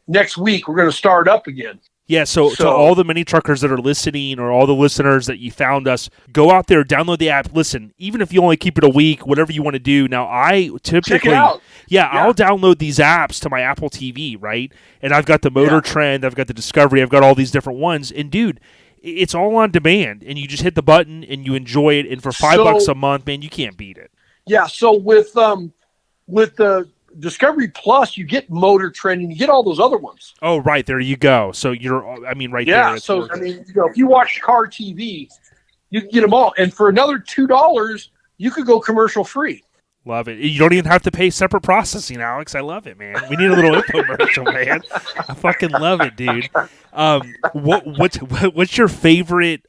next week we're going to start up again. Yeah, so to all the mini truckers that are listening, or all the listeners that you found us, go out there, download the app. Listen, even if you only keep it a week, whatever you want to do. Now, I typically, check it out. Yeah, I'll download these apps to my Apple TV, right? And I've got the Motor Trend, I've got the Discovery, I've got all these different ones. And dude, it's all on demand, and you just hit the button and you enjoy it. And for $5 a month, man, you can't beat it. Yeah. So with the Discovery Plus, you get Motor Trend and you get all those other ones. Oh, right. There you go. So right there. Yeah. So, if you watch car TV, you can get them all. And for another $2, you could go commercial free. Love it. You don't even have to pay separate processing, Alex. I love it, man. We need a little infomercial, man. I fucking love it, dude. What's your favorite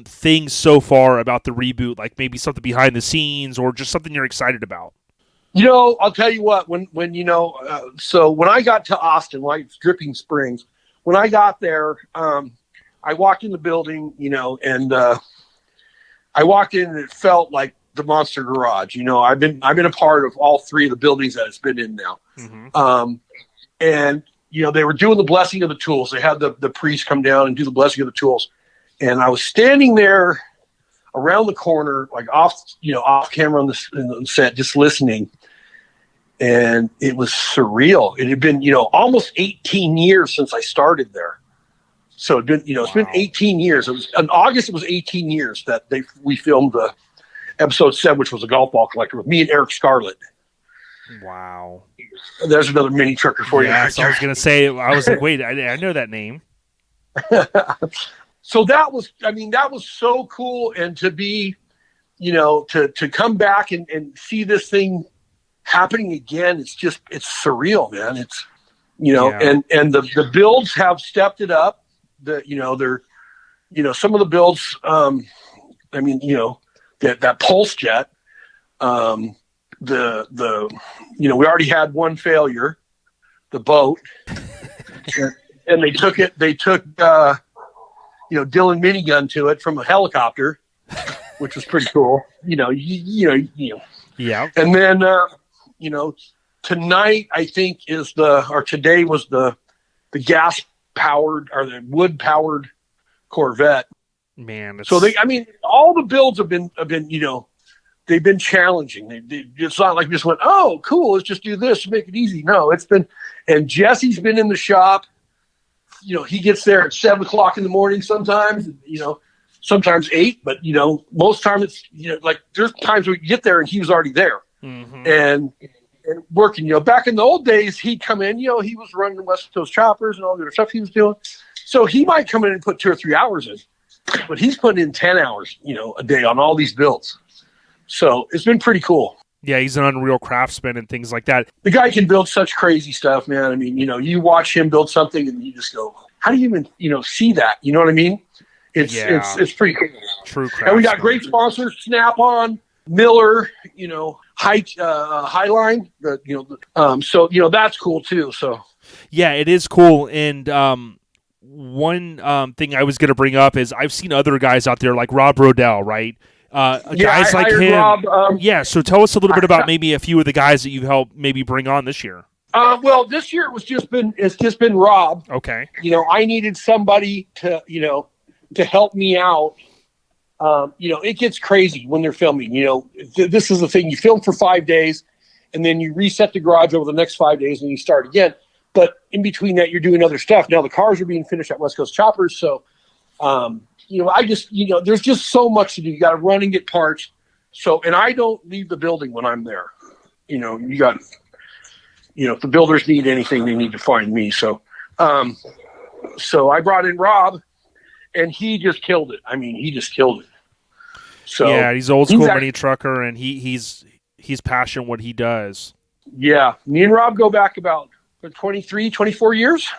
thing so far about the reboot? Like maybe something behind the scenes or just something you're excited about? I'll tell you what, so when I got to Austin, like Dripping Springs, when I got there, I walked in the building, and I walked in and it felt like the Monster Garage. I've been a part of all 3 of the buildings that it's been in now. Mm-hmm. And, they were doing the blessing of the tools. They had the priest come down and do the blessing of the tools. And I was standing there around the corner, like off camera on the set, just listening. And it was surreal. It had been, almost 18 years since I started there. So it'd been, it's been 18 years. It was in August. It was 18 years that we filmed the episode 7, which was a golf ball collector with me and Eric Scarlett. Wow. There's another mini trucker for you. So I was going to say, I was like, wait, I know that name. So that was so cool. And to be, to come back and see this thing happening again, it's surreal, man. It's, and the builds have stepped it up. They're, some of the builds, that Pulse Jet, we already had one failure, the boat, and they took Dylan minigun to it from a helicopter, which was pretty cool. Yeah. And then, tonight I think today was the gas powered or the wood powered Corvette. Man. So all the builds have been, they've been challenging. It's not like we just went, oh, cool, let's just do this to make it easy. No, and Jesse's been in the shop. He gets there at 7:00 in the morning sometimes, sometimes 8, but, most times it's, like there's times we get there and he was already there. Mm-hmm. and working. Back in the old days, he'd come in. He was running the West Coast choppers and all the other stuff he was doing. So he might come in and put 2 or 3 hours in, but he's putting in 10 hours, a day on all these builds. So it's been pretty cool. Yeah, he's an unreal craftsman and things like that. The guy can build such crazy stuff, man. I mean, you watch him build something and you just go, how do you even, see that? You know what I mean? It's pretty cool. True craftsman. And we got great sponsors, Snap-on, Miller, Highline, so that's cool too. So yeah, it is cool. And one thing I was going to bring up is I've seen other guys out there like Rob Rodell, right? Guys like him. Rob, so tell us a little bit about maybe a few of the guys that you've helped maybe bring on this year. Well, this year it's just been Rob. Okay. I needed somebody to help me out. It gets crazy when they're filming. This is the thing. You film for 5 days, and then you reset the garage over the next 5 days, and you start again. But in between that, you're doing other stuff. Now the cars are being finished at West Coast Choppers, so there's just so much to do. You got to run and get parts. So, and I don't leave the building when I'm there. You got, if the builders need anything, they need to find me. So, so I brought in Rob, and he just killed it. I mean, he just killed it. So yeah, he's old school mini trucker, and he's passionate what he does. Yeah, me and Rob go back about 23, 24 years.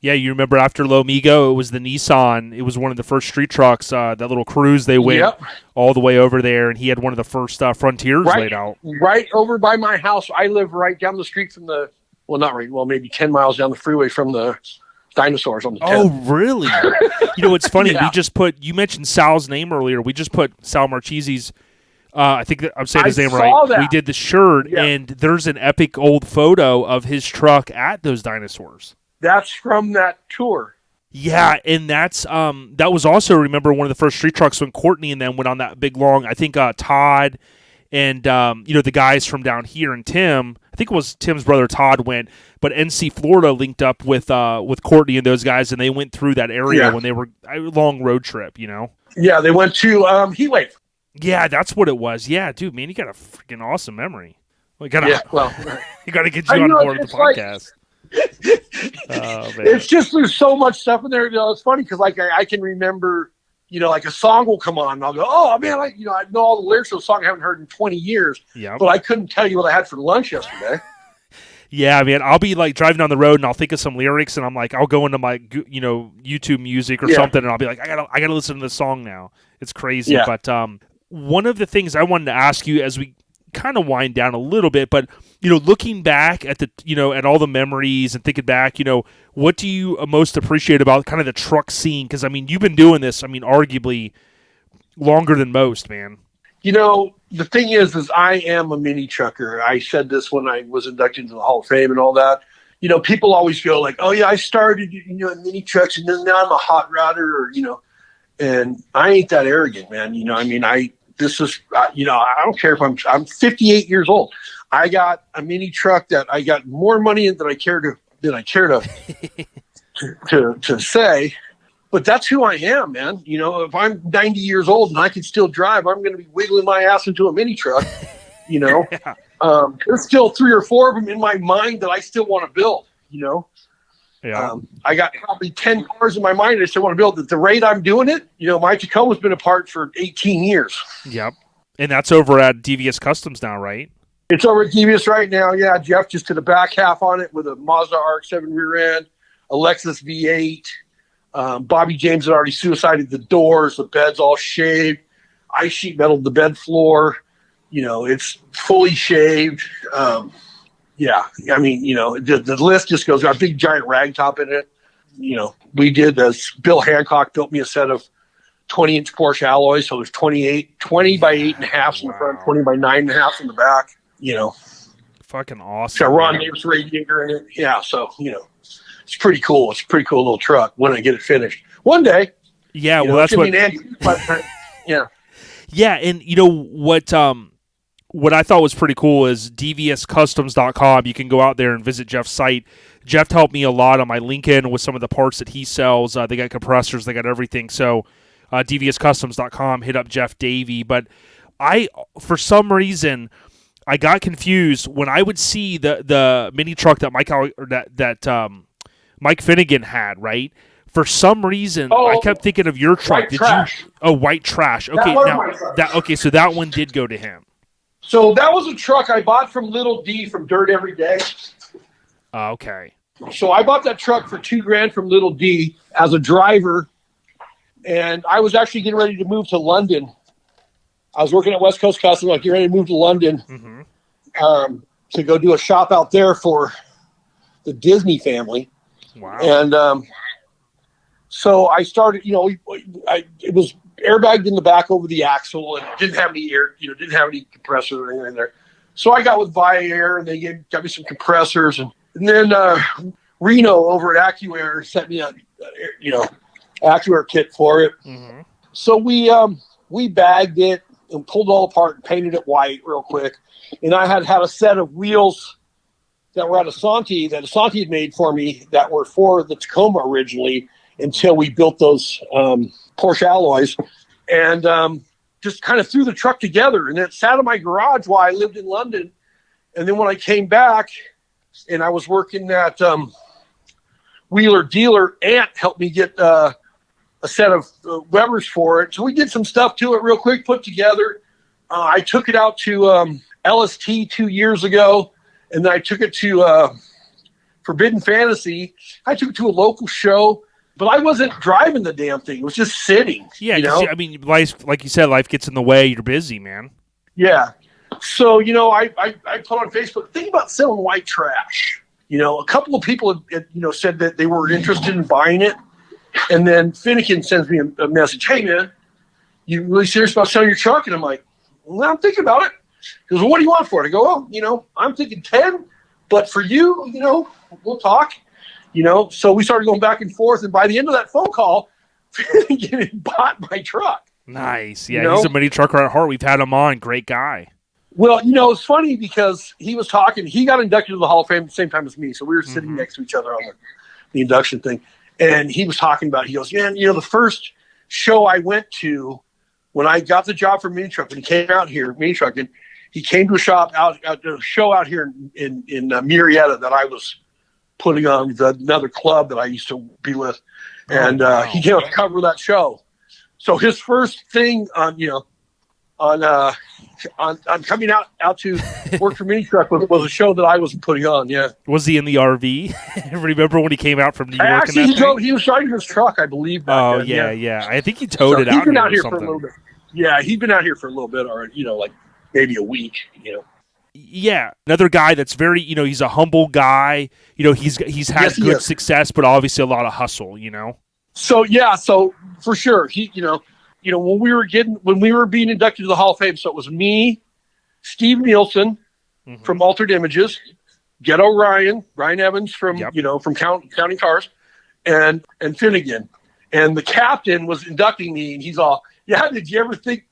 Yeah, you remember after Lomigo, it was the Nissan. It was one of the first street trucks, that little cruise they went all the way over there, and he had one of the first Frontiers laid out. Right over by my house. I live right down the street from maybe 10 miles down the freeway from the dinosaurs on the 10th. Oh, really? It's funny. We just you mentioned Sal's name earlier. We just put Sal Marchese's, I think I'm saying his name right. That. We did the shirt, and there's an epic old photo of his truck at those dinosaurs. That's from that tour. Yeah, and that's that was also, remember, one of the first street trucks when Courtney and them went on that big long, I think Todd and the guys from down here, and Tim, I think it was Tim's brother Todd went, but NC Florida linked up with Courtney and those guys, and they went through that area when they were a long road trip, Yeah, they went to Heatwave. Yeah, that's what it was. Yeah, dude, man, you got a freaking awesome memory. You got to get you on board with the podcast. It's just there's so much stuff in there. It's funny because I can remember, like a song will come on and I'll go, oh man, I know all the lyrics of the song I haven't heard in 20 years. Yeah. But I couldn't tell you what I had for lunch yesterday. Yeah, man, I'll be like driving down the road and I'll think of some lyrics and I'm like, I'll go into my YouTube music or something and I'll be like, I gotta listen to this song now. It's crazy. Yeah. But one of the things I wanted to ask you as we kind of wind down a little bit, but looking back at the at all the memories and thinking back, what do you most appreciate about kind of the truck scene? Because I mean, you've been doing this, arguably longer than most, man. The thing is I am a mini trucker. I said this when I was inducted into the Hall of Fame and all that. People always go like, oh yeah, I started in mini trucks and then now I'm a hot rodder, and I ain't that arrogant, man. I don't care if I'm 58 years old. I got a mini truck that I got more money in than I care to say, but that's who I am, man. If I'm 90 years old and I can still drive, I'm going to be wiggling my ass into a mini truck. There's still 3 or 4 of them in my mind that I still want to build. Yeah. I got probably 10 cars in my mind I still want to build. At the rate I'm doing it, my Tacoma's been apart for 18 years. Yep. And that's over at DVS Customs now, right? It's over at DVS right now. Yeah, Jeff just did a back half on it with a Mazda RX-7 rear end, a Lexus V8. Bobby James had already suicided the doors. The bed's all shaved. I sheet metaled the bed floor. It's fully shaved. Yeah, I mean, the list just goes. Got a big giant rag top in it. We did as Bill Hancock built me a set of 20-inch Porsche alloys. So there's 20 by 8.5 in the front, 20 by 9.5 in the back. Fucking awesome. Got Ron Davis radiator in it. Yeah, so it's pretty cool. It's a pretty cool little truck when I get it finished one day. Yeah, well, that's what. Yeah. Yeah, and what I thought was pretty cool is dvscustoms.com. You can go out there and visit Jeff's site. Jeff helped me a lot on my Lincoln with some of the parts that he sells. They got compressors, they got everything. So dvscustoms.com, hit up Jeff Davey. But for some reason, I got confused when I would see the mini truck that Mike Finnegan had, right? For some reason, I kept thinking of your truck. White trash. White trash. Okay, my truck. So that one did go to him. So that was a truck I bought from Little D from Dirt Every Day. Okay. So I bought that truck for $2,000 from Little D as a driver, and I was actually getting ready to move to London. I was working at West Coast Customs, like getting ready to move to London to go do a shop out there for the Disney family. Wow. And so I started, it was airbagged in the back over the axle and didn't have any air, didn't have any compressor or anything there. So I got with Via Air and they got me some compressors. And then Reno over at AccuAir sent me a, AccuAir kit for it. Mm-hmm. So we bagged it and pulled it all apart and painted it white real quick. And I had a set of wheels that were at Asante that Asante had made for me that were for the Tacoma originally until we built those Porsche alloys, and just kind of threw the truck together. And it sat in my garage while I lived in London. And then when I came back and I was working at Wheeler Dealer, Ant helped me get a set of Webers for it. So we did some stuff to it real quick, put together. I took it out to LST 2 years ago, and then I took it to Forbidden Fantasy. I took it to a local show. But I wasn't driving the damn thing. It was just sitting. Yeah, I mean, life, like you said, life gets in the way. You're busy, man. Yeah. So, I put on Facebook, think about selling white trash. A couple of people had, said that they were interested in buying it. And then Finnegan sends me a message. Hey, man, you really serious about selling your truck? And I'm like, well, I'm thinking about it. He goes, well, what do you want for it? I go, well, I'm thinking 10. But for you, we'll talk. So we started going back and forth, and by the end of that phone call, Finnegan bought my truck. Nice. Yeah, he's a mini trucker at heart. We've had him on. Great guy. Well, it's funny because he was talking. He got inducted to the Hall of Fame at the same time as me, so we were sitting next to each other on the induction thing. And he was talking about, he goes, man, the first show I went to when I got the job for mini truck, when he came out here, mini trucking, he came to a show out here in Murrieta that I was putting on another club that I used to be with, and he came out to cover that show. So his first thing on coming out to work for Mini Truck was a show that I was putting on. Yeah, was he in the RV? Remember when he came out from New York? Actually, he was driving his truck, I believe. Back then. Yeah. I think he towed it out. He's been out here for a little bit. Yeah, he's been out here for a little bit already. Like maybe a week. Yeah, another guy that's very, he's a humble guy. He's had good success, but obviously a lot of hustle. So for sure, he, when we were being inducted to the Hall of Fame, so it was me, Steve Nielsen from Altered Images, Ghetto Ryan Evans from from Counting Cars, and Finnegan, and the captain was inducting me, and he's all, yeah, did you ever think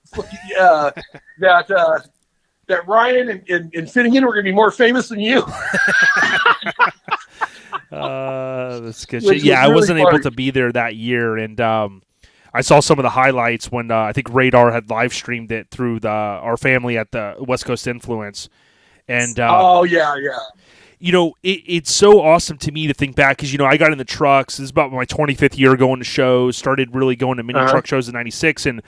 that Ryan and Finnegan were going to be more famous than you? That's good shit. Yeah, I wasn't able to be there that year, and I saw some of the highlights when I think Radar had live streamed it through our family at the West Coast Influence. And it's so awesome to me to think back because I got in the trucks. This is about my 25th year going to shows. Started really going to mini truck shows in '96, and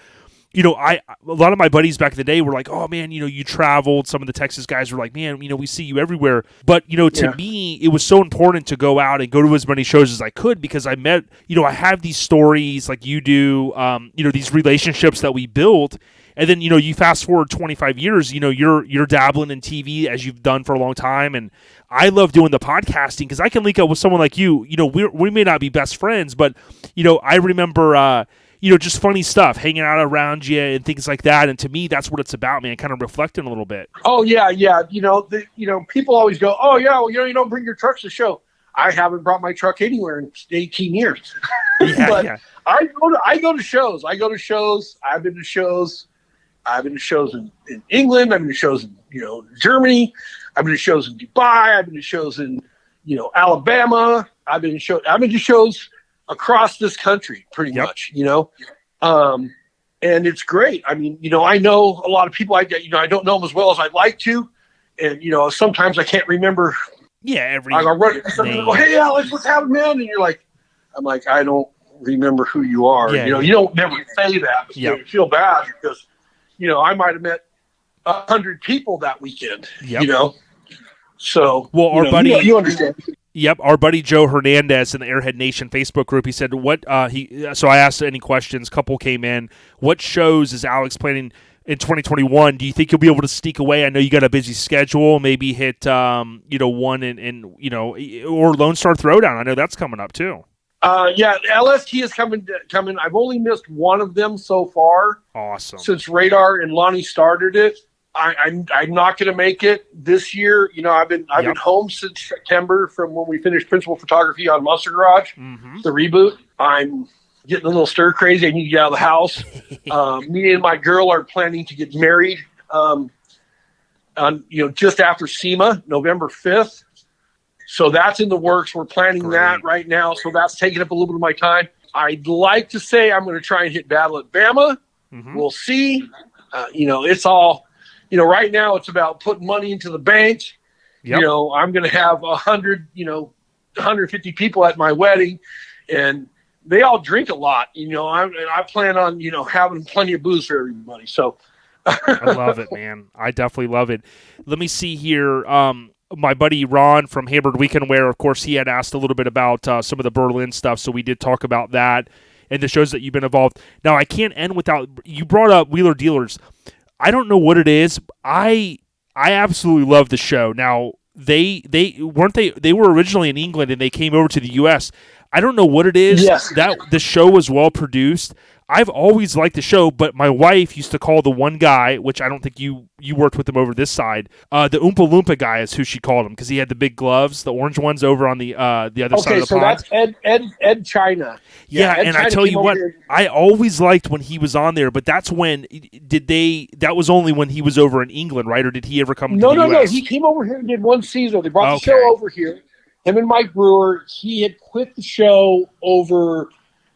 a lot of my buddies back in the day were like, oh man, you traveled. Some of the Texas guys were like, man, we see you everywhere. But, to me, it was so important to go out and go to as many shows as I could because I met, I have these stories like you do, these relationships that we built. And then, you fast forward 25 years, you're dabbling in TV as you've done for a long time. And I love doing the podcasting because I can link up with someone like you. We may not be best friends, but, I remember, just funny stuff, hanging out around you and things like that. And to me, that's what it's about, man, kind of reflecting a little bit. Oh, yeah. People always go, oh, yeah, well, you don't bring your trucks to show. I haven't brought my truck anywhere in 18 years. But I go to shows. I've been to shows. I've been to shows in England. I've been to shows in, Germany. I've been to shows in Dubai. I've been to shows in, Alabama. I've been to shows across this country, pretty much, and it's great. I mean, I know a lot of people. I don't know them as well as I'd like to, And, sometimes I can't remember. Yeah, every I go run. name. Go, hey, Alex, what's happening, man? And you're like, I'm like, I don't remember who you are. Yeah, you don't never say that. But Yep. you feel bad because, I might have met 100 people that weekend. Yep. So, well, our buddy, you understand. Yep, our buddy Joe Hernandez in the Airhead Nation Facebook group. He said, "What?" So I asked any questions. Couple came in. What shows is Alex planning in 2021? Do you think you'll be able to sneak away? I know you got a busy schedule. Maybe hit, one or Lone Star Throwdown. I know that's coming up too. Yeah, LST is coming. I've only missed one of them so far. Awesome. Since Radar and Lonnie started it. I'm not going to make it this year. I've been home since September from when we finished principal photography on Monster Garage, the reboot. I'm getting a little stir crazy. I need to get out of the house. Me and my girl are planning to get married. Just after SEMA, November 5th. So that's in the works. We're planning that right now. So that's taking up a little bit of my time. I'd like to say I'm going to try and hit Battle at Bama. We'll see. It's all. Right now it's about putting money into the bank. Yep. I'm going to have 150 people at my wedding, and they all drink a lot. I plan on, having plenty of booze for everybody. So I love it, man. I definitely love it. Let me see here. My buddy Ron from Hammered Weekend Wear, of course, he had asked a little bit about some of the Berlin stuff, so we did talk about that and the shows that you've been involved. Now, I can't end without you brought up Wheeler Dealers. I don't know what it is. I absolutely love the show. Now they were originally in England and they came over to the US. I don't know what it is. Yes. That the show was well produced. I've always liked the show, but my wife used to call the one guy, which I don't think you worked with him over this side, the Oompa Loompa guy is who she called him because he had the big gloves, the orange ones over on the other side of the pond. Okay, so that's Ed China. Yeah, Ed and China I tell you what, here. I always liked when he was on there, but that's when that was only when he was over in England, right? Or did he ever come to the US? No. He came over here and did one season. They brought the show over here. Him and Mike Brewer, he had quit the show over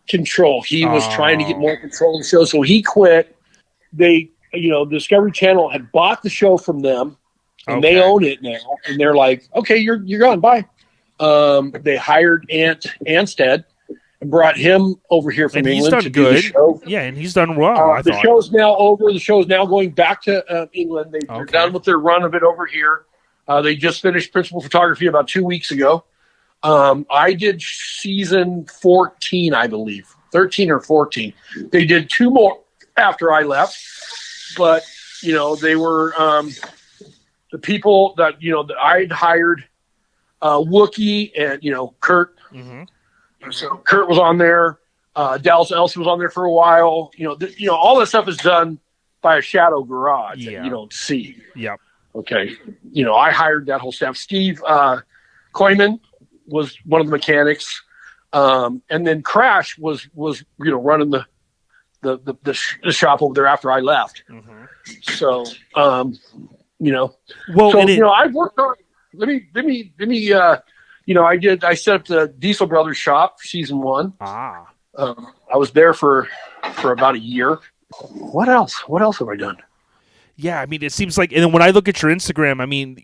control. He was trying to get more control of the show, so he quit. They, Discovery Channel had bought the show from them, and they own it now. And they're like, "Okay, you're gone. Bye." They hired Ant Anstead and brought him over here from England to do the show. Yeah, and he's done well. The show's now over. The show's now going back to England. They're done with their run of it over here. They just finished principal photography about 2 weeks ago. I did season 14, I believe, 13 or 14. They did 2 more after I left, but they were the people that that I'd hired, Wookie and Kurt. So Kurt was on there. Dallas Elsie was on there for a while. All that stuff is done by a shadow garage that you don't see. Yep. Okay. I hired that whole staff. Steve Koyman was one of the mechanics. And then Crash was running the shop over there after I left. So, well, so, I've worked on, let me, I set up the Diesel Brothers shop for season 1. I was there for about a year. What else have I done? Yeah, I mean, it seems like, and then when I look at your Instagram, I mean,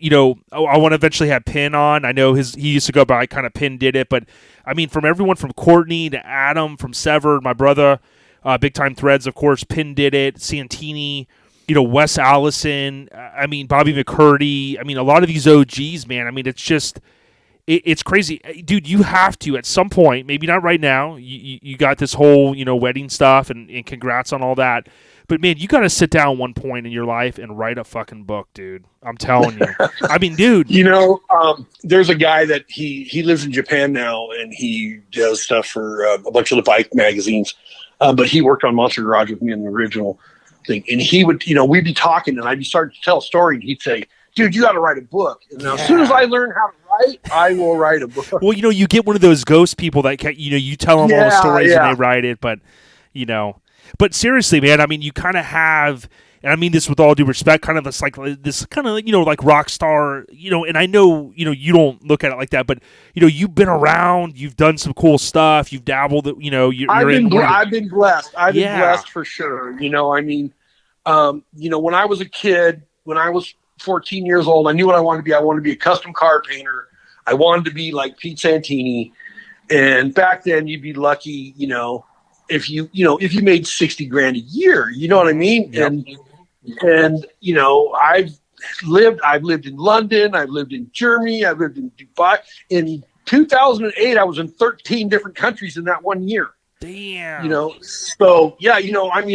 I want to eventually have Pin on. I know he used to go by kind of Pin did it, but I mean, from everyone from Courtney to Adam, from Severed, my brother, Big Time Threads, of course, Pin did it, Santini, Wes Allison, I mean, Bobby McCurdy, I mean, a lot of these OGs, man, I mean, it's just, it's crazy. Dude, you have to, at some point, maybe not right now, you got this whole, wedding stuff, and congrats on all that. But, man, you got to sit down one point in your life and write a fucking book, dude. I'm telling you. I mean, dude. There's a guy that he lives in Japan now, and he does stuff for a bunch of the bike magazines. But he worked on Monster Garage with me in the original thing. And he would, we'd be talking, and I'd be starting to tell a story, and he'd say, dude, you got to write a book. And now, as soon as I learn how to write, I will write a book. Well, you get one of those ghost people that, you tell them all the stories and they write it, but, But seriously, man, I mean, you kind of have, and I mean this with all due respect, kind of this kind of like rock star, and I know, you don't look at it like that, but, you've been around, you've done some cool stuff, you've dabbled, I've been blessed. I've been blessed for sure. When I was a kid, when I was 14 years old, I knew what I wanted to be. I wanted to be a custom car painter. I wanted to be like Pete Santini. And back then you'd be lucky, if you made 60 grand a year, you know what I mean? Yep. And I've lived in London, I've lived in Germany, I've lived in Dubai. In 2008, I was in 13 different countries in that 1 year. Damn. So yeah, I've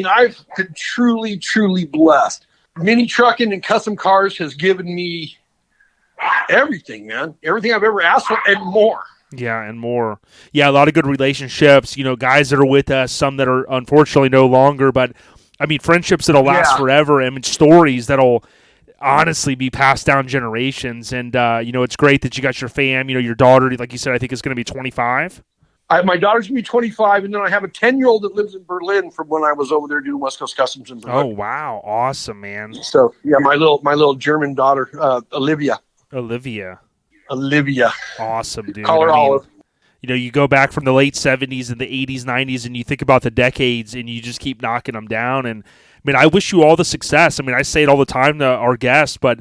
been truly, truly blessed. Mini trucking and custom cars has given me everything, man. Everything I've ever asked for and more. Yeah, and more. Yeah, a lot of good relationships, guys that are with us, some that are unfortunately no longer, but friendships that'll last forever. Stories that'll honestly be passed down generations. And, it's great that you got your fam, your daughter, like you said, I think is going to be 25. My daughter's going to be 25, and then I have a 10-year-old that lives in Berlin from when I was over there doing West Coast Customs in Berlin. Oh, wow. Awesome, man. So, yeah, my little German daughter, Olivia. Awesome, dude. Call her Olive. You go back from the late 70s and the 80s, 90s, and you think about the decades, and you just keep knocking them down. And, I wish you all the success. I say it all the time to our guests, but,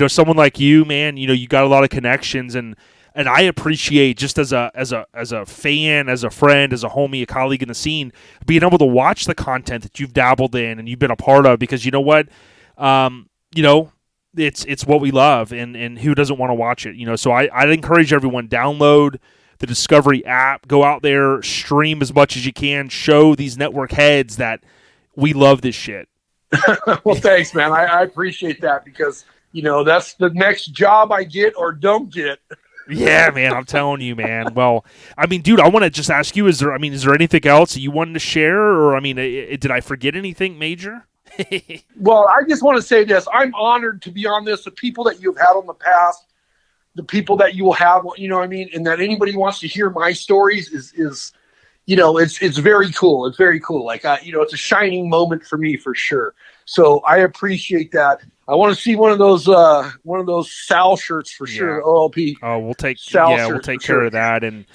someone like you, man, you got a lot of connections, and I appreciate, just as a fan, as a friend, as a homie, a colleague in the scene, being able to watch the content that you've dabbled in and you've been a part of, because you know what, it's what we love, and who doesn't want to watch it, so I'd encourage everyone, download the Discovery app, go out there, stream as much as you can, show these network heads that we love this shit. Well, thanks, man. I appreciate that, because, that's the next job I get or don't get. Yeah, man, I'm telling you, man. Well, dude, I want to just ask you, is there anything else that you wanted to share, or, did I forget anything major? Well, I just want to say this. I'm honored to be on this. The people that you've had on the past, the people that you will have, and that anybody wants to hear my stories is it's very cool. It's very cool. Like, it's a shining moment for me, for sure. So I appreciate that. I want to see one of those Sal shirts for sure. OLP. Oh, we'll take care sure. of that. And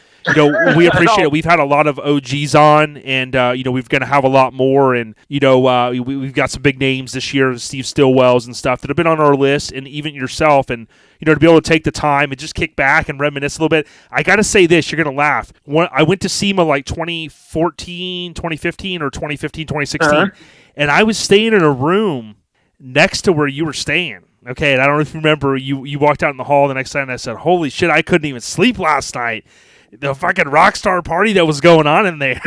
we appreciate it. We've had a lot of OGs on, and we're going to have a lot more. And we've got some big names this year, Steve Stillwell's and stuff, that have been on our list, and even yourself. And to be able to take the time and just kick back and reminisce a little bit. I got to say this, you're going to laugh. I went to SEMA like 2014, 2015, or 2015, 2016, and I was staying in a room next to where you were staying. Okay, and I don't know if you remember, you walked out in the hall the next night, and I said, holy shit, I couldn't even sleep last night. The fucking rock star party that was going on in there.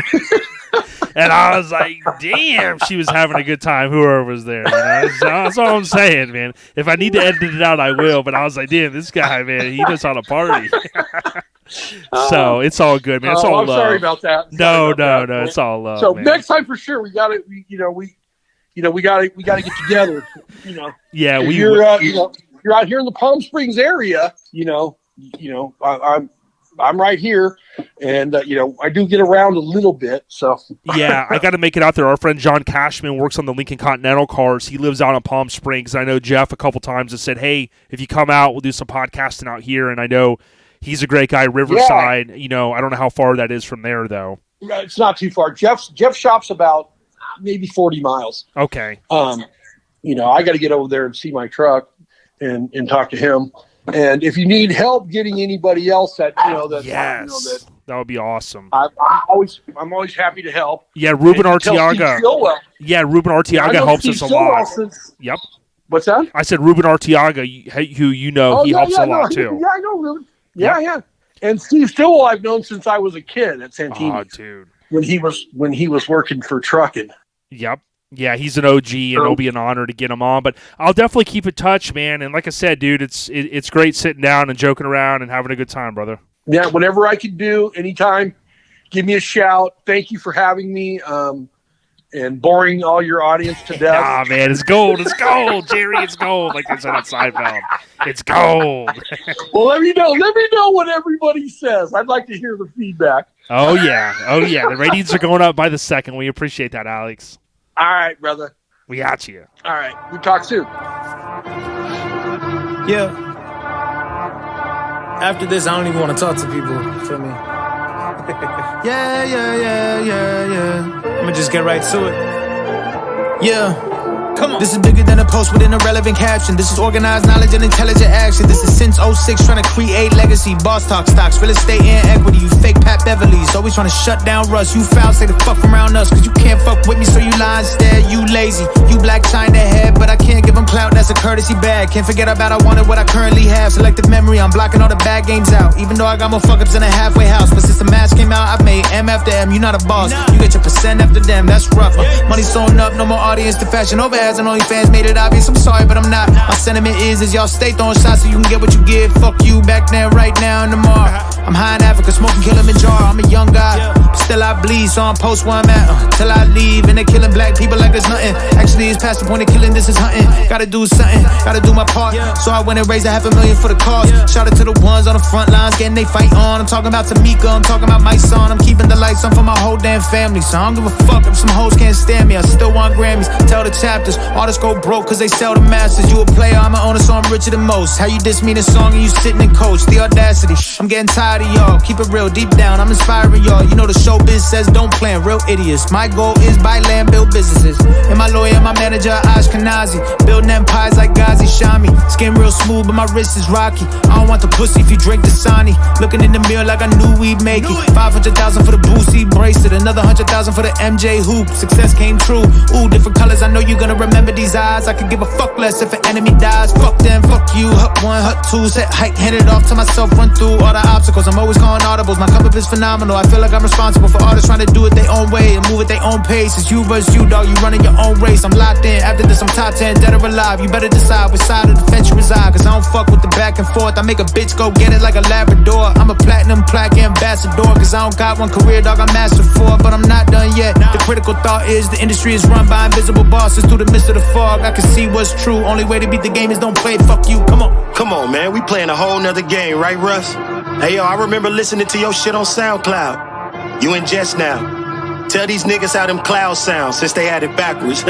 And I was like, damn, she was having a good time, whoever was there. That's all I'm saying, man. If I need to edit it out, I will. But I was like, damn, this guy, man, he knows how to party. So it's all good, man. It's all love. Sorry about that. No, it's all love. So man. Next time for sure, we got to, we got to get together. Yeah, you're out here in the Palm Springs area. I'm right here, and I do get around a little bit. So yeah, I got to make it out there. Our friend John Cashman works on the Lincoln Continental cars. He lives out in Palm Springs. I know Jeff a couple times has said, "Hey, if you come out, we'll do some podcasting out here." And I know he's a great guy. Riverside. Yeah. I don't know how far that is from there, though. It's not too far. Jeff shop's about maybe 40 miles. Okay. I got to get over there and see my truck and talk to him. And if you need help getting anybody else that that would be awesome. I'm always happy to help. Yeah, Ruben Arteaga. Ruben Arteaga helps us a lot. Yep. What's that? I said Ruben Arteaga, who he helps a lot too. Yeah, I know Ruben. Yeah. And Steve Stillwell I've known since I was a kid at Santini. Oh, dude. When he was working for Truckin. Yep. Yeah, he's an OG, and it'll be an honor to get him on. But I'll definitely keep in touch, man. And like I said, dude, it's great sitting down and joking around and having a good time, brother. Yeah, whatever I can do, anytime, give me a shout. Thank you for having me and boring all your audience to death. Ah, man, it's gold. It's gold, Jerry. It's gold, like they said on Seinfeld. It's gold. Well, let me know what everybody says. I'd like to hear the feedback. Oh, yeah. The ratings are going up by the second. We appreciate that, Alex. All right, brother. We got you. All right. We talk soon. Yeah. After this, I don't even want to talk to people. You feel me? Yeah. I'm going to just get right to it. Yeah. Come on. This is bigger than a post with an irrelevant caption. This is organized knowledge and intelligent action. This is since 06 trying to create legacy. Boss talk stocks, real estate and equity. You fake Pat Beverly's, always trying to shut down Russ. You foul, stay the fuck from around us, cause you can't fuck with me, so you lie instead. You lazy, you black China head, but I can't give them clout, that's a courtesy bag. Can't forget about I wanted what I currently have. Selective memory, I'm blocking all the bad games out. Even though I got more fuck ups in a halfway house. But since the match came out, I've made M after M. You not a boss, you get your percent after them, that's rough. Money sewn up, no more audience to fashion over ads and OnlyFans made it obvious. I'm sorry, but I'm not. My sentiment is y'all stay throwing shots so you can get what you give. Fuck you back then, right now, and tomorrow. I'm high in Africa, smoking Kilimanjaro. I'm a young guy, but still I bleed, so I'm post where I'm at till I leave. And they're killing black people like it's nothing. Actually, it's past the point of killing, this is hunting. Gotta do something, gotta do my part. So I went and raised $500,000 for the cause. Shout out to the ones on the front lines getting they fight on. I'm talking about Tamika, I'm talking about my son. I'm keeping the lights on for my whole damn family. So I don't give a fuck if some hoes can't stand me. I still want Grammys, tell the chapters. Artists go broke cause they sell the masters. You a player, I'm an owner, so I'm richer than most. How you diss me in a song and you sitting and coach? The audacity, I'm getting tired of y'all. Keep it real, deep down, I'm inspiring y'all. You know the showbiz says don't plan, real idiots. My goal is buy land, build businesses. And my lawyer, my manager, Ashkenazi. Building empires like Ghazi Shami. Skin real smooth, but my wrist is rocky. I don't want the pussy if you drink the Dasani. Looking in the mirror like I knew we'd make it. 500,000 for the Boosie bracelet. Another 100,000 for the MJ hoop. Success came true. Ooh, different colors, I know you're gonna remember these eyes. I could give a fuck less if an enemy dies. Fuck them, fuck you. Hut one, hut two. Set height, handed off to myself. Run through all the obstacles. I'm always calling audibles. My come up is phenomenal. I feel like I'm responsible for artists trying to do it their own way and move at their own pace. It's you versus you, dog. You running your own race. I'm locked in. After this, I'm top 10, dead or alive. You better decide which side of the fence you reside. Cause I don't fuck with the back and forth. I make a bitch go get it like a Labrador. I'm a platinum plaque ambassador. Cause I don't got one career, dog. I'm master for, but I'm not done yet. The critical thought is the industry is run by invisible bosses. Through the midst of the fog, I can see what's true. Only way to beat the game is don't play it. Fuck you. Come on. Come on, man. We playing a whole nother game, right, Russ? Hey, yo, I remember listening to your shit on SoundCloud. You in Jest now. Tell these niggas how them clouds sound since they had it backwards.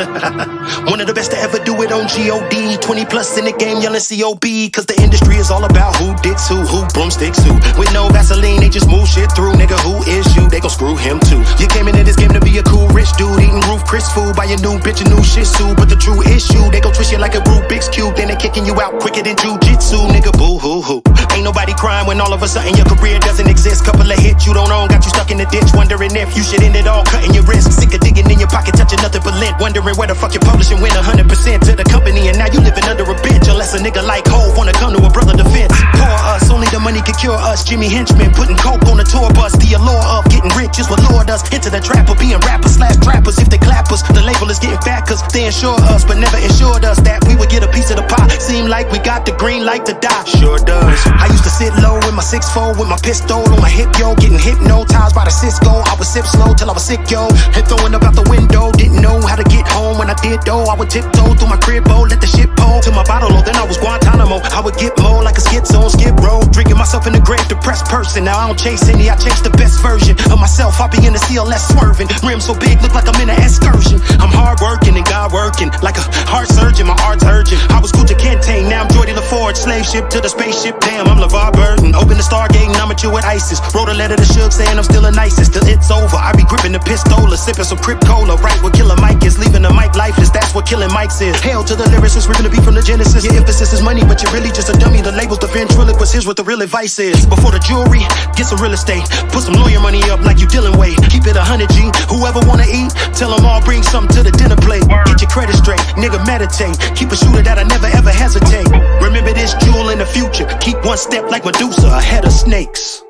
One of the best to ever do it on G.O.D. 20 plus in the game yelling C.O.B. Cause the industry is all about who dicks who broomsticks who. With no Vaseline, they just move shit through. Nigga, who is you? They gon' screw him too. You came into this game to be a cool rich dude. Eating roof Chris food by your new bitch, a new shih tzu. But the true issue, they gon' twist you like a Rubik's Cube. Then they kicking you out quicker than jujitsu. Nigga, boo hoo hoo. Ain't nobody crying when all of a sudden your career doesn't exist. Couple of hits you don't own, got you stuck in the ditch. Wondering if you should end it all, cutting your wrist. Sick of digging in your pocket, touching nothing but lint. Wondering where the fuck you're publishing, win 100% to the company. And now you living under a bitch. Unless a nigga like Hov wanna come to a brother defense. Pour us, only the money can cure us. Jimmy Henchman putting coke on the tour bus. The allure of getting rich is what lured us into the trap of being rappers / trappers. If they clap us, the label is getting fat cause they insure us, but never insured us that we would get a piece of the pie. Seem like we got the green light to die. Sure does. I used to sit low in my 6'4" with my pistol on my hip, yo. Getting hypnotized by the Cisco. I would sip slow till I was sick, yo. And throwing up out the window. Didn't know how to get home. When I did though, I would tiptoe through my crib, oh, let the shit pull to my bottle, oh, then I was Guantanamo. I would get more like a schizo on Skid Row. Drinking myself in the grave, depressed person. Now I don't chase any, I chase the best version of myself. I'll be in the CLS swerving. Rim so big, look like I'm in an excursion. I'm hard working and God working. Like a heart surgeon, my art's urgent. I was Gucci Kente, now I'm Jordy LaForge. Slave ship to the spaceship, damn, I'm LeVar Burton. Open the Stargate and I'm at you with ISIS. Wrote a letter to Suge saying I'm still the nicest. Till it's over, I be gripping the pistola, sipping some Crip Cola. Right where Killer Mike is, leaving the mic lifeless. That's what killing Mike's is. Hail to the lyricists, we're gonna be from the Genesis. Your emphasis is money, but you're really just a dummy. The label's the ventriloquist, here's what the real advice is. Before the jewelry, get some real estate. Put some lawyer money up like you dealing weight. Keep it 100 G. Whoever wanna eat, tell them all bring something to the dinner plate. Get your credit straight, nigga meditate. Keep a shooter that I never ever hesitate. Remember this jewel in the future. Keep one step like Medusa ahead of snakes.